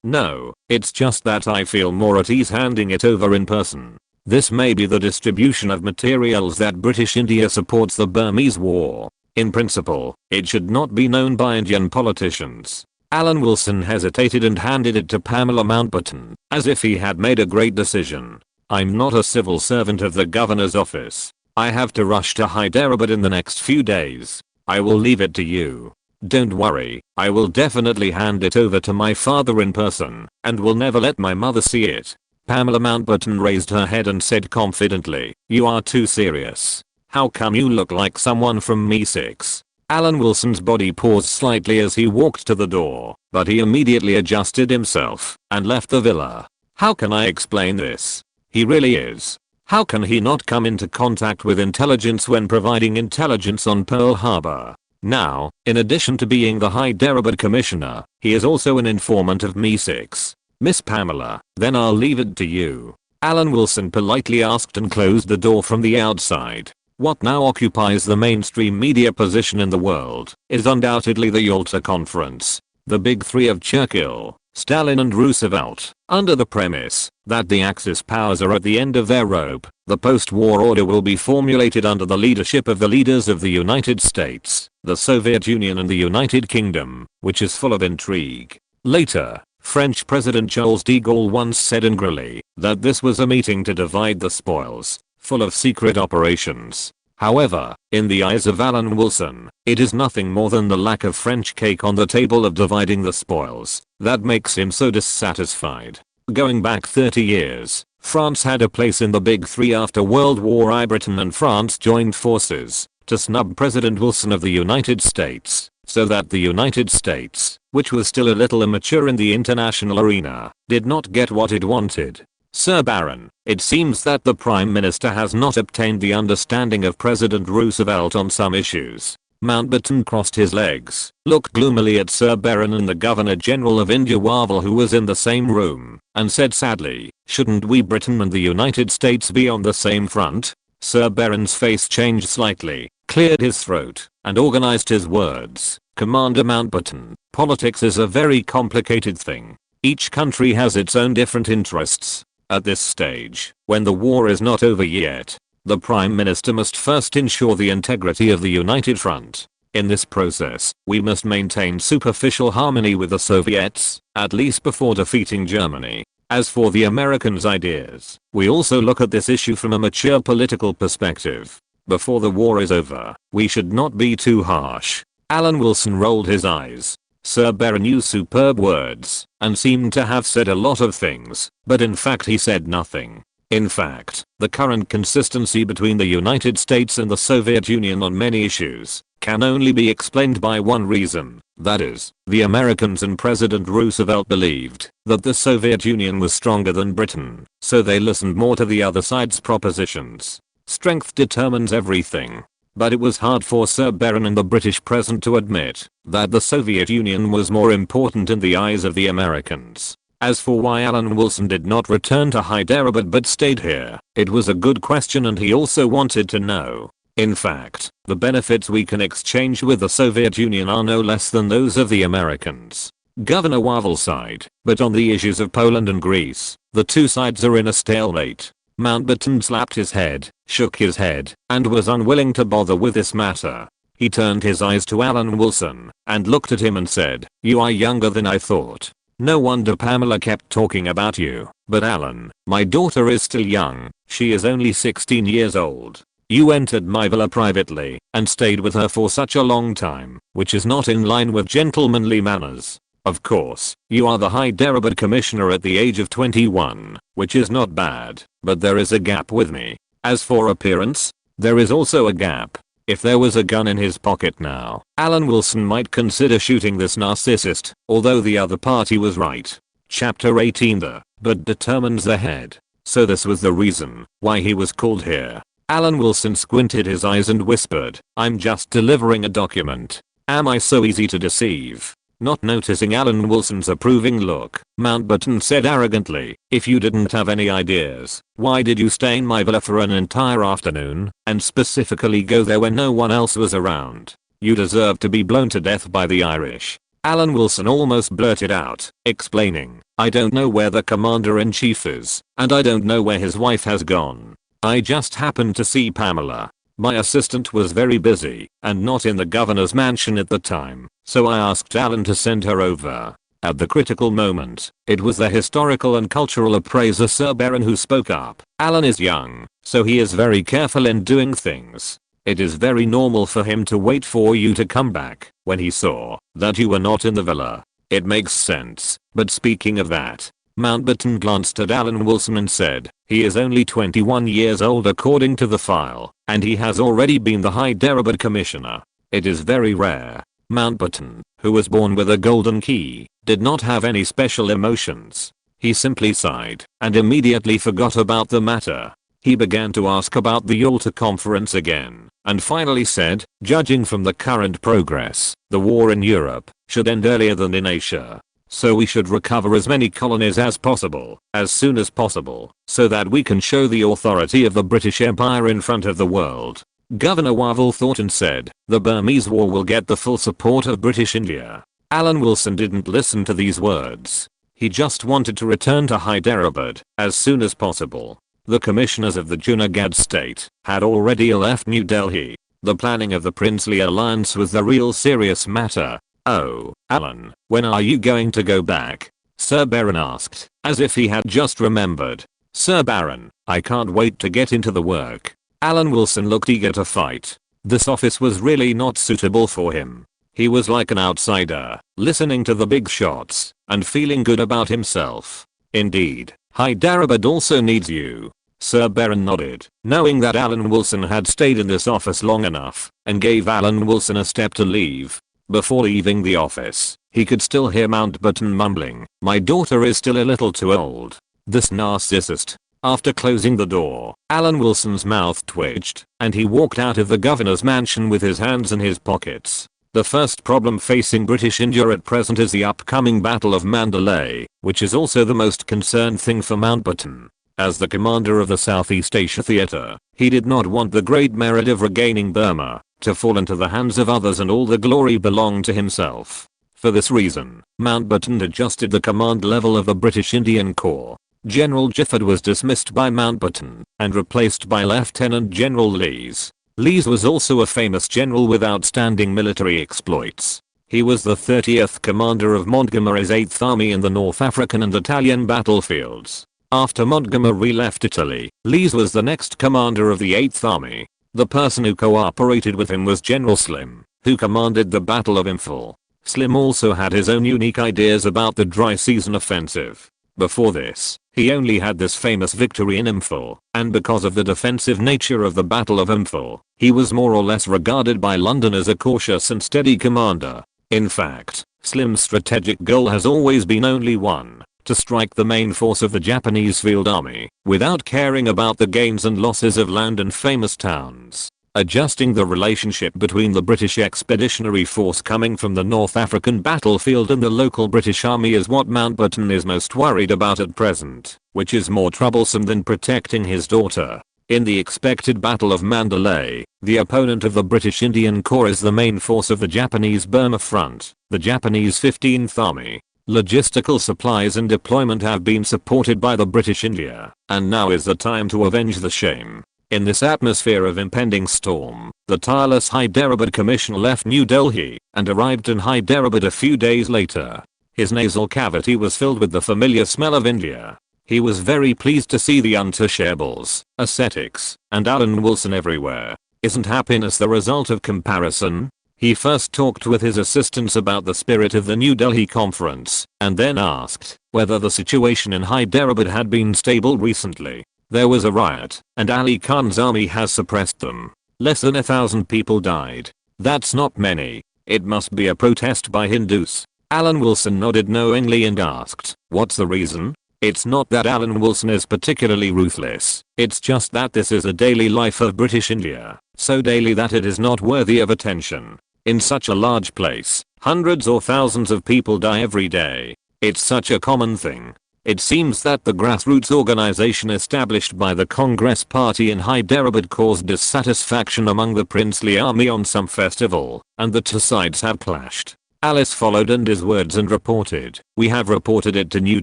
No, it's just that I feel more at ease handing it over in person. This may be the distribution of materials that British India supports the Burmese war. In principle, it should not be known by Indian politicians. Alan Wilson hesitated and handed it to Pamela Mountbatten, as if he had made a great decision. I'm not a civil servant of the governor's office. I have to rush to Hyderabad in the next few days. I will leave it to you. Don't worry, I will definitely hand it over to my father in person, and will never let my mother see it. Pamela Mountbatten raised her head and said confidently, you are too serious. How come you look like someone from Me6? Alan Wilson's body paused slightly as he walked to the door, but he immediately adjusted himself and left the villa. How can I explain this? He really is. How can he not come into contact with intelligence when providing intelligence on Pearl Harbor? Now, in addition to being the Hyderabad commissioner, he is also an informant of Me6. Miss Pamela, then I'll leave it to you. Alan Wilson politely asked and closed the door from the outside. What now occupies the mainstream media position in the world is undoubtedly the Yalta Conference. The big three of Churchill, Stalin and Roosevelt, under the premise that the Axis powers are at the end of their rope. The post-war order will be formulated under the leadership of the leaders of the United States, the Soviet Union and the United Kingdom, which is full of intrigue. Later, French President Charles de Gaulle once said angrily that this was a meeting to divide the spoils, full of secret operations. However, in the eyes of Alan Wilson, it is nothing more than the lack of French cake on the table of dividing the spoils that makes him so dissatisfied. Going back 30 years, France had a place in the big three after World War I. Britain and France joined forces to snub President Wilson of the United States, so that the United States, which was still a little immature in the international arena, did not get what it wanted. Sir Baron, it seems that the Prime Minister has not obtained the understanding of President Roosevelt on some issues. Mountbatten crossed his legs, looked gloomily at Sir Baron and the Governor General of India Wavell, who was in the same room, and said sadly, shouldn't we Britain and the United States be on the same front? Sir Baron's face changed slightly, cleared his throat, and organized his words. Commander Mountbatten, politics is a very complicated thing. Each country has its own different interests. At this stage, when the war is not over yet, the Prime Minister must first ensure the integrity of the United Front. In this process, we must maintain superficial harmony with the Soviets, at least before defeating Germany. As for the Americans' ideas, we also look at this issue from a mature political perspective. Before the war is over, we should not be too harsh. Alan Wilson rolled his eyes. Sir Baron used superb words, and seemed to have said a lot of things, but in fact he said nothing. In fact, the current consistency between the United States and the Soviet Union on many issues can only be explained by one reason, that is, the Americans and President Roosevelt believed that the Soviet Union was stronger than Britain, so they listened more to the other side's propositions. Strength determines everything. But it was hard for Sir Baron and the British present to admit that the Soviet Union was more important in the eyes of the Americans. As for why Alan Wilson did not return to Hyderabad but stayed here, it was a good question, and he also wanted to know. In fact, the benefits we can exchange with the Soviet Union are no less than those of the Americans. Governor Wavell sighed, but on the issues of Poland and Greece, the two sides are in a stalemate. Mountbatten slapped his head, shook his head, and was unwilling to bother with this matter. He turned his eyes to Alan Wilson and looked at him and said, "You are younger than I thought. No wonder Pamela kept talking about you. But Alan, my daughter is still young. She is only 16 years old. You entered my villa privately and stayed with her for such a long time, which is not in line with gentlemanly manners. Of course, you are the Hyderabad commissioner at the age of 21, which is not bad, but there is a gap with me. As for appearance, there is also a gap. If there was a gun in his pocket now, Alan Wilson might consider shooting this narcissist, although the other party was right." Chapter 18. The but determines the head. So this was the reason why he was called here. Alan Wilson squinted his eyes and whispered, "I'm just delivering a document. Am I so easy to deceive?" Not noticing Alan Wilson's approving look, Mountbatten said arrogantly, "If you didn't have any ideas, why did you stay in my villa for an entire afternoon, and specifically go there when no one else was around? You deserve to be blown to death by the Irish." Alan Wilson almost blurted out, explaining, "I don't know where the commander-in-chief is, and I don't know where his wife has gone. I just happened to see Pamela. My assistant was very busy and not in the governor's mansion at the time, so I asked Alan to send her over." At the critical moment, it was the historical and cultural appraiser Sir Baron who spoke up. "Alan is young, so he is very careful in doing things. It is very normal for him to wait for you to come back when he saw that you were not in the villa. It makes sense, but speaking of that." Mountbatten glanced at Alan Wilson and said, "He is only 21 years old according to the file, and he has already been the Hyderabad commissioner. It is very rare." Mountbatten, who was born with a golden key, did not have any special emotions. He simply sighed and immediately forgot about the matter. He began to ask about the Yalta Conference again, and finally said, "Judging from the current progress, the war in Europe should end earlier than in Asia. So we should recover as many colonies as possible, as soon as possible, so that we can show the authority of the British Empire in front of the world." Governor Wavell thought and said, "The Burmese war will get the full support of British India." Alan Wilson didn't listen to these words. He just wanted to return to Hyderabad as soon as possible. The commissioners of the Junagadh state had already left New Delhi. The planning of the princely alliance was the real serious matter. "Oh, Alan, when are you going to go back?" Sir Baron asked, as if he had just remembered. "Sir Baron, I can't wait to get into the work." Alan Wilson looked eager to fight. This office was really not suitable for him. He was like an outsider, listening to the big shots, and feeling good about himself. "Indeed, Hyderabad also needs you." Sir Baron nodded, knowing that Alan Wilson had stayed in this office long enough, and gave Alan Wilson a step to leave. Before leaving the office, he could still hear Mountbatten mumbling, "My daughter is still a little too old. This narcissist." After closing the door, Alan Wilson's mouth twitched, and he walked out of the governor's mansion with his hands in his pockets. The first problem facing British India at present is the upcoming Battle of Mandalay, which is also the most concerned thing for Mountbatten. As the commander of the Southeast Asia Theatre, he did not want the great merit of regaining Burma to fall into the hands of others and all the glory belong to himself. For this reason, Mountbatten adjusted the command level of the British Indian Corps. General Giffard was dismissed by Mountbatten and replaced by Lieutenant General Lees. Lees was also a famous general with outstanding military exploits. He was the 30th commander of Montgomery's 8th Army in the North African and Italian battlefields. After Montgomery left Italy, Lees was the next commander of the 8th Army. The person who cooperated with him was General Slim, who commanded the Battle of Imphal. Slim also had his own unique ideas about the dry season offensive. Before this, he only had this famous victory in Imphal, and because of the defensive nature of the Battle of Imphal, he was more or less regarded by London as a cautious and steady commander. In fact, Slim's strategic goal has always been only one: to strike the main force of the Japanese field army, without caring about the gains and losses of land and famous towns. Adjusting the relationship between the British Expeditionary Force coming from the North African battlefield and the local British Army is what Mountbatten is most worried about at present, which is more troublesome than protecting his daughter. In the expected Battle of Mandalay, the opponent of the British Indian Corps is the main force of the Japanese Burma Front, the Japanese 15th Army. Logistical supplies and deployment have been supported by the British India, and now is the time to avenge the shame. In this atmosphere of impending storm, the tireless Hyderabad Commissioner left New Delhi and arrived in Hyderabad a few days later. His nasal cavity was filled with the familiar smell of India. He was very pleased to see the untouchables, ascetics, and Alan Wilson everywhere. Isn't happiness the result of comparison? He first talked with his assistants about the spirit of the New Delhi conference, and then asked whether the situation in Hyderabad had been stable recently. There was a riot, and Ali Khan's army has suppressed them. Less than 1,000 people died. That's not many. It must be a protest by Hindus. Alan Wilson nodded knowingly and asked, what's the reason? It's not that Alan Wilson is particularly ruthless, it's just that this is a daily life of British India, so daily that it is not worthy of attention. In such a large place, hundreds or thousands of people die every day. It's such a common thing. It seems that the grassroots organization established by the Congress Party in Hyderabad caused dissatisfaction among the princely army on some festival, and the two sides have clashed. Alice followed in his words and reported, we have reported it to New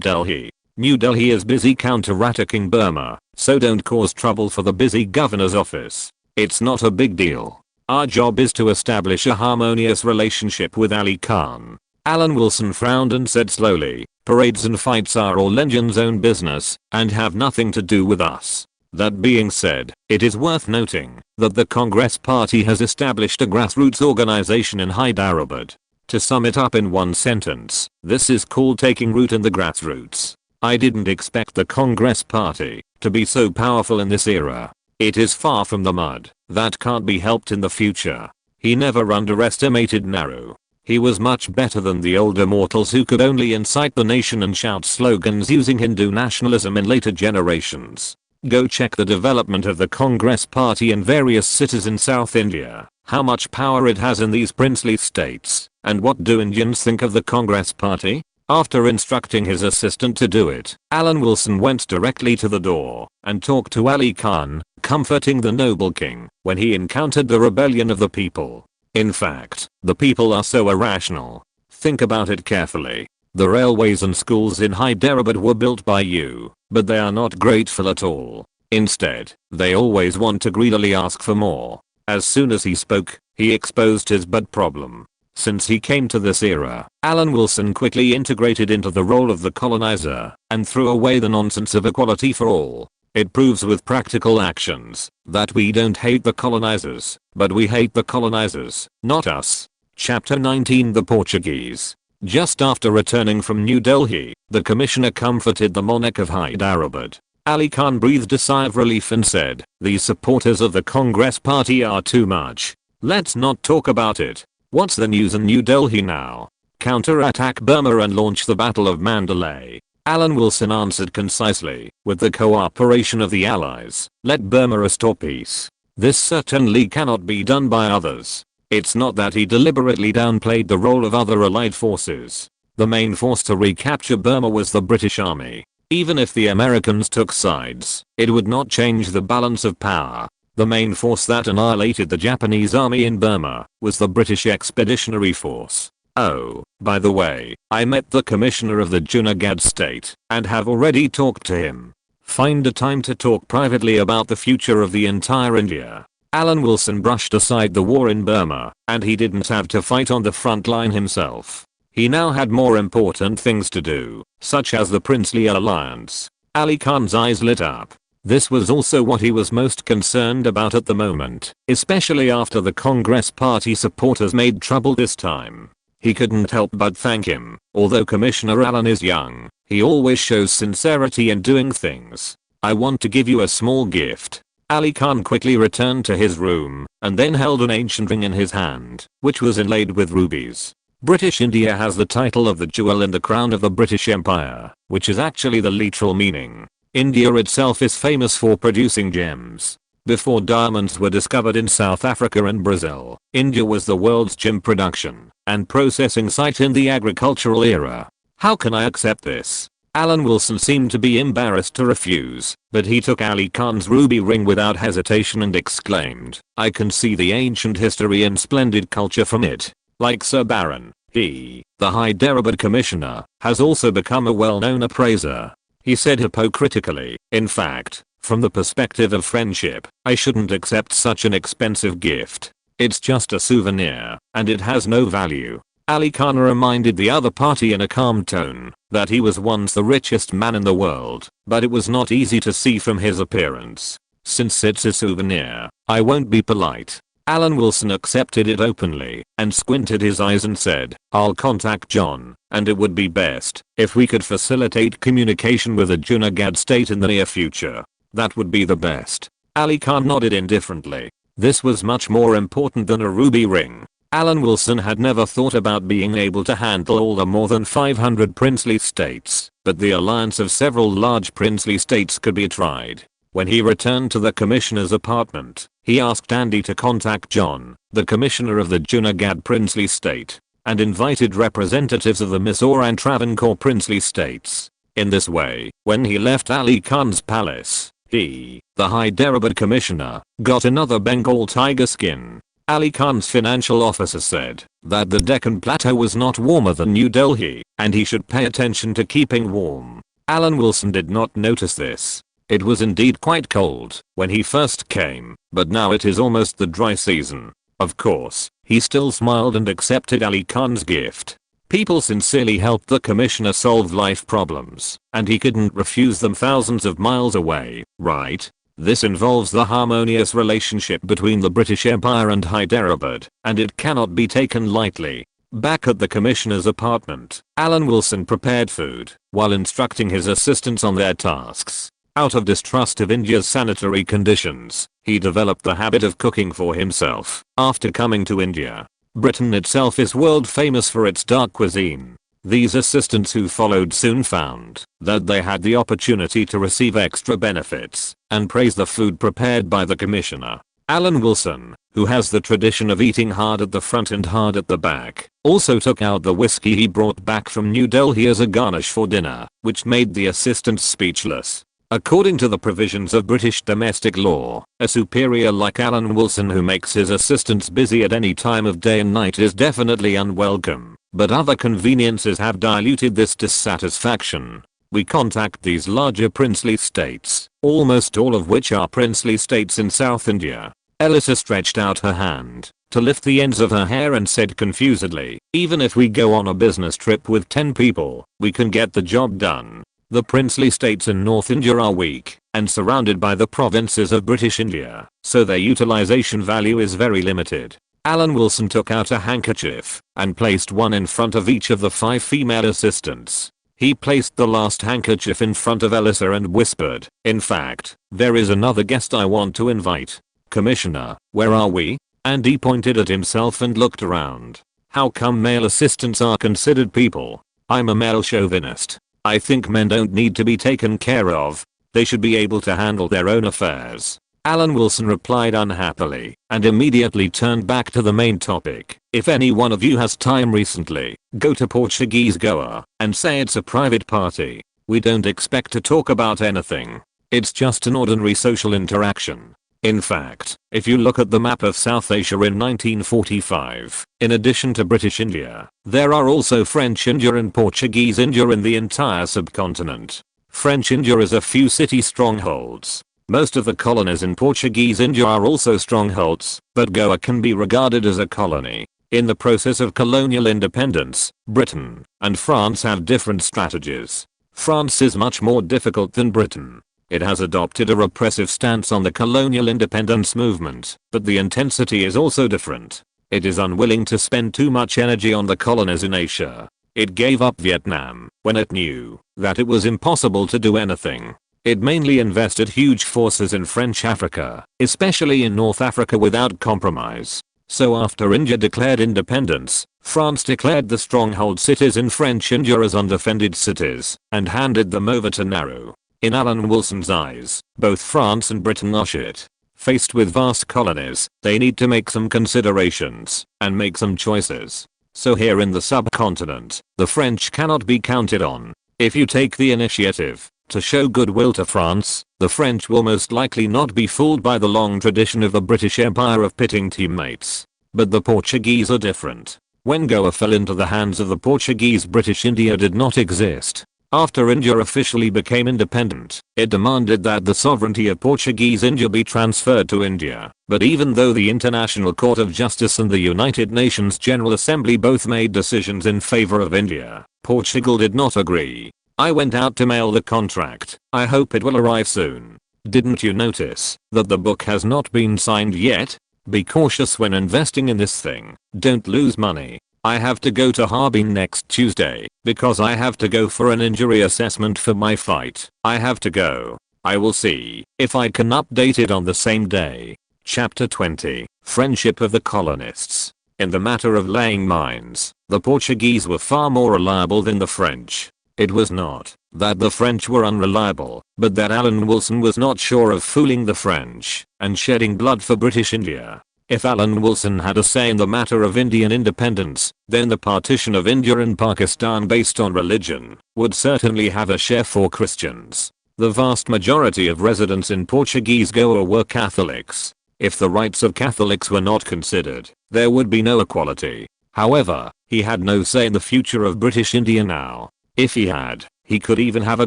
Delhi. New Delhi is busy counter-attacking Burma, so don't cause trouble for the busy governor's office. It's not a big deal. Our job is to establish a harmonious relationship with Ali Khan. Alan Wilson frowned and said slowly, parades and fights are all Indians' own business, and have nothing to do with us. That being said, it is worth noting that the Congress Party has established a grassroots organization in Hyderabad. To sum it up in one sentence, this is called taking root in the grassroots. I didn't expect the Congress Party to be so powerful in this era. It is far from the mud. That can't be helped in the future. He never underestimated Nehru. He was much better than the older mortals who could only incite the nation and shout slogans using Hindu nationalism in later generations. Go check the development of the Congress Party in various cities in South India, how much power it has in these princely states, and what do Indians think of the Congress Party? After instructing his assistant to do it, Alan Wilson went directly to the door and talked to Ali Khan, comforting the noble king when he encountered the rebellion of the people. In fact, the people are so irrational. Think about it carefully. The railways and schools in Hyderabad were built by you, but they are not grateful at all. Instead, they always want to greedily ask for more. As soon as he spoke, he exposed his bud problem. Since he came to this era, Alan Wilson quickly integrated into the role of the colonizer and threw away the nonsense of equality for all. It proves with practical actions that we don't hate the colonizers, but we hate the colonizers, not us. Chapter 19 The Portuguese. Just after returning from New Delhi, the commissioner comforted the monarch of Hyderabad. Ali Khan breathed a sigh of relief and said, these supporters of the Congress Party are too much. Let's not talk about it. What's the news in New Delhi now? Counter-attack Burma and launch the Battle of Mandalay. Alan Wilson answered concisely, with the cooperation of the Allies, let Burma restore peace. This certainly cannot be done by others. It's not that he deliberately downplayed the role of other allied forces. The main force to recapture Burma was the British Army. Even if the Americans took sides, it would not change the balance of power. The main force that annihilated the Japanese army in Burma was the British Expeditionary Force. Oh, by the way, I met the commissioner of the Junagadh state and have already talked to him. Find a time to talk privately about the future of the entire India. Alan Wilson brushed aside the war in Burma, and he didn't have to fight on the front line himself. He now had more important things to do, such as the princely alliance. Ali Khan's eyes lit up. This was also what he was most concerned about at the moment, especially after the Congress Party supporters made trouble this time. He couldn't help but thank him. Although Commissioner Allen is young, he always shows sincerity in doing things. I want to give you a small gift. Ali Khan quickly returned to his room and then held an ancient ring in his hand, which was inlaid with rubies. British India has the title of the jewel in the crown of the British Empire, which is actually the literal meaning. India itself is famous for producing gems. Before diamonds were discovered in South Africa and Brazil, India was the world's gem production and processing site in the agricultural era. How can I accept this? Alan Wilson seemed to be embarrassed to refuse, but he took Ali Khan's ruby ring without hesitation and exclaimed, "I can see the ancient history and splendid culture from it." Like Sir Baron, he, the Hyderabad commissioner, has also become a well-known appraiser. He said hypocritically, "In fact, from the perspective of friendship, I shouldn't accept such an expensive gift. It's just a souvenir, and it has no value." Ali Khan reminded the other party in a calm tone that he was once the richest man in the world, but it was not easy to see from his appearance. "Since it's a souvenir, I won't be polite." Alan Wilson accepted it openly and squinted his eyes and said, "I'll contact John, and it would be best if we could facilitate communication with the Junagadh state in the near future. That would be the best." Ali Khan nodded indifferently. This was much more important than a ruby ring. Alan Wilson had never thought about being able to handle all the more than 500 princely states, but the alliance of several large princely states could be tried. When he returned to the commissioner's apartment, he asked Andy to contact John, the commissioner of the Junagadh princely state, and invited representatives of the Mysore and Travancore princely states. In this way, when he left Ali Khan's palace, he, the Hyderabad commissioner, got another Bengal tiger skin. Ali Khan's financial officer said that the Deccan Plateau was not warmer than New Delhi, and he should pay attention to keeping warm. Alan Wilson did not notice this. It was indeed quite cold when he first came, but now it is almost the dry season. Of course, he still smiled and accepted Ali Khan's gift. People sincerely helped the commissioner solve life problems, and he couldn't refuse them thousands of miles away, right? This involves the harmonious relationship between the British Empire and Hyderabad, and it cannot be taken lightly. Back at the commissioner's apartment, Alan Wilson prepared food while instructing his assistants on their tasks. Out of distrust of India's sanitary conditions, he developed the habit of cooking for himself. After coming to India, Britain itself is world famous for its dark cuisine. These assistants who followed soon found that they had the opportunity to receive extra benefits and praise the food prepared by the commissioner. Alan Wilson, who has the tradition of eating hard at the front and hard at the back, also took out the whiskey he brought back from New Delhi as a garnish for dinner, which made the assistants speechless. According to the provisions of British domestic law, a superior like Alan Wilson who makes his assistants busy at any time of day and night is definitely unwelcome. But other conveniences have diluted this dissatisfaction. We contact these larger princely states, almost all of which are princely states in South India. Elisa stretched out her hand to lift the ends of her hair and said confusedly, "Even if we go on a business trip with 10 people, we can get the job done. The princely states in North India are weak and surrounded by the provinces of British India, so their utilization value is very limited." Alan Wilson took out a handkerchief and placed one in front of each of the 5 female assistants. He placed the last handkerchief in front of Elisa and whispered, "In fact, there is another guest I want to invite. Commissioner, where are we?" Andy pointed at himself and looked around. "How come male assistants are considered people? I'm a male chauvinist. I think men don't need to be taken care of. They should be able to handle their own affairs." Alan Wilson replied unhappily and immediately turned back to the main topic. "If any one of you has time recently, go to Portuguese Goa and say it's a private party. We don't expect to talk about anything. It's just an ordinary social interaction." In fact, if you look at the map of South Asia in 1945, in addition to British India, there are also French India and Portuguese India in the entire subcontinent. French India is a few city strongholds. Most of the colonies in Portuguese India are also strongholds, but Goa can be regarded as a colony. In the process of colonial independence, Britain and France have different strategies. France is much more difficult than Britain. It has adopted a repressive stance on the colonial independence movement, but the intensity is also different. It is unwilling to spend too much energy on the colonies in Asia. It gave up Vietnam when it knew that it was impossible to do anything. It mainly invested huge forces in French Africa, especially in North Africa, without compromise. So after India declared independence, France declared the stronghold cities in French India as undefended cities and handed them over to Nehru. In Alan Wilson's eyes, both France and Britain are shit. Faced with vast colonies, they need to make some considerations and make some choices. So here in the subcontinent, the French cannot be counted on. If you take the initiative to show goodwill to France, the French will most likely not be fooled by the long tradition of the British Empire of pitting teammates. But the Portuguese are different. When Goa fell into the hands of the Portuguese, British India did not exist. After India officially became independent, it demanded that the sovereignty of Portuguese India be transferred to India. But even though the International Court of Justice and the United Nations General Assembly both made decisions in favor of India, Portugal did not agree. I went out to mail the contract. I hope it will arrive soon. Didn't you notice that the book has not been signed yet? Be cautious when investing in this thing. Don't lose money. I have to go to Harbin next Tuesday because I have to go for an injury assessment for my fight. I have to go. I will see if I can update it on the same day. Chapter 20. Friendship of the Colonists. In the matter of laying mines, the Portuguese were far more reliable than the French. It was not that the French were unreliable, but that Alan Wilson was not sure of fooling the French and shedding blood for British India. If Alan Wilson had a say in the matter of Indian independence, then the partition of India and Pakistan based on religion would certainly have a share for Christians. The vast majority of residents in Portuguese Goa were Catholics. If the rights of Catholics were not considered, there would be no equality. However, he had no say in the future of British India now. If he had, he could even have a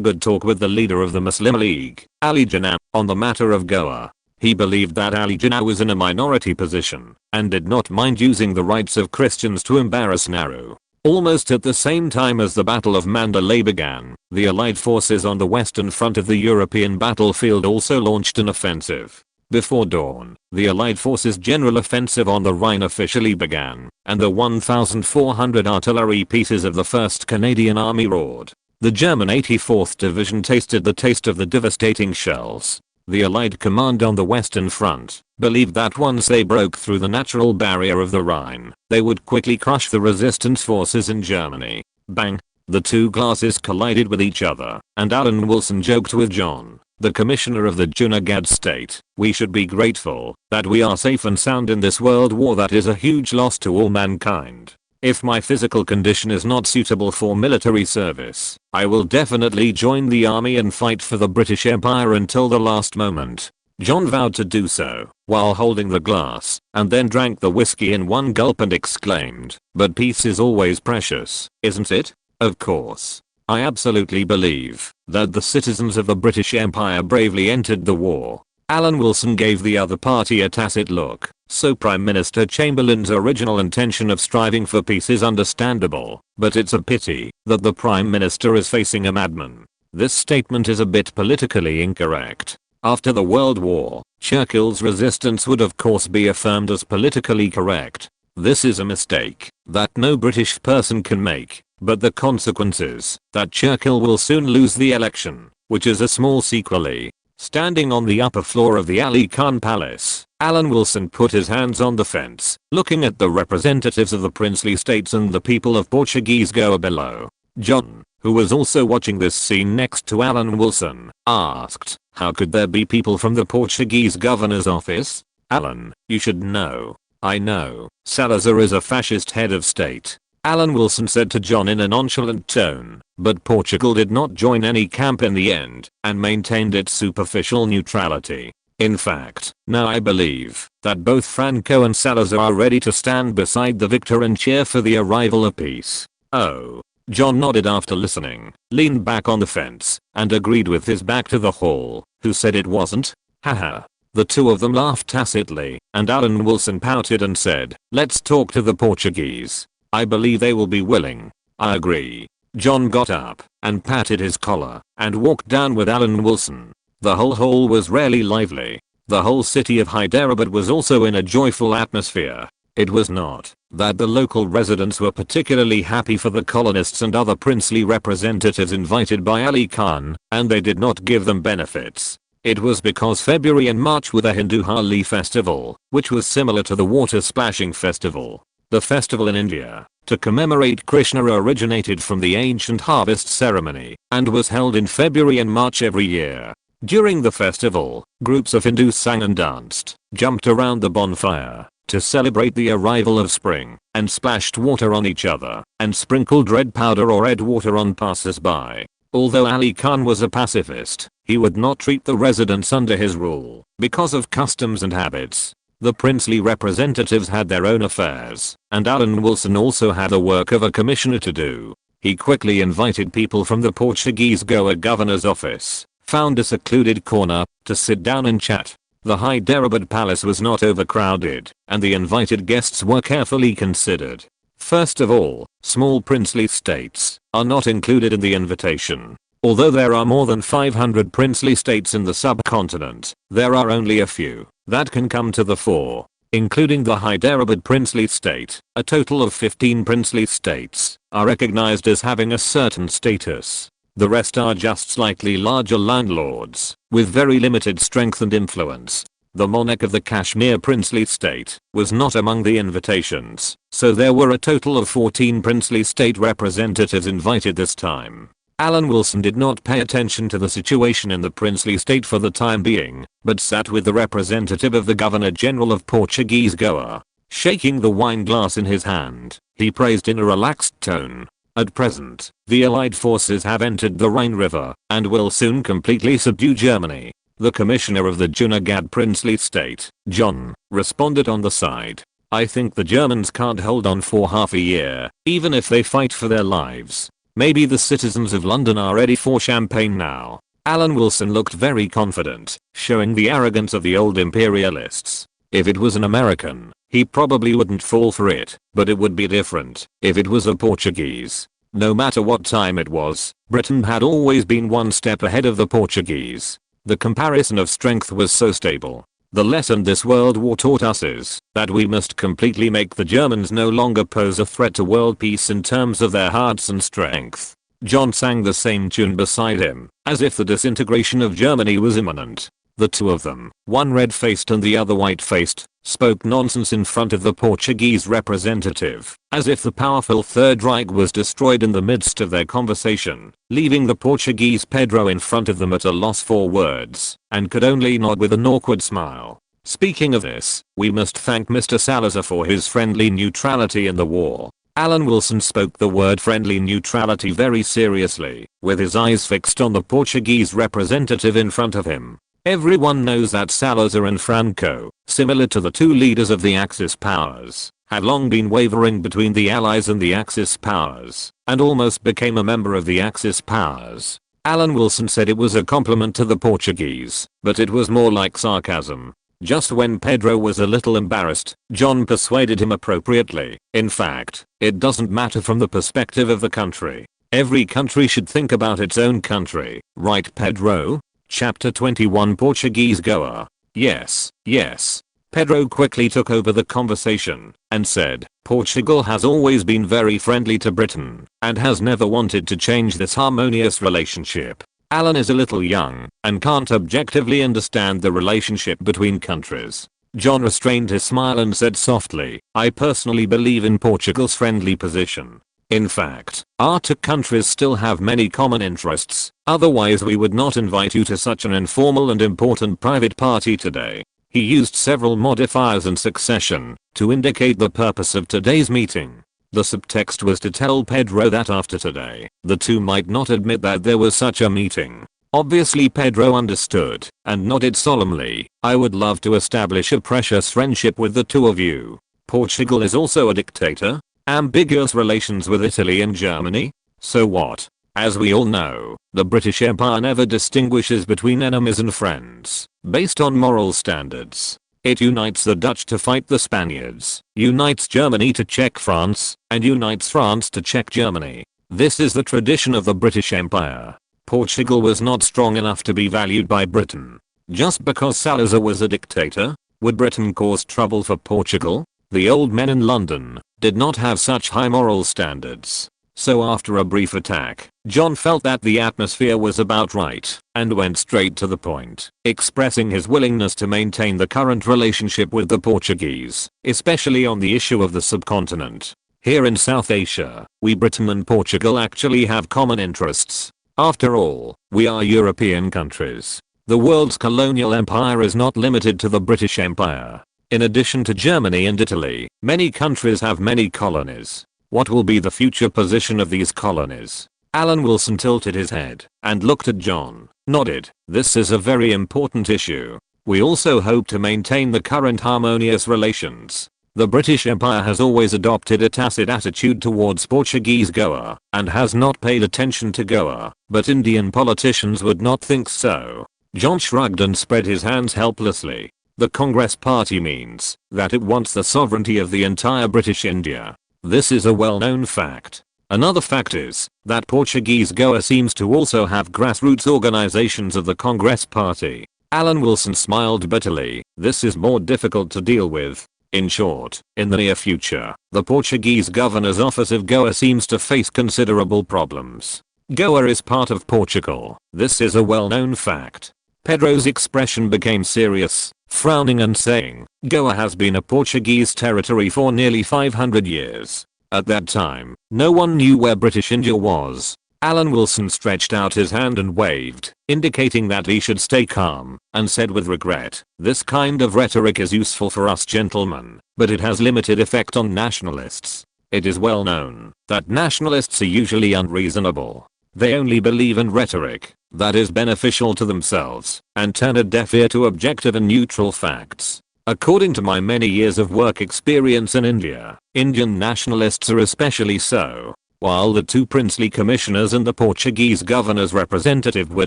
good talk with the leader of the Muslim League, Ali Jinnah, on the matter of Goa. He believed that Ali Jinnah was in a minority position and did not mind using the rights of Christians to embarrass Nehru. Almost at the same time as the Battle of Mandalay began, the Allied forces on the western front of the European battlefield also launched an offensive. Before dawn, the Allied forces' general offensive on the Rhine officially began, and the 1,400 artillery pieces of the 1st Canadian Army roared. The German 84th Division tasted the taste of the devastating shells. The Allied command on the Western Front believed that once they broke through the natural barrier of the Rhine, they would quickly crush the resistance forces in Germany. Bang! The two glasses collided with each other, and Alan Wilson joked with John, the commissioner of the Junagadh state, "We should be grateful that we are safe and sound in this world war that is a huge loss to all mankind. If my physical condition is not suitable for military service, I will definitely join the army and fight for the British Empire until the last moment." John vowed to do so while holding the glass, and then drank the whiskey in one gulp and exclaimed, "But peace is always precious, isn't it? Of course. I absolutely believe that the citizens of the British Empire bravely entered the war." Alan Wilson gave the other party a tacit look. So Prime Minister Chamberlain's original intention of striving for peace is understandable, but it's a pity that the Prime Minister is facing a madman. This statement is a bit politically incorrect. After the World War, Churchill's resistance would of course be affirmed as politically correct. This is a mistake that no British person can make, but the consequences that Churchill will soon lose the election, which is a small sequelae. Standing on the upper floor of the Ali Khan Palace, Alan Wilson put his hands on the fence, looking at the representatives of the princely states and the people of Portuguese Goa below. John, who was also watching this scene next to Alan Wilson, asked, "How could there be people from the Portuguese governor's office?" "Alan, you should know." "I know, Salazar is a fascist head of state," Alan Wilson said to John in a nonchalant tone, but Portugal did not join any camp in the end and maintained its superficial neutrality. In fact, now I believe that both Franco and Salazar are ready to stand beside the victor and cheer for the arrival of peace. "Oh." John nodded after listening, leaned back on the fence, and agreed with his back to the hall. "Who said it wasn't? Haha." The two of them laughed tacitly, and Alan Wilson pouted and said, "Let's talk to the Portuguese. I believe they will be willing." "I agree." John got up and patted his collar and walked down with Alan Wilson. The whole hall was rarely lively. The whole city of Hyderabad was also in a joyful atmosphere. It was not that the local residents were particularly happy for the colonists and other princely representatives invited by Ali Khan, and they did not give them benefits. It was because February and March were the Hindu Holi festival, which was similar to the water splashing festival. The festival in India, to commemorate Krishna, originated from the ancient harvest ceremony and was held in February and March every year. During the festival, groups of Hindus sang and danced, jumped around the bonfire to celebrate the arrival of spring, and splashed water on each other and sprinkled red powder or red water on passers-by. Although Ali Khan was a pacifist, he would not treat the residents under his rule because of customs and habits. The princely representatives had their own affairs, and Alan Wilson also had the work of a commissioner to do. He quickly invited people from the Portuguese Goa governor's office, found a secluded corner to sit down and chat. The Hyderabad palace was not overcrowded, and the invited guests were carefully considered. First of all, small princely states are not included in the invitation. Although there are more than 500 princely states in the subcontinent, there are only a few that can come to the fore, including the Hyderabad princely state. A total of 15 princely states are recognized as having a certain status. The rest are just slightly larger landlords, with very limited strength and influence. The monarch of the Kashmir princely state was not among the invitations, so there were a total of 14 princely state representatives invited this time. Alan Wilson did not pay attention to the situation in the princely state for the time being, but sat with the representative of the Governor-General of Portuguese Goa. Shaking the wine glass in his hand, he praised in a relaxed tone. At present, the Allied forces have entered the Rhine River and will soon completely subdue Germany. The commissioner of the Junagadh princely state, John, responded on the side. I think the Germans can't hold on for half a year, even if they fight for their lives. Maybe the citizens of London are ready for champagne now. Alan Wilson looked very confident, showing the arrogance of the old imperialists. If it was an American, he probably wouldn't fall for it, but it would be different if it was a Portuguese. No matter what time it was, Britain had always been one step ahead of the Portuguese. The comparison of strength was so stable. The lesson this world war taught us is that we must completely make the Germans no longer pose a threat to world peace in terms of their hearts and strength. John sang the same tune beside him, as if the disintegration of Germany was imminent. The two of them, one red-faced and the other white-faced, spoke nonsense in front of the Portuguese representative, as if the powerful Third Reich was destroyed in the midst of their conversation, leaving the Portuguese Pedro in front of them at a loss for words, and could only nod with an awkward smile. Speaking of this, we must thank Mr. Salazar for his friendly neutrality in the war. Alan Wilson spoke the word friendly neutrality very seriously, with his eyes fixed on the Portuguese representative in front of him. Everyone knows that Salazar and Franco, similar to the two leaders of the Axis powers, had long been wavering between the Allies and the Axis powers, and almost became a member of the Axis powers. Alan Wilson said it was a compliment to the Portuguese, but it was more like sarcasm. Just when Pedro was a little embarrassed, John persuaded him appropriately. In fact, it doesn't matter from the perspective of the country. Every country should think about its own country, right, Pedro? Chapter 21 Portuguese Goa. Yes, yes. Pedro quickly took over the conversation and said, Portugal has always been very friendly to Britain and has never wanted to change this harmonious relationship. Alan is a little young and can't objectively understand the relationship between countries. John restrained his smile and said softly, I personally believe in Portugal's friendly position. In fact, our two countries still have many common interests, otherwise we would not invite you to such an informal and important private party today. He used several modifiers in succession to indicate the purpose of today's meeting. The subtext was to tell Pedro that after today, the two might not admit that there was such a meeting. Obviously Pedro understood and nodded solemnly. I would love to establish a precious friendship with the two of you. Portugal is also a dictator. Ambiguous relations with Italy and Germany? So what? As we all know, the British Empire never distinguishes between enemies and friends, based on moral standards. It unites the Dutch to fight the Spaniards, unites Germany to check France, and unites France to check Germany. This is the tradition of the British Empire. Portugal was not strong enough to be valued by Britain. Just because Salazar was a dictator? Would Britain cause trouble for Portugal? The old men in London did not have such high moral standards. So after a brief attack, John felt that the atmosphere was about right and went straight to the point, expressing his willingness to maintain the current relationship with the Portuguese, especially on the issue of the subcontinent. Here in South Asia, we Britain and Portugal actually have common interests. After all, we are European countries. The world's colonial empire is not limited to the British Empire. In addition to Germany and Italy, many countries have many colonies. What will be the future position of these colonies? Alan Wilson tilted his head and looked at John, nodded. This is a very important issue. We also hope to maintain the current harmonious relations. The British Empire has always adopted a tacit attitude towards Portuguese Goa and has not paid attention to Goa, but Indian politicians would not think so. John shrugged and spread his hands helplessly. The Congress Party means that it wants the sovereignty of the entire British India. This is a well-known fact. Another fact is that Portuguese Goa seems to also have grassroots organizations of the Congress Party. Alan Wilson smiled bitterly. This is more difficult to deal with. In short, in the near future, the Portuguese governor's office of Goa seems to face considerable problems. Goa is part of Portugal. This is a well-known fact. Pedro's expression became serious, frowning and saying, Goa has been a Portuguese territory for nearly 500 years. At that time, no one knew where British India was. Alan Wilson stretched out his hand and waved, indicating that he should stay calm, and said with regret, this kind of rhetoric is useful for us gentlemen, but it has limited effect on nationalists. It is well known that nationalists are usually unreasonable. They only believe in rhetoric that is beneficial to themselves and turn a deaf ear to objective and neutral facts. According to my many years of work experience in India, Indian nationalists are especially so. While the two princely commissioners and the Portuguese governor's representative were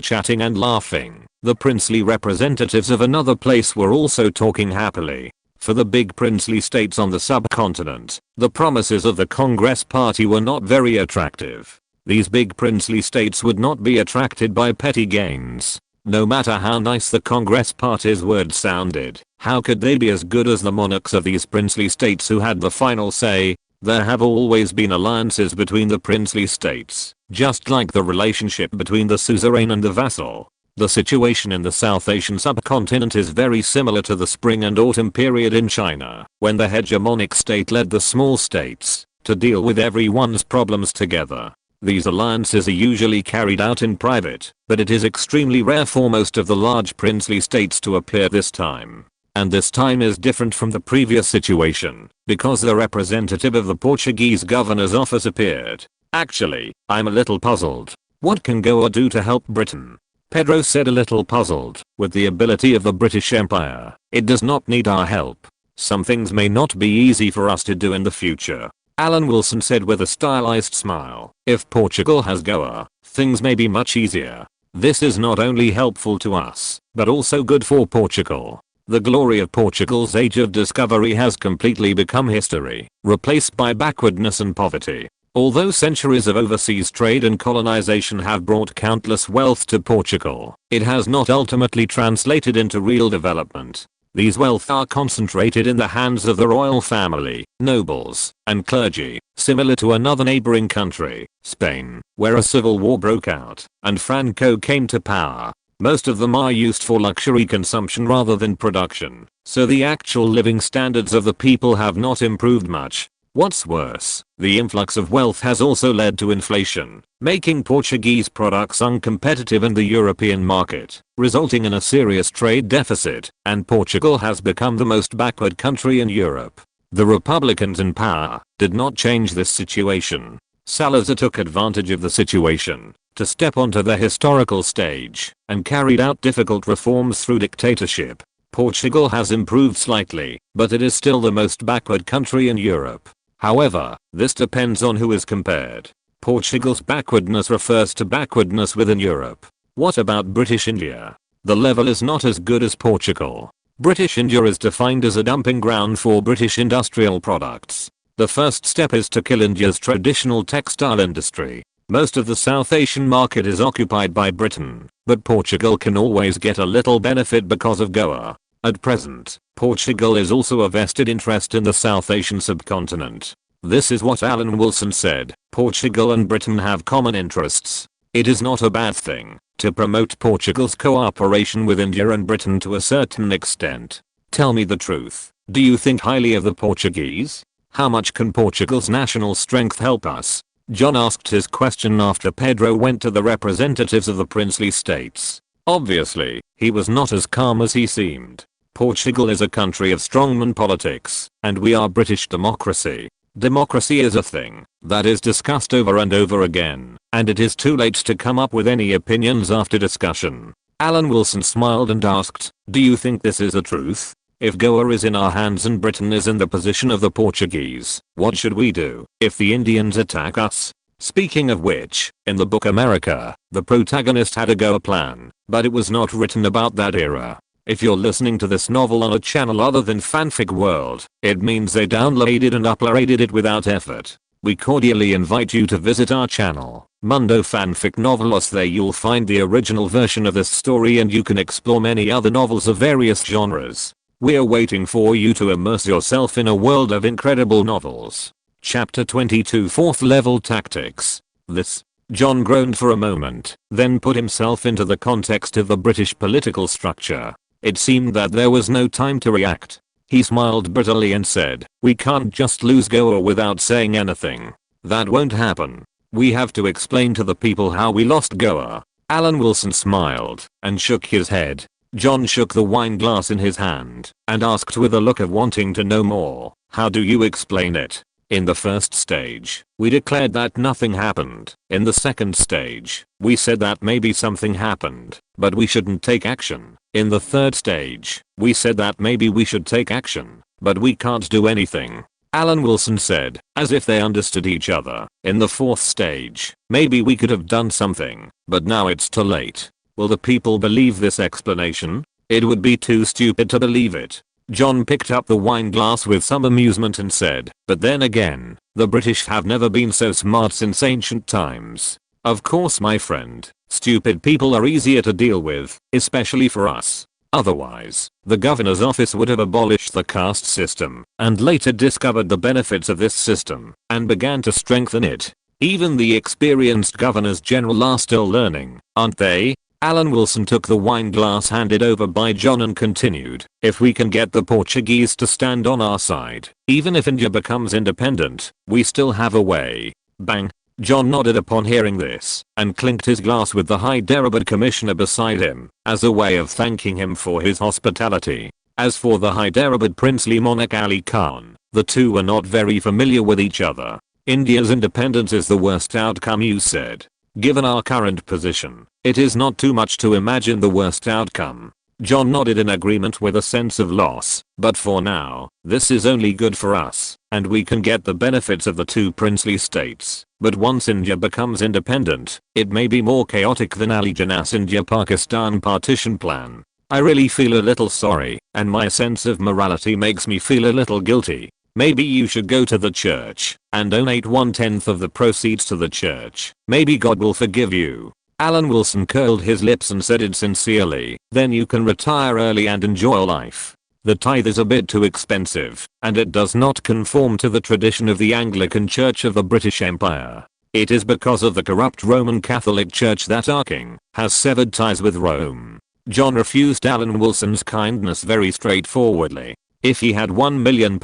chatting and laughing, the princely representatives of another place were also talking happily. For the big princely states on the subcontinent, the promises of the Congress Party were not very attractive. These big princely states would not be attracted by petty gains. No matter how nice the Congress Party's words sounded, how could they be as good as the monarchs of these princely states who had the final say? There have always been alliances between the princely states, just like the relationship between the suzerain and the vassal. The situation in the South Asian subcontinent is very similar to the spring and autumn period in China, when the hegemonic state led the small states to deal with everyone's problems together. These alliances are usually carried out in private, but it is extremely rare for most of the large princely states to appear this time. And this time is different from the previous situation, because the representative of the Portuguese governor's office appeared. Actually, I'm a little puzzled. What can Goa do to help Britain? Pedro said, a little puzzled. With the ability of the British Empire, it does not need our help. Some things may not be easy for us to do in the future. Alan Wilson said with a stylized smile. If Portugal has Goa, things may be much easier. This is not only helpful to us, but also good for Portugal. The glory of Portugal's age of discovery has completely become history, replaced by backwardness and poverty. Although centuries of overseas trade and colonization have brought countless wealth to Portugal, it has not ultimately translated into real development. These wealth are concentrated in the hands of the royal family, nobles, and clergy, similar to another neighboring country, Spain, where a civil war broke out, and Franco came to power. Most of them are used for luxury consumption rather than production, so the actual living standards of the people have not improved much. What's worse, the influx of wealth has also led to inflation, making Portuguese products uncompetitive in the European market, resulting in a serious trade deficit, and Portugal has become the most backward country in Europe. The Republicans in power did not change this situation. Salazar took advantage of the situation to step onto the historical stage and carried out difficult reforms through dictatorship. Portugal has improved slightly, but it is still the most backward country in Europe. However, this depends on who is compared. Portugal's backwardness refers to backwardness within Europe. What about British India? The level is not as good as Portugal. British India is defined as a dumping ground for British industrial products. The first step is to kill India's traditional textile industry. Most of the South Asian market is occupied by Britain, but Portugal can always get a little benefit because of Goa. At present, Portugal is also a vested interest in the South Asian subcontinent. This is what Alan Wilson said. Portugal and Britain have common interests. It is not a bad thing to promote Portugal's cooperation with India and Britain to a certain extent. Tell me the truth. Do you think highly of the Portuguese? How much can Portugal's national strength help us? John asked his question after Pedro went to the representatives of the princely states. Obviously, he was not as calm as he seemed. Portugal is a country of strongman politics, and we are British democracy. Democracy is a thing that is discussed over and over again, and it is too late to come up with any opinions after discussion. Alan Wilson smiled and asked, do you think this is the truth? If Goa is in our hands and Britain is in the position of the Portuguese, what should we do if the Indians attack us? Speaking of which, in the book America, the protagonist had a Goa plan, but it was not written about that era. If you're listening to this novel on a channel other than Fanfic World, it means they downloaded and uploaded it without effort. We cordially invite you to visit our channel, Mundo Fanfic Novelos. There you'll find the original version of this story and you can explore many other novels of various genres. We're waiting for you to immerse yourself in a world of incredible novels. Chapter 22 4th Level Tactics. John groaned for a moment, then put himself into the context of the British political structure. It seemed that there was no time to react. He smiled bitterly and said, we can't just lose Goa without saying anything. That won't happen. We have to explain to the people how we lost Goa. Alan Wilson smiled and shook his head. John shook the wine glass in his hand and asked with a look of wanting to know more, how do you explain it? In the first stage, we declared that nothing happened. In the second stage, we said that maybe something happened, but we shouldn't take action. In the third stage, we said that maybe we should take action, but we can't do anything. Alan Wilson said, as if they understood each other. In the fourth stage, maybe we could have done something, but now it's too late. Will the people believe this explanation? It would be too stupid to believe it. John picked up the wine glass with some amusement and said, but then again, the British have never been so smart since ancient times. Of course my friend, stupid people are easier to deal with, especially for us. Otherwise, the governor's office would have abolished the caste system, and later discovered the benefits of this system, and began to strengthen it. Even the experienced governors general are still learning, aren't they? Alan Wilson took the wine glass handed over by John and continued, if we can get the Portuguese to stand on our side, even if India becomes independent, we still have a way. Bang. John nodded upon hearing this, and clinked his glass with the Hyderabad commissioner beside him, as a way of thanking him for his hospitality. As for the Hyderabad princely monarch Ali Khan, the two were not very familiar with each other. India's independence is the worst outcome, you said. Given our current position, it is not too much to imagine the worst outcome. John nodded in agreement with a sense of loss, but for now, this is only good for us, and we can get the benefits of the two princely states. But once India becomes independent, it may be more chaotic than Ali Jinnah's India-Pakistan partition plan. I really feel a little sorry, and my sense of morality makes me feel a little guilty. Maybe you should go to the church and donate 1/10 of the proceeds to the church. Maybe God will forgive you. Alan Wilson curled his lips and said it sincerely, then you can retire early and enjoy life. The tithe is a bit too expensive, and it does not conform to the tradition of the Anglican Church of the British Empire. It is because of the corrupt Roman Catholic Church that our king has severed ties with Rome. John refused Alan Wilson's kindness very straightforwardly. If he had £1 million,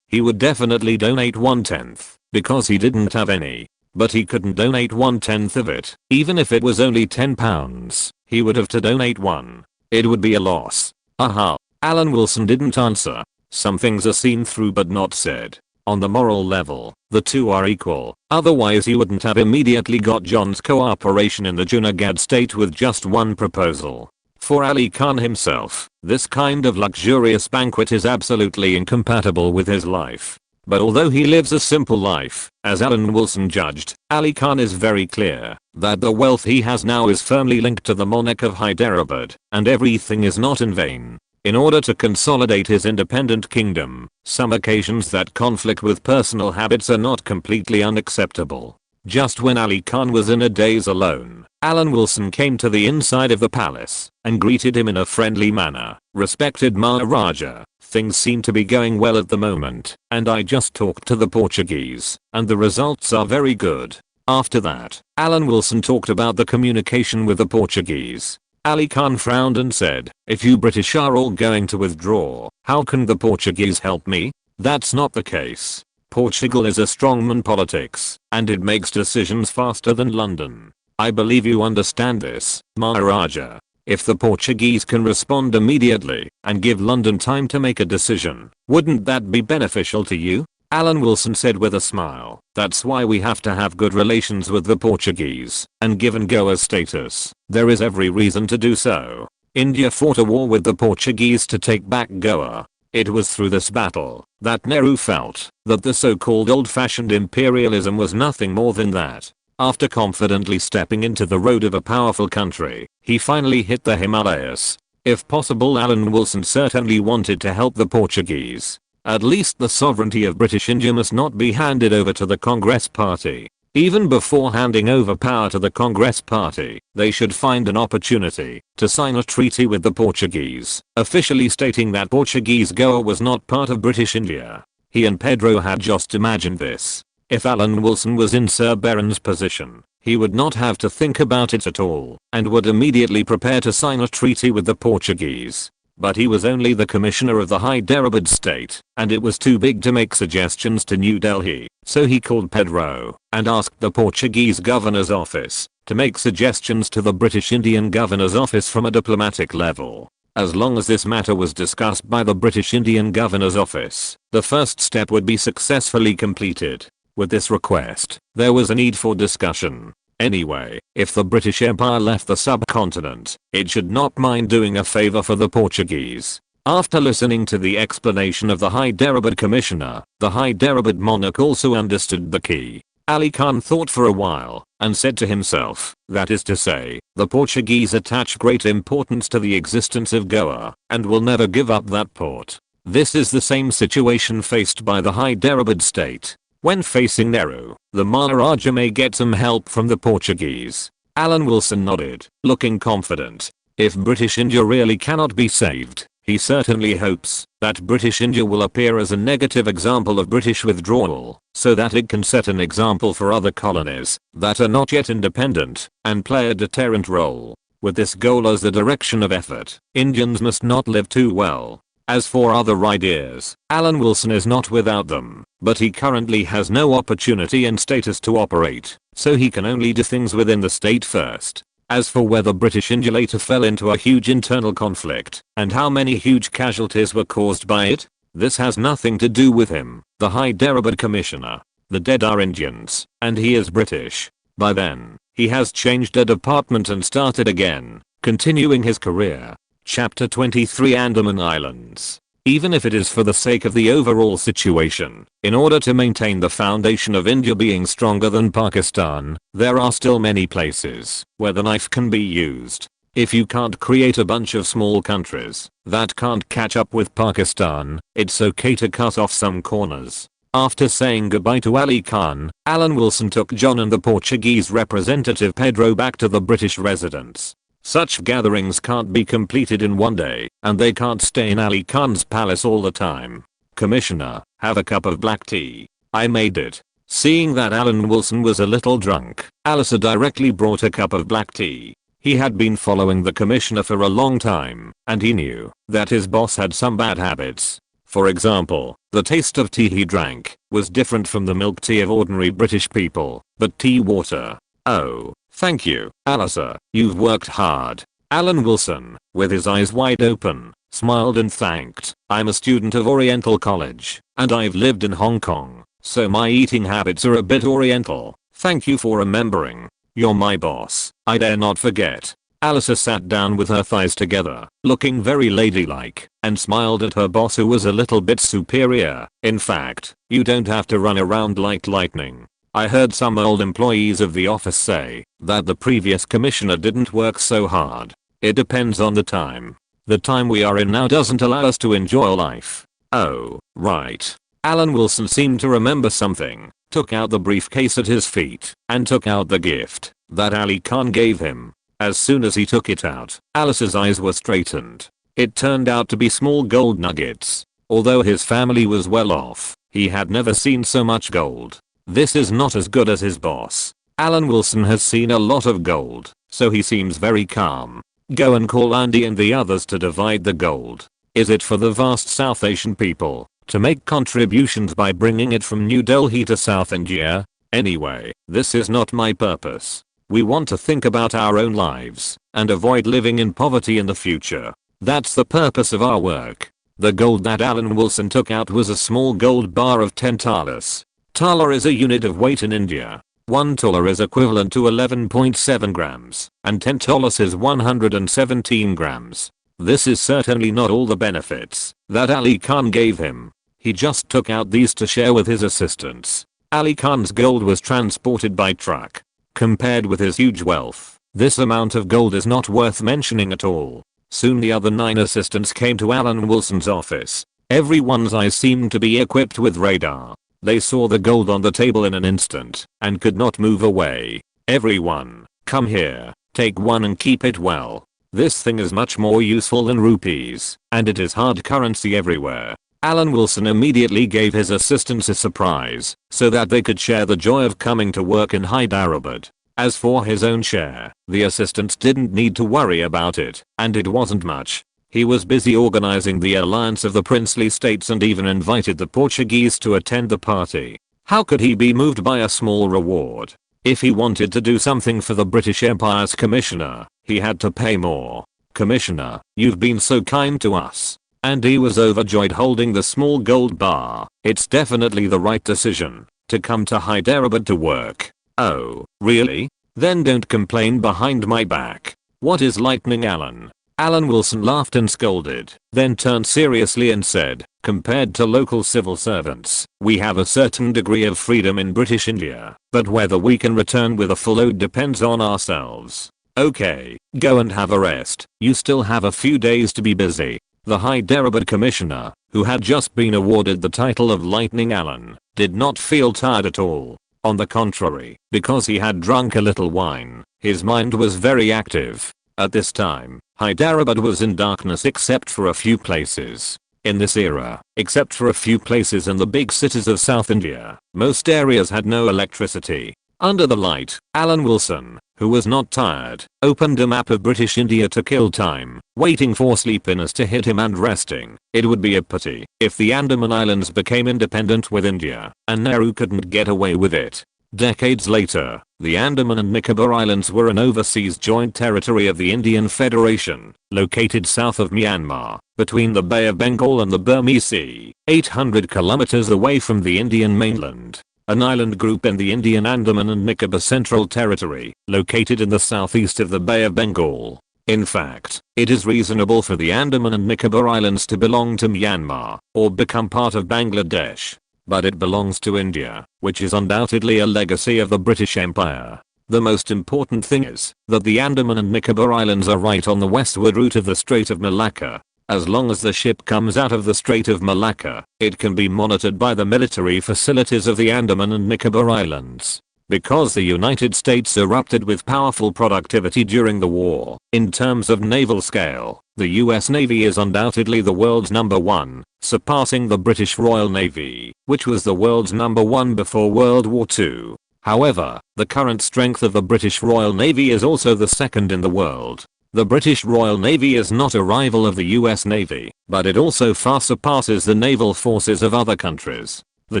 he would definitely donate 1/10, because he didn't have any. But he couldn't donate 1/10 of it. Even if it was only £10, he would have to donate 1. It would be a loss. Aha. Alan Wilson didn't answer. Some things are seen through but not said. On the moral level, the two are equal. Otherwise he wouldn't have immediately got John's cooperation in the Junagadh state with just one proposal. For Ali Khan himself, this kind of luxurious banquet is absolutely incompatible with his life. But although he lives a simple life, as Alan Wilson judged, Ali Khan is very clear that the wealth he has now is firmly linked to the monarch of Hyderabad, and everything is not in vain. In order to consolidate his independent kingdom, some occasions that conflict with personal habits are not completely unacceptable. Just when Ali Khan was in a daze alone, Alan Wilson came to the inside of the palace and greeted him in a friendly manner. "Respected Maharaja, things seem to be going well at the moment, and I just talked to the Portuguese, and the results are very good." After that, Alan Wilson talked about the communication with the Portuguese. Ali Khan frowned and said, "If you British are all going to withdraw, how can the Portuguese help me? That's not the case. Portugal is a strongman politics, and it makes decisions faster than London. I believe you understand this, Maharaja. If the Portuguese can respond immediately and give London time to make a decision, wouldn't that be beneficial to you?" Alan Wilson said with a smile, "That's why we have to have good relations with the Portuguese, and given Goa's status, there is every reason to do so. India fought a war with the Portuguese to take back Goa. It was through this battle that Nehru felt that the so-called old-fashioned imperialism was nothing more than that. After confidently stepping into the road of a powerful country, he finally hit the Himalayas. If possible, Alan Wilson certainly wanted to help the Portuguese. At least the sovereignty of British India must not be handed over to the Congress Party. Even before handing over power to the Congress Party, they should find an opportunity to sign a treaty with the Portuguese, officially stating that Portuguese Goa was not part of British India. He and Pedro had just imagined this. If Alan Wilson was in Sir Baron's position, he would not have to think about it at all, and would immediately prepare to sign a treaty with the Portuguese. But he was only the commissioner of the Hyderabad state, and it was too big to make suggestions to New Delhi, so he called Pedro and asked the Portuguese governor's office to make suggestions to the British Indian governor's office from a diplomatic level. As long as this matter was discussed by the British Indian governor's office, the first step would be successfully completed. With this request, there was a need for discussion. Anyway, if the British Empire left the subcontinent, it should not mind doing a favor for the Portuguese. After listening to the explanation of the Hyderabad commissioner, the Hyderabad monarch also understood the key. Ali Khan thought for a while and said to himself, that is to say, the Portuguese attach great importance to the existence of Goa and will never give up that port. This is the same situation faced by the Hyderabad state. When facing Nehru, the Maharaja may get some help from the Portuguese. Alan Wilson nodded, looking confident. If British India really cannot be saved, he certainly hopes that British India will appear as a negative example of British withdrawal, so that it can set an example for other colonies that are not yet independent and play a deterrent role. With this goal as the direction of effort, Indians must not live too well. As for other ideas, Alan Wilson is not without them, but he currently has no opportunity and status to operate, so he can only do things within the state first. As for whether British India later fell into a huge internal conflict, and how many huge casualties were caused by it, this has nothing to do with him, the Hyderabad commissioner. The dead are Indians, and he is British. By then, he has changed a department and started again, continuing his career. Chapter 23 Andaman Islands. Even if it is for the sake of the overall situation, in order to maintain the foundation of India being stronger than Pakistan, there are still many places where the knife can be used. If you can't create a bunch of small countries that can't catch up with Pakistan, it's okay to cut off some corners. After saying goodbye to Ali Khan, Alan Wilson took John and the Portuguese representative Pedro back to the British residence. Such gatherings can't be completed in one day, and they can't stay in Ali Khan's palace all the time. Commissioner, have a cup of black tea. I made it. Seeing that Alan Wilson was a little drunk, Alistair directly brought a cup of black tea. He had been following the commissioner for a long time, and he knew that his boss had some bad habits. For example, the taste of tea he drank was different from the milk tea of ordinary British people, but tea water. Oh, thank you, Alistair, you've worked hard. Alan Wilson, with his eyes wide open, smiled and thanked. I'm a student of Oriental College, and I've lived in Hong Kong, so my eating habits are a bit Oriental. Thank you for remembering. You're my boss, I dare not forget. Alistair sat down with her thighs together, looking very ladylike, and smiled at her boss, who was a little bit superior. In fact, you don't have to run around like lightning. I heard some old employees of the office say that the previous commissioner didn't work so hard. It depends on the time. The time we are in now doesn't allow us to enjoy life. Oh, right. Alan Wilson seemed to remember something. took out the briefcase at his feet, and took out the gift that Ali Khan gave him. As soon as he took it out, Alice's eyes were straightened. It turned out to be small gold nuggets. Although his family was well off, he had never seen so much gold. This is not as good as his boss. Alan Wilson has seen a lot of gold, so he seems very calm. Go and call Andy and the others to divide the gold. Is it for the vast South Asian people to make contributions by bringing it from New Delhi to South India? Anyway, this is not my purpose. We want to think about our own lives and avoid living in poverty in the future. That's the purpose of our work. The gold that Alan Wilson took out was a small gold bar of 10 thalas. Thala is a unit of weight in India. 1 thala is equivalent to 11.7 grams, and 10 thalas is 117 grams. This is certainly not all the benefits that Ali Khan gave him. He just took out these to share with his assistants. Ali Khan's gold was transported by truck. Compared with his huge wealth, this amount of gold is not worth mentioning at all. Soon the other 9 assistants came to Alan Wilson's office. Everyone's eyes seemed to be equipped with radar. They saw the gold on the table in an instant and could not move away. Everyone, come here, take one and keep it well. This thing is much more useful than rupees, and it is hard currency everywhere. Alan Wilson immediately gave his assistants a surprise so that they could share the joy of coming to work in Hyderabad. As for his own share, the assistants didn't need to worry about it, and it wasn't much. He was busy organizing the alliance of the princely states and even invited the Portuguese to attend the party. How could he be moved by a small reward? If he wanted to do something for the British Empire's commissioner, he had to pay more. Commissioner, you've been so kind to us. And he was overjoyed holding the small gold bar. It's definitely the right decision to come to Hyderabad to work. Oh, really? Then don't complain behind my back. What is lightning, Alan? Alan Wilson laughed and scolded, then turned seriously and said, compared to local civil servants, we have a certain degree of freedom in British India, but whether we can return with a full load depends on ourselves. Okay, go and have a rest. You still have a few days to be busy. The Hyderabad commissioner, who had just been awarded the title of Lightning Alan, did not feel tired at all. On the contrary, because he had drunk a little wine, his mind was very active. At this time, Hyderabad was in darkness except for a few places. In this era, except for a few places in the big cities of South India, most areas had no electricity. Under the light, Alan Wilson, who was not tired, opened a map of British India to kill time, waiting for sleepiness to hit him and resting. It would be a pity if the Andaman Islands became independent with India, and Nehru couldn't get away with it. Decades later, the Andaman and Nicobar Islands were an overseas joint territory of the Indian Federation, located south of Myanmar, between the Bay of Bengal and the Burmese Sea, 800 kilometers away from the Indian mainland. An island group in the Indian Andaman and Nicobar Central Territory, located in the southeast of the Bay of Bengal. In fact, it is reasonable for the Andaman and Nicobar Islands to belong to Myanmar, or become part of Bangladesh. But it belongs to India, which is undoubtedly a legacy of the British Empire. The most important thing is that the Andaman and Nicobar Islands are right on the westward route of the Strait of Malacca. As long as the ship comes out of the Strait of Malacca, it can be monitored by the military facilities of the Andaman and Nicobar Islands. Because the United States erupted with powerful productivity during the war, in terms of naval scale, the US Navy is undoubtedly the world's number one, surpassing the British Royal Navy, which was the world's number one before World War II. However, the current strength of the British Royal Navy is also the second in the world. The British Royal Navy is not a rival of the US Navy, but it also far surpasses the naval forces of other countries. The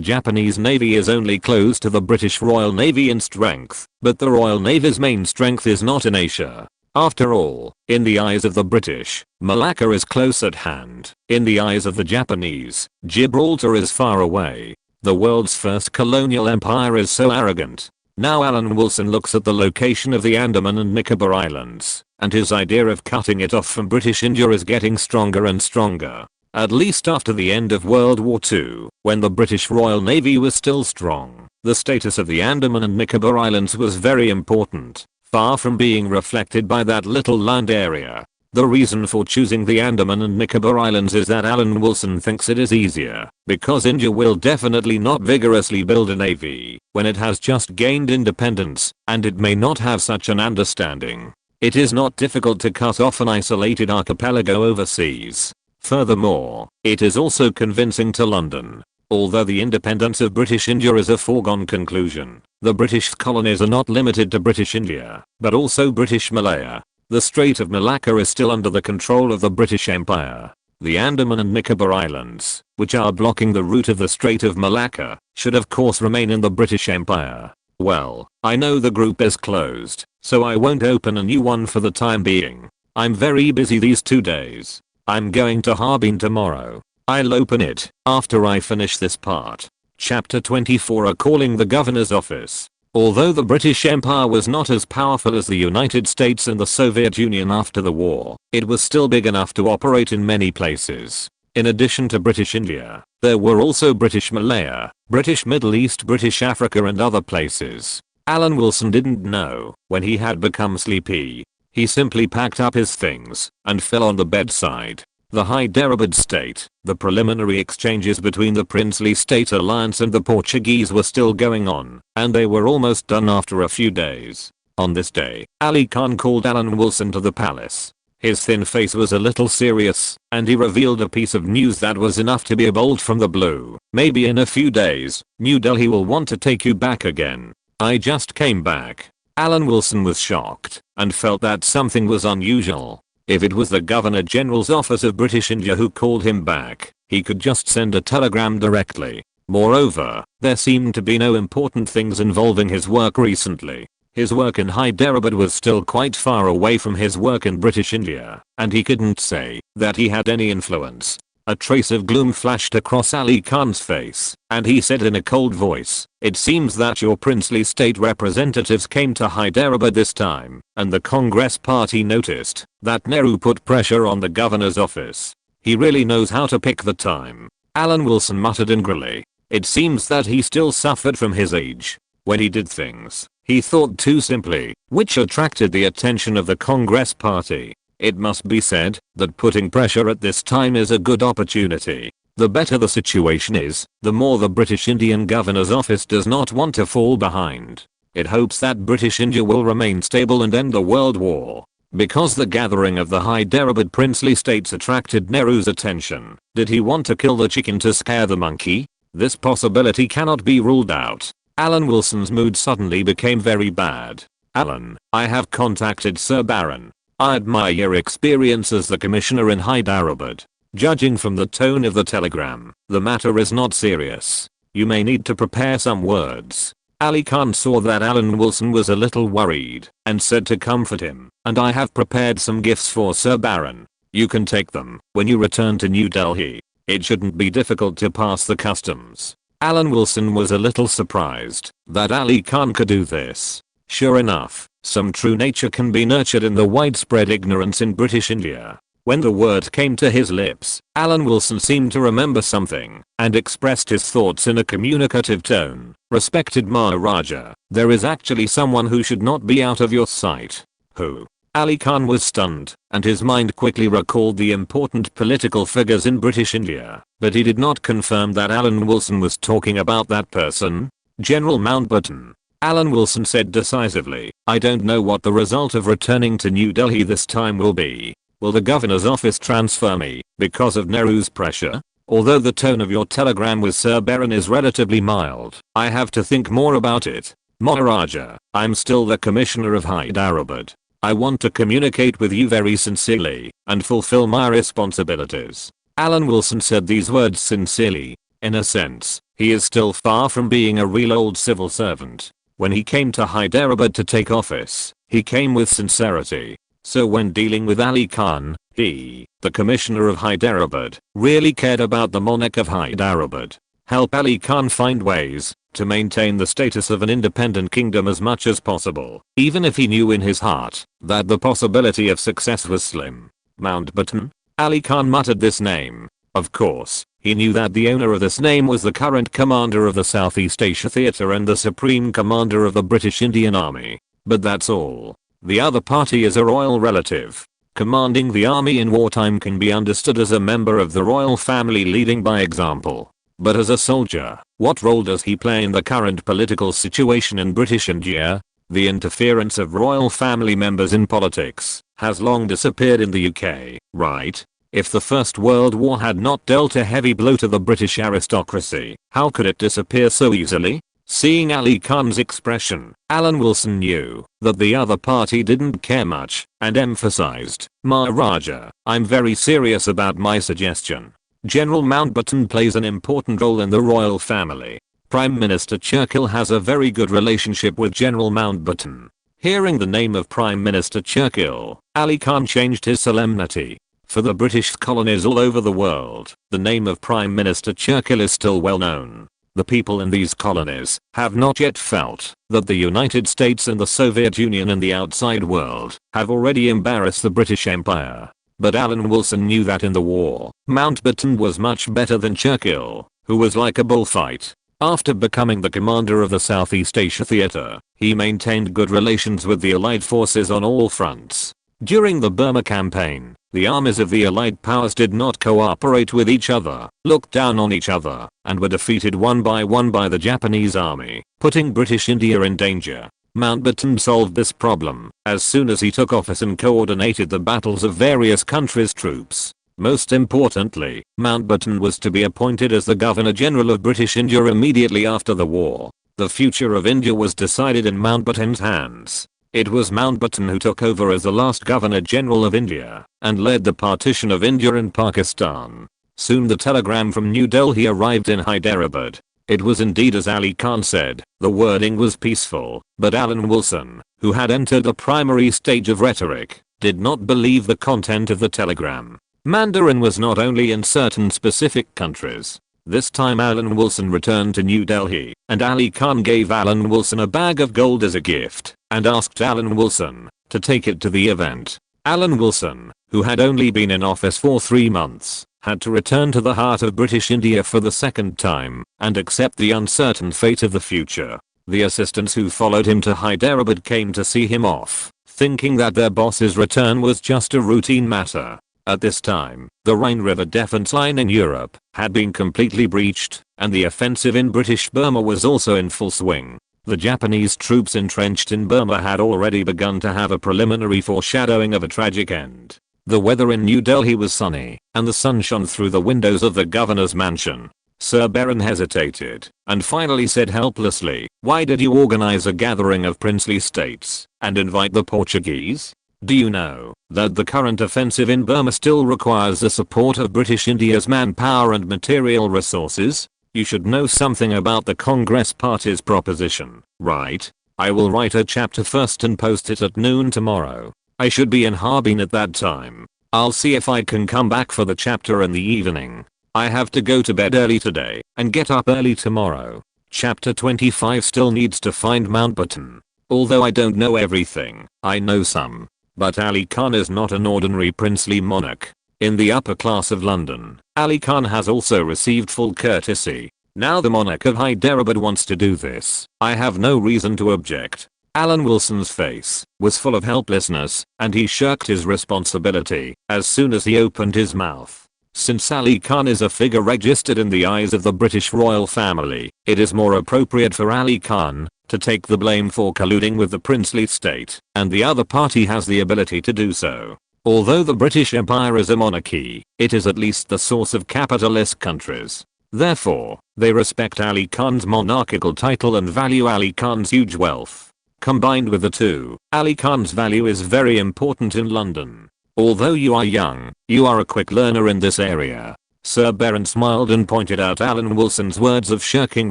Japanese Navy is only close to the British Royal Navy in strength, but the Royal Navy's main strength is not in Asia. After all, in the eyes of the British, Malacca is close at hand. In the eyes of the Japanese, Gibraltar is far away. The world's first colonial empire is so arrogant. Now Alan Wilson looks at the location of the Andaman and Nicobar Islands, and his idea of cutting it off from British India is getting stronger and stronger. At least after the end of World War II, when the British Royal Navy was still strong, the status of the Andaman and Nicobar Islands was very important, far from being reflected by that little land area. The reason for choosing the Andaman and Nicobar Islands is that Alan Wilson thinks it is easier, because India will definitely not vigorously build a navy when it has just gained independence, and it may not have such an understanding. It is not difficult to cut off an isolated archipelago overseas. Furthermore, it is also convincing to London. Although the independence of British India is a foregone conclusion, the British colonies are not limited to British India, but also British Malaya. The Strait of Malacca is still under the control of the British Empire. The Andaman and Nicobar Islands, which are blocking the route of the Strait of Malacca, should of course remain in the British Empire. Well, I know the group is closed, so I won't open a new one for the time being. I'm very busy these 2 days. I'm going to Harbin tomorrow. I'll open it after I finish this part. Chapter 24 are calling the governor's office. Although the British Empire was not as powerful as the United States and the Soviet Union after the war, it was still big enough to operate in many places. In addition to British India, there were also British Malaya, British Middle East, British Africa and other places. Alan Wilson didn't know when he had become sleepy. He simply packed up his things and fell on the bedside. The Hyderabad state, the preliminary exchanges between the princely state alliance and the Portuguese were still going on, and they were almost done after a few days. On this day, Ali Khan called Alan Wilson to the palace. His thin face was a little serious, and he revealed a piece of news that was enough to be a bolt from the blue. Maybe in a few days, New Delhi will want to take you back again. I just came back. Alan Wilson was shocked, and felt that something was unusual. If it was the Governor General's office of British India who called him back, he could just send a telegram directly. Moreover, there seemed to be no important things involving his work recently. His work in Hyderabad was still quite far away from his work in British India, and he couldn't say that he had any influence. A trace of gloom flashed across Ali Khan's face, and he said in a cold voice, "It seems that your princely state representatives came to Hyderabad this time, and the Congress party noticed that Nehru put pressure on the governor's office. He really knows how to pick the time." Alan Wilson muttered angrily. It seems that he still suffered from his age. When he did things, he thought too simply, which attracted the attention of the Congress party. It must be said that putting pressure at this time is a good opportunity. The better the situation is, the more the British Indian governor's office does not want to fall behind. It hopes that British India will remain stable and end the world war. Because the gathering of the Hyderabad princely states attracted Nehru's attention, did he want to kill the chicken to scare the monkey? This possibility cannot be ruled out. Alan Wilson's mood suddenly became very bad. "Alan, I have contacted Sir Baron. I admire your experience as the commissioner in Hyderabad. Judging from the tone of the telegram, the matter is not serious. You may need to prepare some words." Ali Khan saw that Alan Wilson was a little worried and said to comfort him, "And I have prepared some gifts for Sir Baron. You can take them when you return to New Delhi. It shouldn't be difficult to pass the customs." Alan Wilson was a little surprised that Ali Khan could do this. Sure enough, some true nature can be nurtured in the widespread ignorance in British India. When the word came to his lips, Alan Wilson seemed to remember something and expressed his thoughts in a communicative tone. "Respected Maharaja, there is actually someone who should not be out of your sight." "Who?" Ali Khan was stunned, and his mind quickly recalled the important political figures in British India, but he did not confirm that Alan Wilson was talking about that person. "General Mountbatten." Alan Wilson said decisively, "I don't know what the result of returning to New Delhi this time will be. Will the governor's office transfer me because of Nehru's pressure? Although the tone of your telegram with Sir Baron is relatively mild, I have to think more about it. Maharaja, I'm still the commissioner of Hyderabad. I want to communicate with you very sincerely and fulfill my responsibilities." Alan Wilson said these words sincerely. In a sense, he is still far from being a real old civil servant. When he came to Hyderabad to take office, he came with sincerity. So when dealing with Ali Khan, he, the commissioner of Hyderabad, really cared about the monarch of Hyderabad. Help Ali Khan find ways to maintain the status of an independent kingdom as much as possible, even if he knew in his heart that the possibility of success was slim. Mountbatten? Ali Khan muttered this name. Of course, he knew that the owner of this name was the current commander of the Southeast Asia Theatre and the supreme commander of the British Indian Army. But that's all. The other party is a royal relative. Commanding the army in wartime can be understood as a member of the royal family leading by example. But as a soldier, what role does he play in the current political situation in British India? The interference of royal family members in politics has long disappeared in the UK, right? If the First World War had not dealt a heavy blow to the British aristocracy, how could it disappear so easily? Seeing Ali Khan's expression, Alan Wilson knew that the other party didn't care much and emphasized, "Maharaja, I'm very serious about my suggestion. General Mountbatten plays an important role in the royal family. Prime Minister Churchill has a very good relationship with General Mountbatten." Hearing the name of Prime Minister Churchill, Ali Khan changed his solemnity. For the British colonies all over the world, the name of Prime Minister Churchill is still well known. The people in these colonies have not yet felt that the United States and the Soviet Union and the outside world have already embarrassed the British Empire. But Alan Wilson knew that in the war, Mountbatten was much better than Churchill, who was like a bullfight. After becoming the commander of the Southeast Asia Theater, he maintained good relations with the Allied forces on all fronts. During the Burma campaign, the armies of the Allied powers did not cooperate with each other, looked down on each other, and were defeated one by the Japanese army, putting British India in danger. Mountbatten solved this problem as soon as he took office and coordinated the battles of various countries' troops. Most importantly, Mountbatten was to be appointed as the Governor-General of British India immediately after the war. The future of India was decided in Mountbatten's hands. It was Mountbatten who took over as the last Governor-General of India and led the partition of India and Pakistan. Soon the telegram from New Delhi arrived in Hyderabad. It was indeed as Ali Khan said, the wording was peaceful, but Alan Wilson, who had entered the primary stage of rhetoric, did not believe the content of the telegram. Mandarin was not only in certain specific countries. This time Alan Wilson returned to New Delhi, and Ali Khan gave Alan Wilson a bag of gold as a gift, and asked Alan Wilson to take it to the event. Alan Wilson, who had only been in office for 3 months, had to return to the heart of British India for the second time, and accept the uncertain fate of the future. The assistants who followed him to Hyderabad came to see him off, thinking that their boss's return was just a routine matter. At this time, the Rhine River defense line in Europe had been completely breached, and the offensive in British Burma was also in full swing. The Japanese troops entrenched in Burma had already begun to have a preliminary foreshadowing of a tragic end. The weather in New Delhi was sunny, and the sun shone through the windows of the governor's mansion. Sir Baron hesitated, and finally said helplessly, "Why did you organize a gathering of princely states, and invite the Portuguese? Do you know that the current offensive in Burma still requires the support of British India's manpower and material resources? You should know something about the Congress Party's proposition, right? I will write a chapter first and post it at noon tomorrow. I should be in Harbin at that time. I'll see if I can come back for the chapter in the evening. I have to go to bed early today and get up early tomorrow." Chapter 25 still needs to find Mountbatten. Although I don't know everything, I know some. But Ali Khan is not an ordinary princely monarch. In the upper class of London, Ali Khan has also received full courtesy. Now the monarch of Hyderabad wants to do this. I have no reason to object. Alan Wilson's face was full of helplessness, and he shirked his responsibility as soon as he opened his mouth. Since Ali Khan is a figure registered in the eyes of the British royal family, it is more appropriate for Ali Khan to take the blame for colluding with the princely state, and the other party has the ability to do so. Although the British Empire is a monarchy, it is at least the source of capitalist countries. Therefore, they respect Ali Khan's monarchical title and value Ali Khan's huge wealth. Combined with the two, Ali Khan's value is very important in London. Although you are young, you are a quick learner in this area. Sir Baron smiled and pointed out Alan Wilson's words of shirking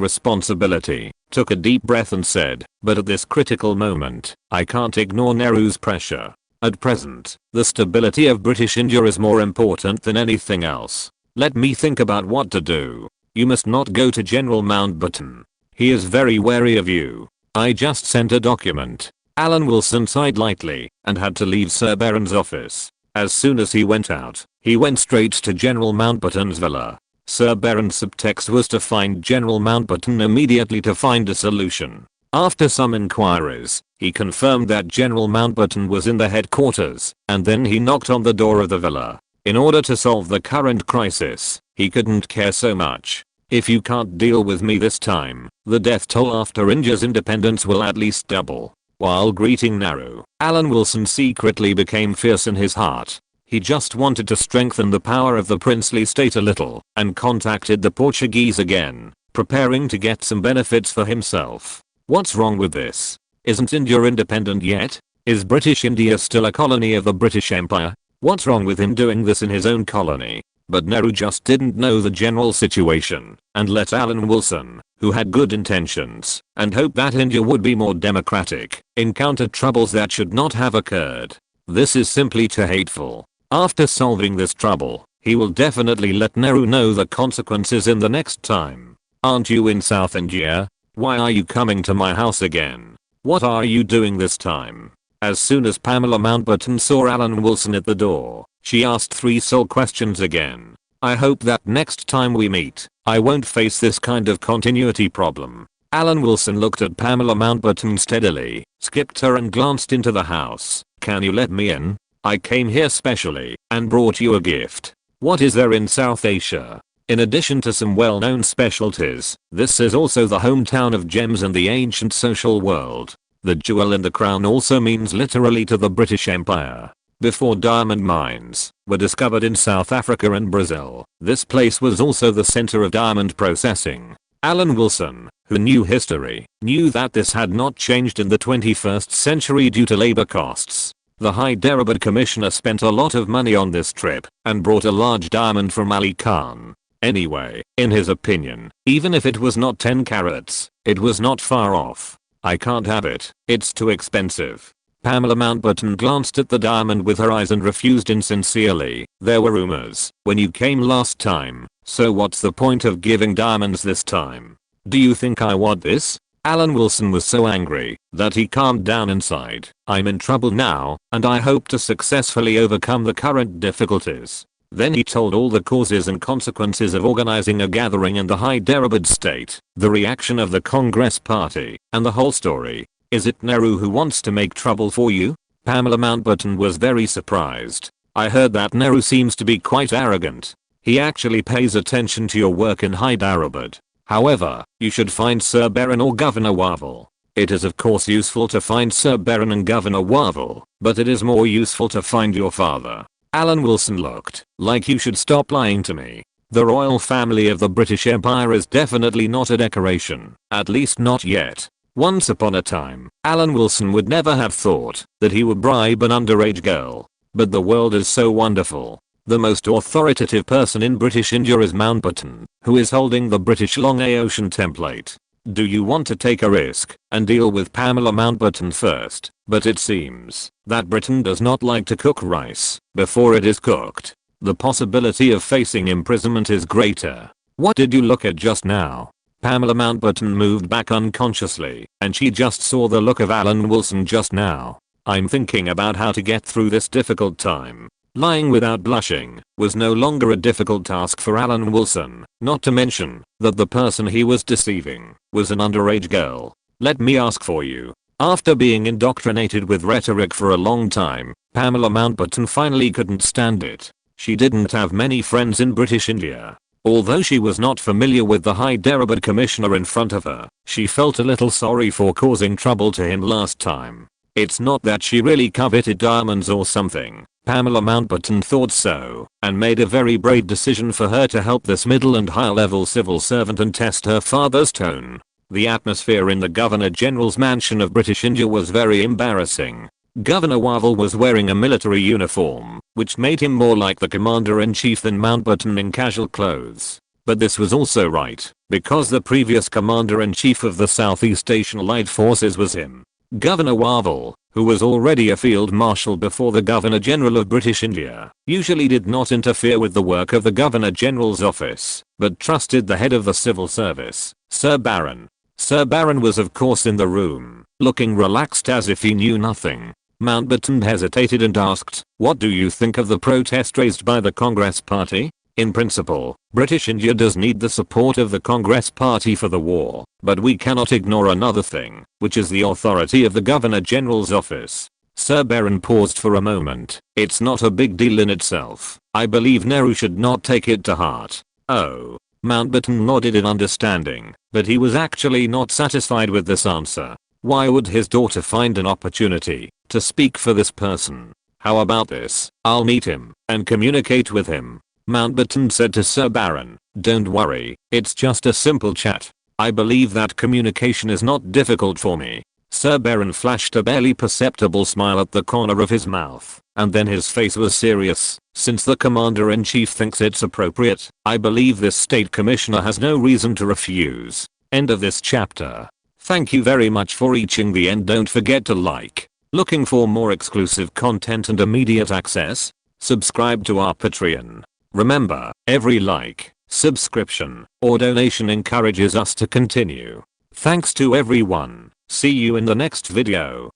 responsibility, took a deep breath and said, "But at this critical moment, I can't ignore Nehru's pressure. At present, the stability of British India is more important than anything else. Let me think about what to do. You must not go to General Mountbatten. He is very wary of you. I just sent a document." Alan Wilson sighed lightly and had to leave Sir Baron's office. As soon as he went out, he went straight to General Mountbatten's villa. Sir Baron's subtext was to find General Mountbatten immediately to find a solution. After some inquiries, he confirmed that General Mountbatten was in the headquarters, and then he knocked on the door of the villa. In order to solve the current crisis, he couldn't care so much. If you can't deal with me this time, the death toll after India's independence will at least double. While greeting Nehru, Alan Wilson secretly became fierce in his heart. He just wanted to strengthen the power of the princely state a little, and contacted the Portuguese again, preparing to get some benefits for himself. What's wrong with this? Isn't India independent yet? Is British India still a colony of the British Empire? What's wrong with him doing this in his own colony? But Nehru just didn't know the general situation, and let Alan Wilson, who had good intentions, and hoped that India would be more democratic, encounter troubles that should not have occurred. This is simply too hateful. After solving this trouble, he will definitely let Nehru know the consequences in the next time. Aren't you in South India? Why are you coming to my house again? What are you doing this time? As soon as Pamela Mountbatten saw Alan Wilson at the door, she asked three sole questions again. I hope that next time we meet, I won't face this kind of continuity problem. Alan Wilson looked at Pamela Mountbatten steadily, skipped her and glanced into the house. Can you let me in? I came here specially and brought you a gift. What is there in South Asia? In addition to some well-known specialties, this is also the hometown of gems and the ancient social world. The jewel in the crown also means literally to the British Empire. Before diamond mines were discovered in South Africa and Brazil, this place was also the center of diamond processing. Alan Wilson, who knew history, knew that this had not changed in the 21st century due to labor costs. The Hyderabad commissioner spent a lot of money on this trip and brought a large diamond from Ali Khan. Anyway, in his opinion, even if it was not 10 carats, it was not far off. I can't have it, it's too expensive. Pamela Mountbatten glanced at the diamond with her eyes and refused insincerely. There were rumors when you came last time, so what's the point of giving diamonds this time? Do you think I want this? Alan Wilson was so angry that he calmed down inside. I'm in trouble now, and I hope to successfully overcome the current difficulties. Then he told all the causes and consequences of organizing a gathering in the Hyderabad state, the reaction of the Congress party, and the whole story. Is it Nehru who wants to make trouble for you? Pamela Mountbatten was very surprised. I heard that Nehru seems to be quite arrogant. He actually pays attention to your work in Hyderabad. However, you should find Sir Baron or Governor Warvel. It is of course useful to find Sir Baron and Governor Warvel, but it is more useful to find your father. Alan Wilson looked like you should stop lying to me. The royal family of the British Empire is definitely not a decoration, at least not yet. Once upon a time, Alan Wilson would never have thought that he would bribe an underage girl. But the world is so wonderful. The most authoritative person in British India is Mountbatten, who is holding the British Long Ocean template. Do you want to take a risk and deal with Pamela Mountbatten first? But it seems that Britain does not like to cook rice before it is cooked. The possibility of facing imprisonment is greater. What did you look at just now? Pamela Mountbatten moved back unconsciously, and she just saw the look of Alan Wilson just now. I'm thinking about how to get through this difficult time. Lying without blushing was no longer a difficult task for Alan Wilson, not to mention that the person he was deceiving was an underage girl. Let me ask for you. After being indoctrinated with rhetoric for a long time, Pamela Mountbatten finally couldn't stand it. She didn't have many friends in British India. Although she was not familiar with the Hyderabad commissioner in front of her, she felt a little sorry for causing trouble to him last time. It's not that she really coveted diamonds or something. Pamela Mountbatten thought so, and made a very brave decision for her to help this middle and high-level civil servant and test her father's tone. The atmosphere in the Governor-General's mansion of British India was very embarrassing. Governor Warvel was wearing a military uniform, which made him more like the commander-in-chief than Mountbatten in casual clothes. But this was also right, because the previous commander-in-chief of the Southeast Asian Light Forces was him. Governor Warvel, who was already a field marshal before the Governor-General of British India, usually did not interfere with the work of the Governor-General's office, but trusted the head of the civil service, Sir Baron. Sir Baron was of course in the room, looking relaxed as if he knew nothing. Mountbatten hesitated and asked, "What do you think of the protest raised by the Congress party?" In principle, British India does need the support of the Congress Party for the war, but we cannot ignore another thing, which is the authority of the Governor General's office. Sir Baron paused for a moment. It's not a big deal in itself. I believe Nehru should not take it to heart. Oh. Mountbatten nodded in understanding, but he was actually not satisfied with this answer. Why would his daughter find an opportunity to speak for this person? How about this? I'll meet him and communicate with him. Mountbatten said to Sir Baron, don't worry, it's just a simple chat. I believe that communication is not difficult for me. Sir Baron flashed a barely perceptible smile at the corner of his mouth, and then his face was serious. Since the Commander-in-Chief thinks it's appropriate, I believe this State Commissioner has no reason to refuse. End of this chapter. Thank you very much for reaching the end. Don't forget to like. Looking for more exclusive content and immediate access? Subscribe to our Patreon. Remember, every like, subscription, or donation encourages us to continue. Thanks to everyone. See you in the next video.